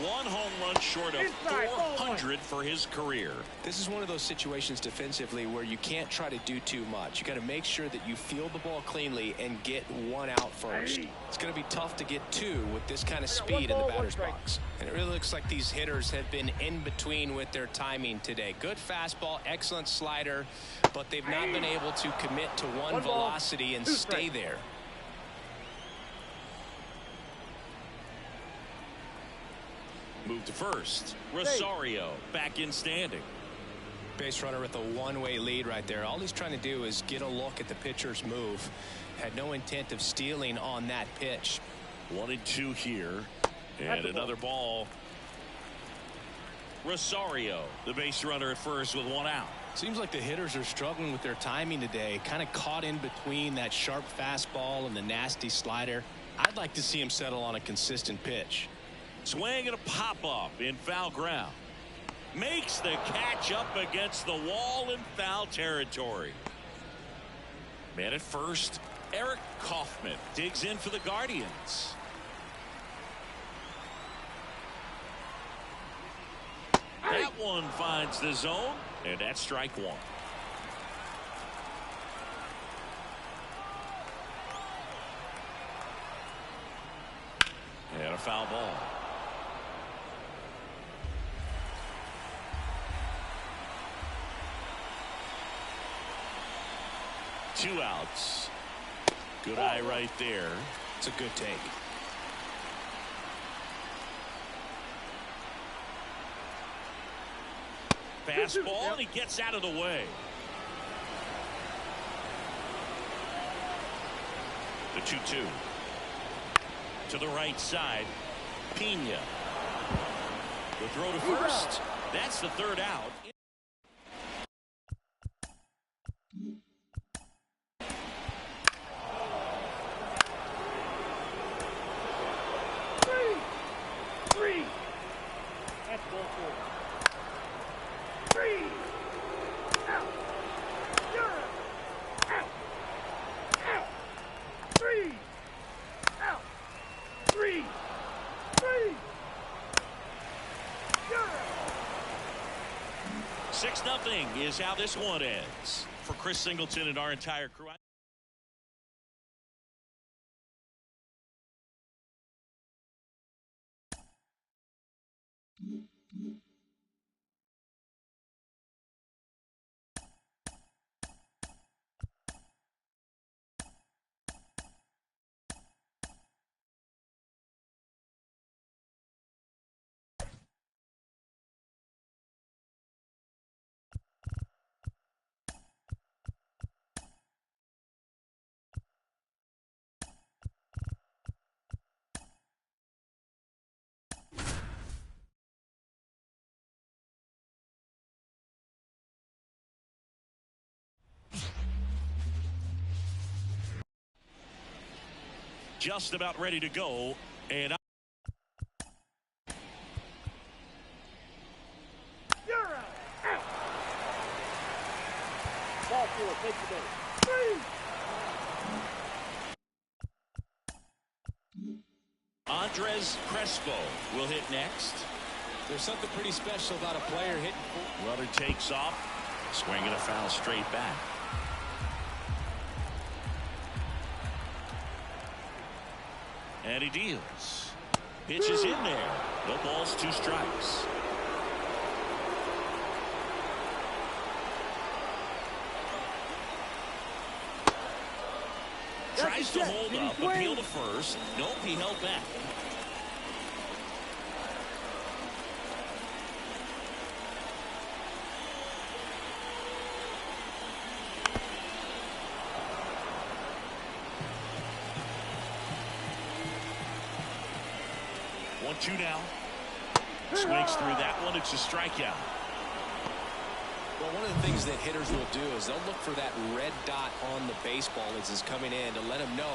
1 home run short of 400 for his career. This is one of those situations defensively where you can't try to do too much. You got to make sure that you field the ball cleanly and get 1 out first. It's going to be tough to get 2 with this kind of speed in the batter's box. And it really looks like these hitters have been in between with their timing today. Good fastball, excellent slider, but they've not been able to commit to 1 velocity and stay there. Move to first. Rosario back in standing. Base runner with a 1-way lead right there. All he's trying to do is get a look at the pitcher's move. Had no intent of stealing on that pitch. 1-2 here. And another ball. Rosario, the base runner at first with 1 out. Seems like the hitters are struggling with their timing today. Kind of caught in between that sharp fastball and the nasty slider. I'd like to see him settle on a consistent pitch. Swing and a pop-up in foul ground. Makes the catch up against the wall in foul territory. Man at first, Eric Kaufman digs in for the Guardians. That one finds the zone, and that's strike 1. And a foul ball. Two outs. Good eye right there. It's a good take. Fastball, and he gets out of the way. The 2-2. To the right side. Pena. The throw to first. That's the third out. Three. That's ball four. 3. Out. You're out. Out. 3. Out. 3. 3. You're out. 6-0 is how this one ends. For Chris Singleton and our entire crew. Just about ready to go, and You're out. Out. Ball four. Take the base. 3. Andres Crespo will hit next. There's something pretty special about a player hitting. Runner takes off, swinging a foul straight back. And he deals. Pitch is in there. No balls, 2 strikes. Tries to hold up, appeal to first. Nope, he held back. One-two now. Swings through that one. It's a strikeout. Well, one of the things that hitters will do is they'll look for that red dot on the baseball as it's coming in to let them know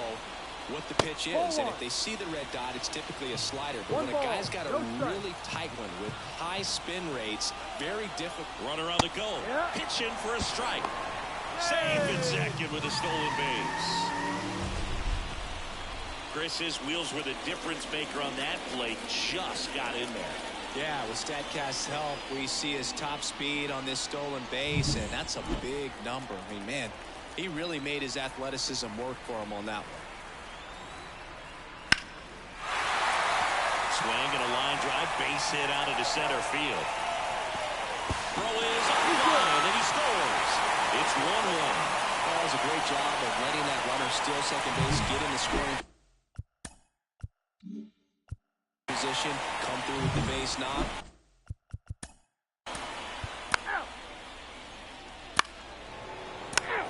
what the pitch is. And if they see the red dot, it's typically a slider. But when a guy's got a really tight one with high spin rates, very difficult. Runner on the go. Pitch in for a strike. Safe in second with a stolen base. Chris, his wheels were the difference maker on that play. Just got in there. Yeah, with StatCast's help, we see his top speed on this stolen base, and that's a big number. I mean, man, he really made his athleticism work for him on that one. Swing and a line drive, base hit out into center field. Throw is on the line, and he scores. It's 1-1. That was a great job of letting that runner steal second base, get in the scoring position, come through with the base knock. Out. Out.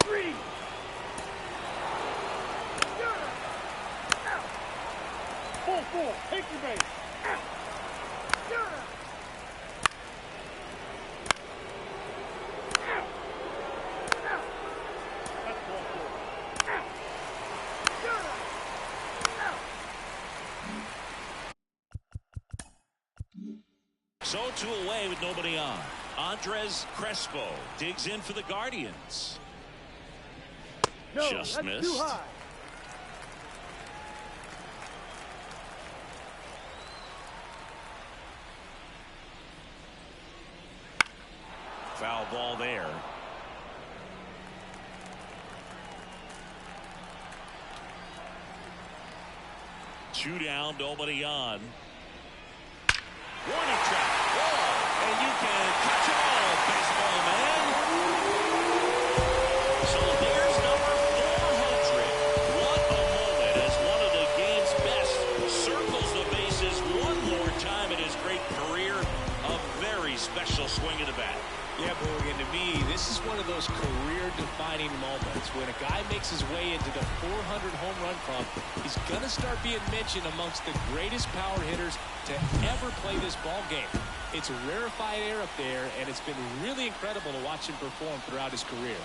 3. You're out. Ball four. Take your base. Out. You're out. Out. Out. That's ball four. Out. You're out. Out. So 2 away with nobody on. Andres Crespo digs in for the Guardians. No, Just that's missed. too high. Foul ball there. Two down, nobody on. Warning track. Whoa, and you can catch it all, baseball man. So there's number 400. What a moment as one of the game's best circles the bases one more time in his great career. A very special swing of the bat. Yeah, Boogie, and to me, this is one of those career-defining moments. When a guy makes his way into the 400 home run club, he's going to start being mentioned amongst the greatest power hitters to ever play this ball game. It's a rarefied air up there, and it's been really incredible to watch him perform throughout his career.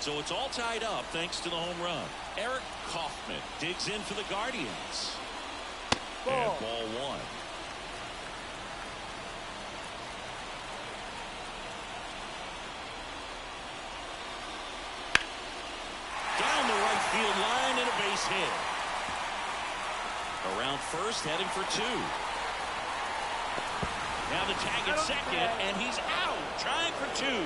So it's all tied up thanks to the home run. Eric Kaufman digs in for the Guardians. And ball one. Down the right field line and a base hit. Around first, heading for two. Now the tag at second, and he's out, trying for two.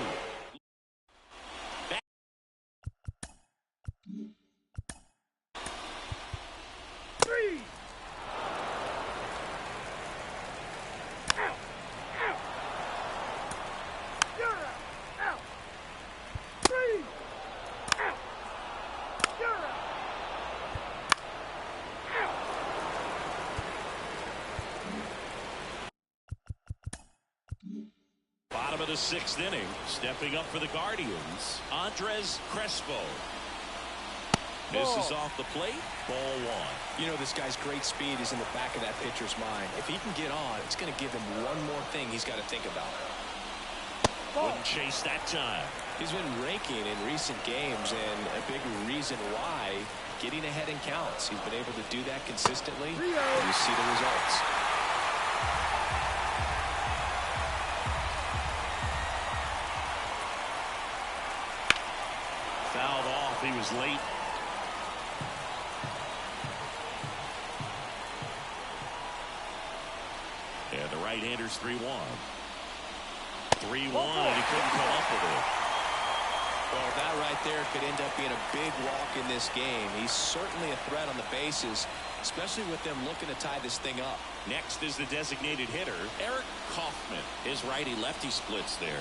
Bottom of the sixth inning, stepping up for the Guardians, Andres Crespo. Misses off the plate, ball one. You know, this guy's great speed is in the back of that pitcher's mind. If he can get on, it's going to give him one more thing he's got to think about. Wouldn't chase that time. He's been raking in recent games, and a big reason why, getting ahead in counts. He's been able to do that consistently, and you see the results. Fouled off. He was late. And the right-hander's 3-1. 3-1, and he couldn't come up with it. Well, that right there could end up being a big walk in this game. He's certainly a threat on the bases, especially with them looking to tie this thing up. Next is the designated hitter, Eric Kaufman. His righty-lefty splits there.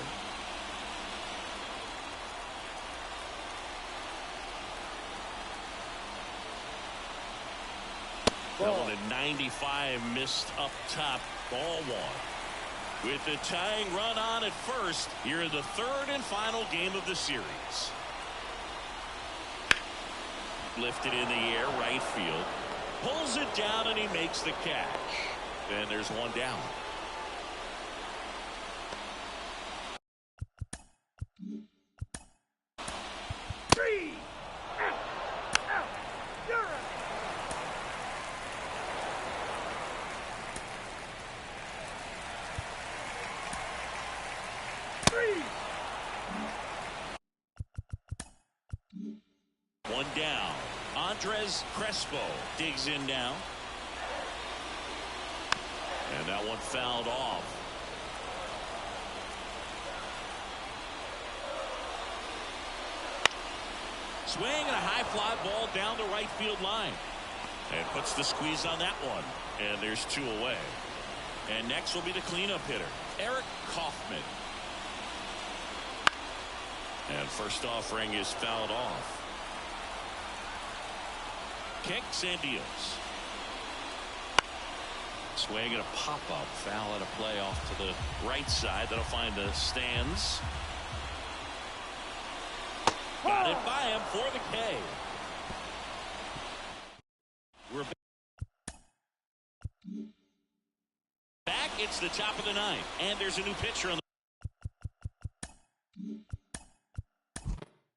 That one at 95, missed up top, ball one. With the tying run on at first, here in the third and final game of the series. Lifted in the air, right field. Pulls it down, and he makes the catch. And there's one down. One down. Andres Crespo digs in now. And that one fouled off. Swing and a high fly ball down the right field line. And puts the squeeze on that one. And there's two away. And next will be the cleanup hitter, Eric Kaufman. And first offering is fouled off. Kicks and deals. Swing and a pop-up. Foul at a play off to the right side. That'll find the stands. Got it by him for the K. We're back. It's the top of the ninth. And there's a new pitcher on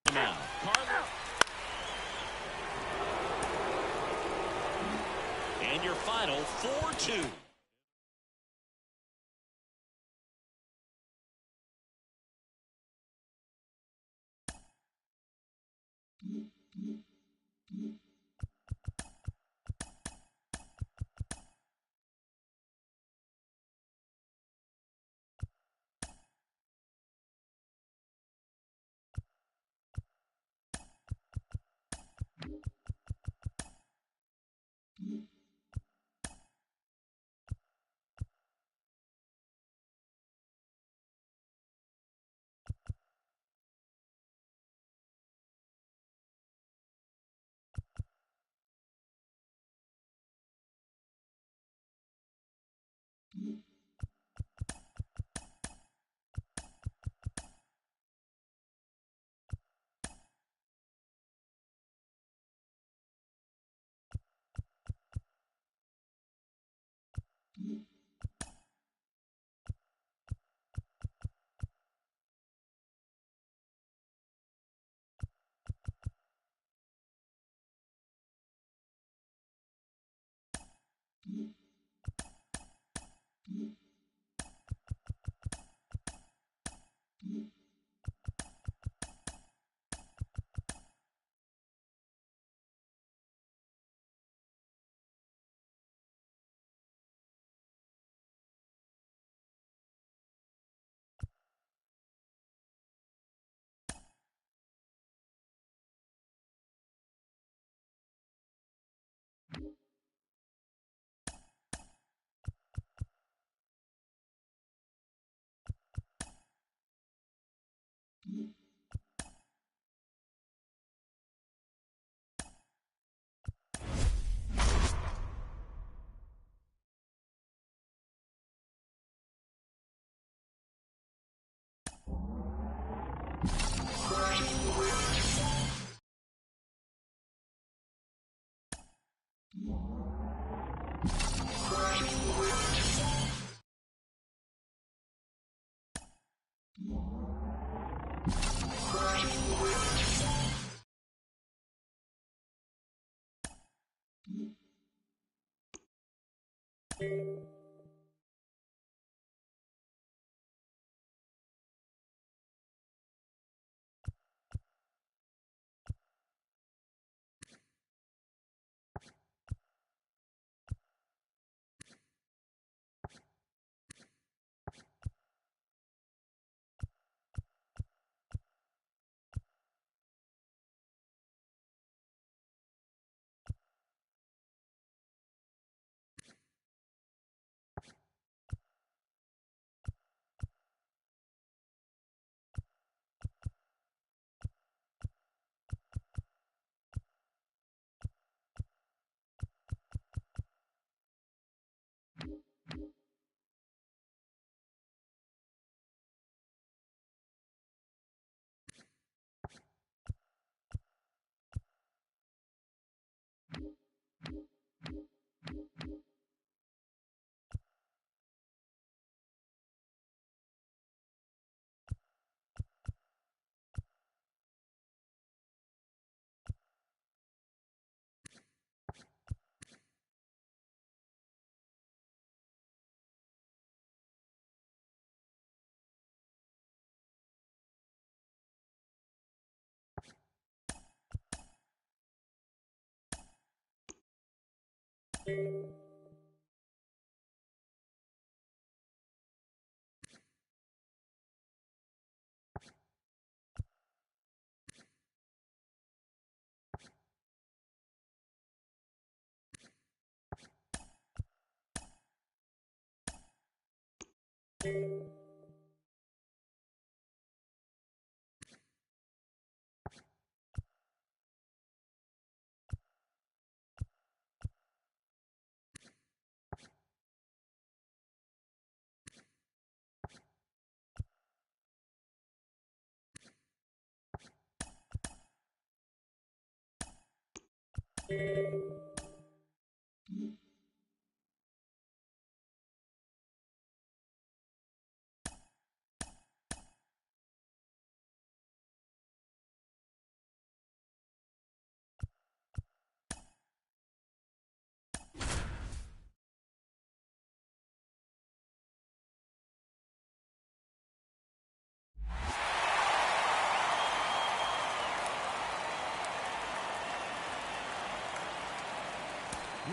the mound. Carter. And your final 4-2.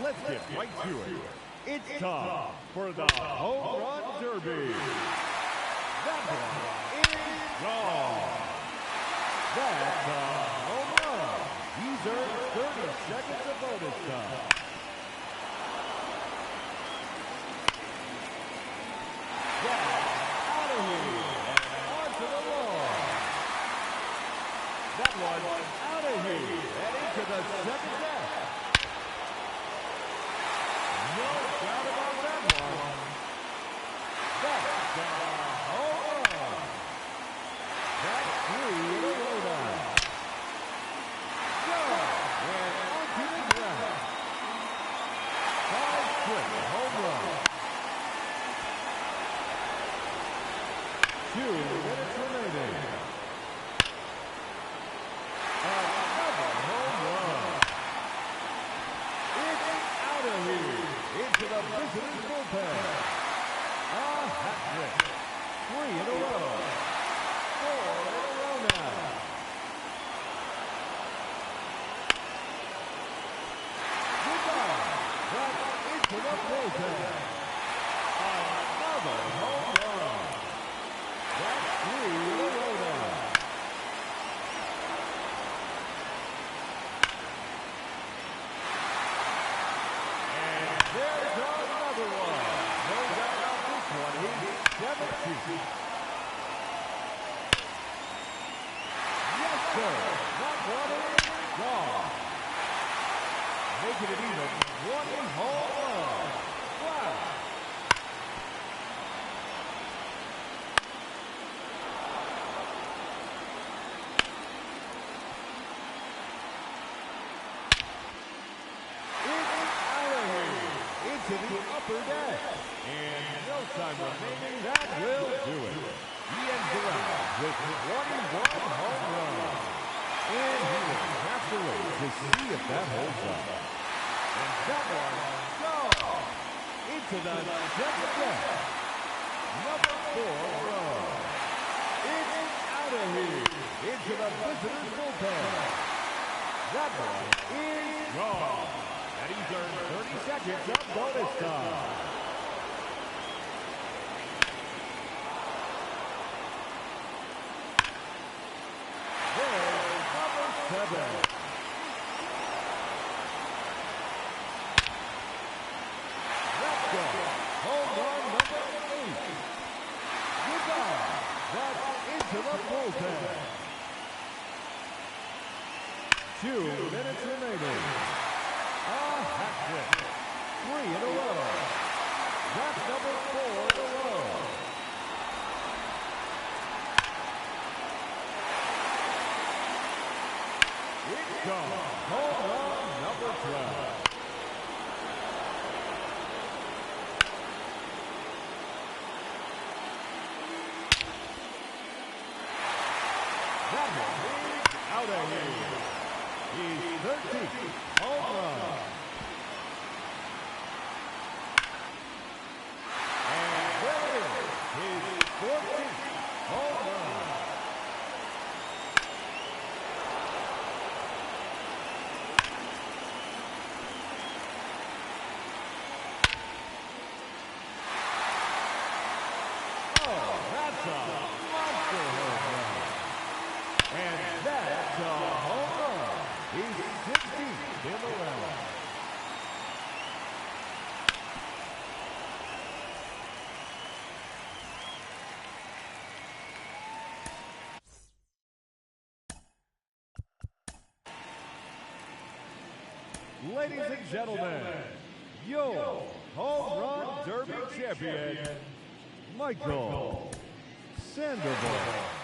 Let's get right to it. It's time for the Home Run Derby. That one is gone. That's a home run. He's earned 30 seconds of bonus time. That's out of here and onto the lawn. That one out of here and into the second deck. No doubt about that one. That's a home run. That's 3 in a row now. Go! And onto the ground. 5-foot home run. 2 minutes remaining. Another home run. It's out of here. Into the visiting bullpen. A hat trick. 3 in a row. 4 in a row now. Goodbye. That's into the bullpen. Another home run. That's 3 in a row now. There's another one. No doubt about this one. He's 17. Yes, sir. That one is gone. Making it even 20 home runs. Wow. To the upper deck. And no time remaining, that will do it. He ends the round with 21 home runs. And he will have to wait to see if that holds up. And that one goes into the second deck. Number 4 run. It's out of here into the visitor's bullpen. That one is gone. And he's earned 30 seconds of bonus time. There's number 7. Let's go. Home run number 8. Goodbye. That's into the bullpen. 2 minutes remaining. A hat trick. 3 in a row. That's number 4 in a row. It's gone. Home run number 12. That one is out of here. He's 13th home run. And there it is, his 14th home run. Oh, that's a monster home run. And that's a home run. He's 16th in the round. Ladies and gentlemen, your home run derby champion, Michael Sandoval.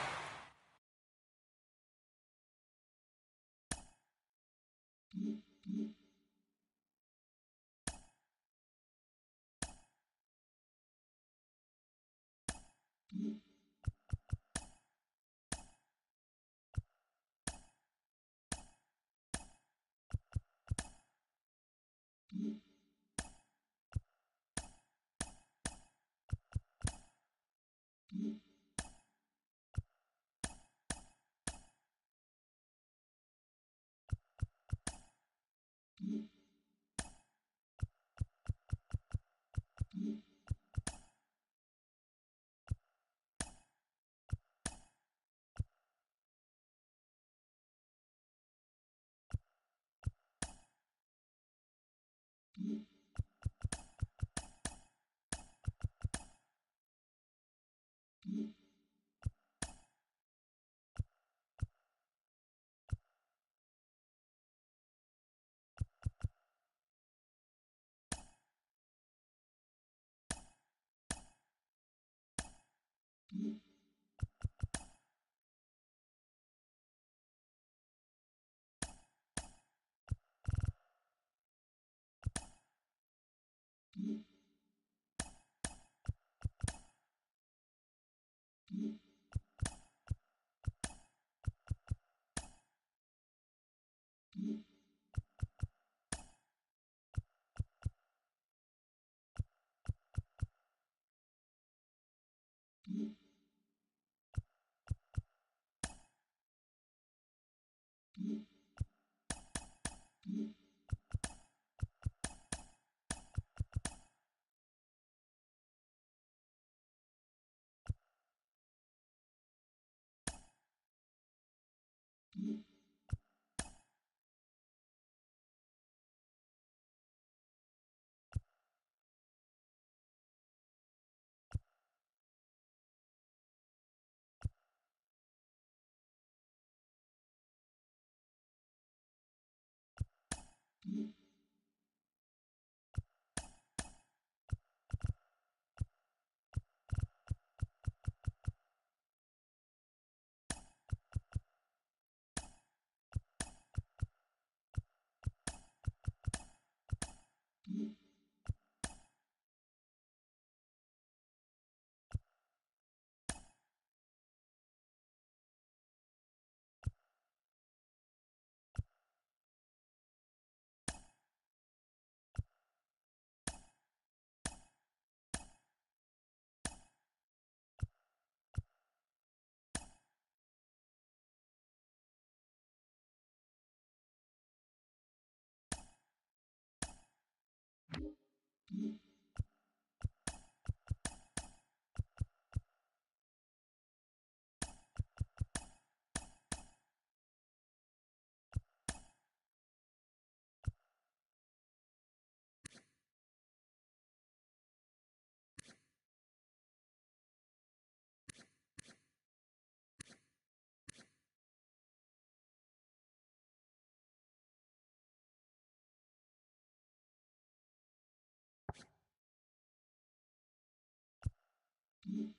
Mm-hmm.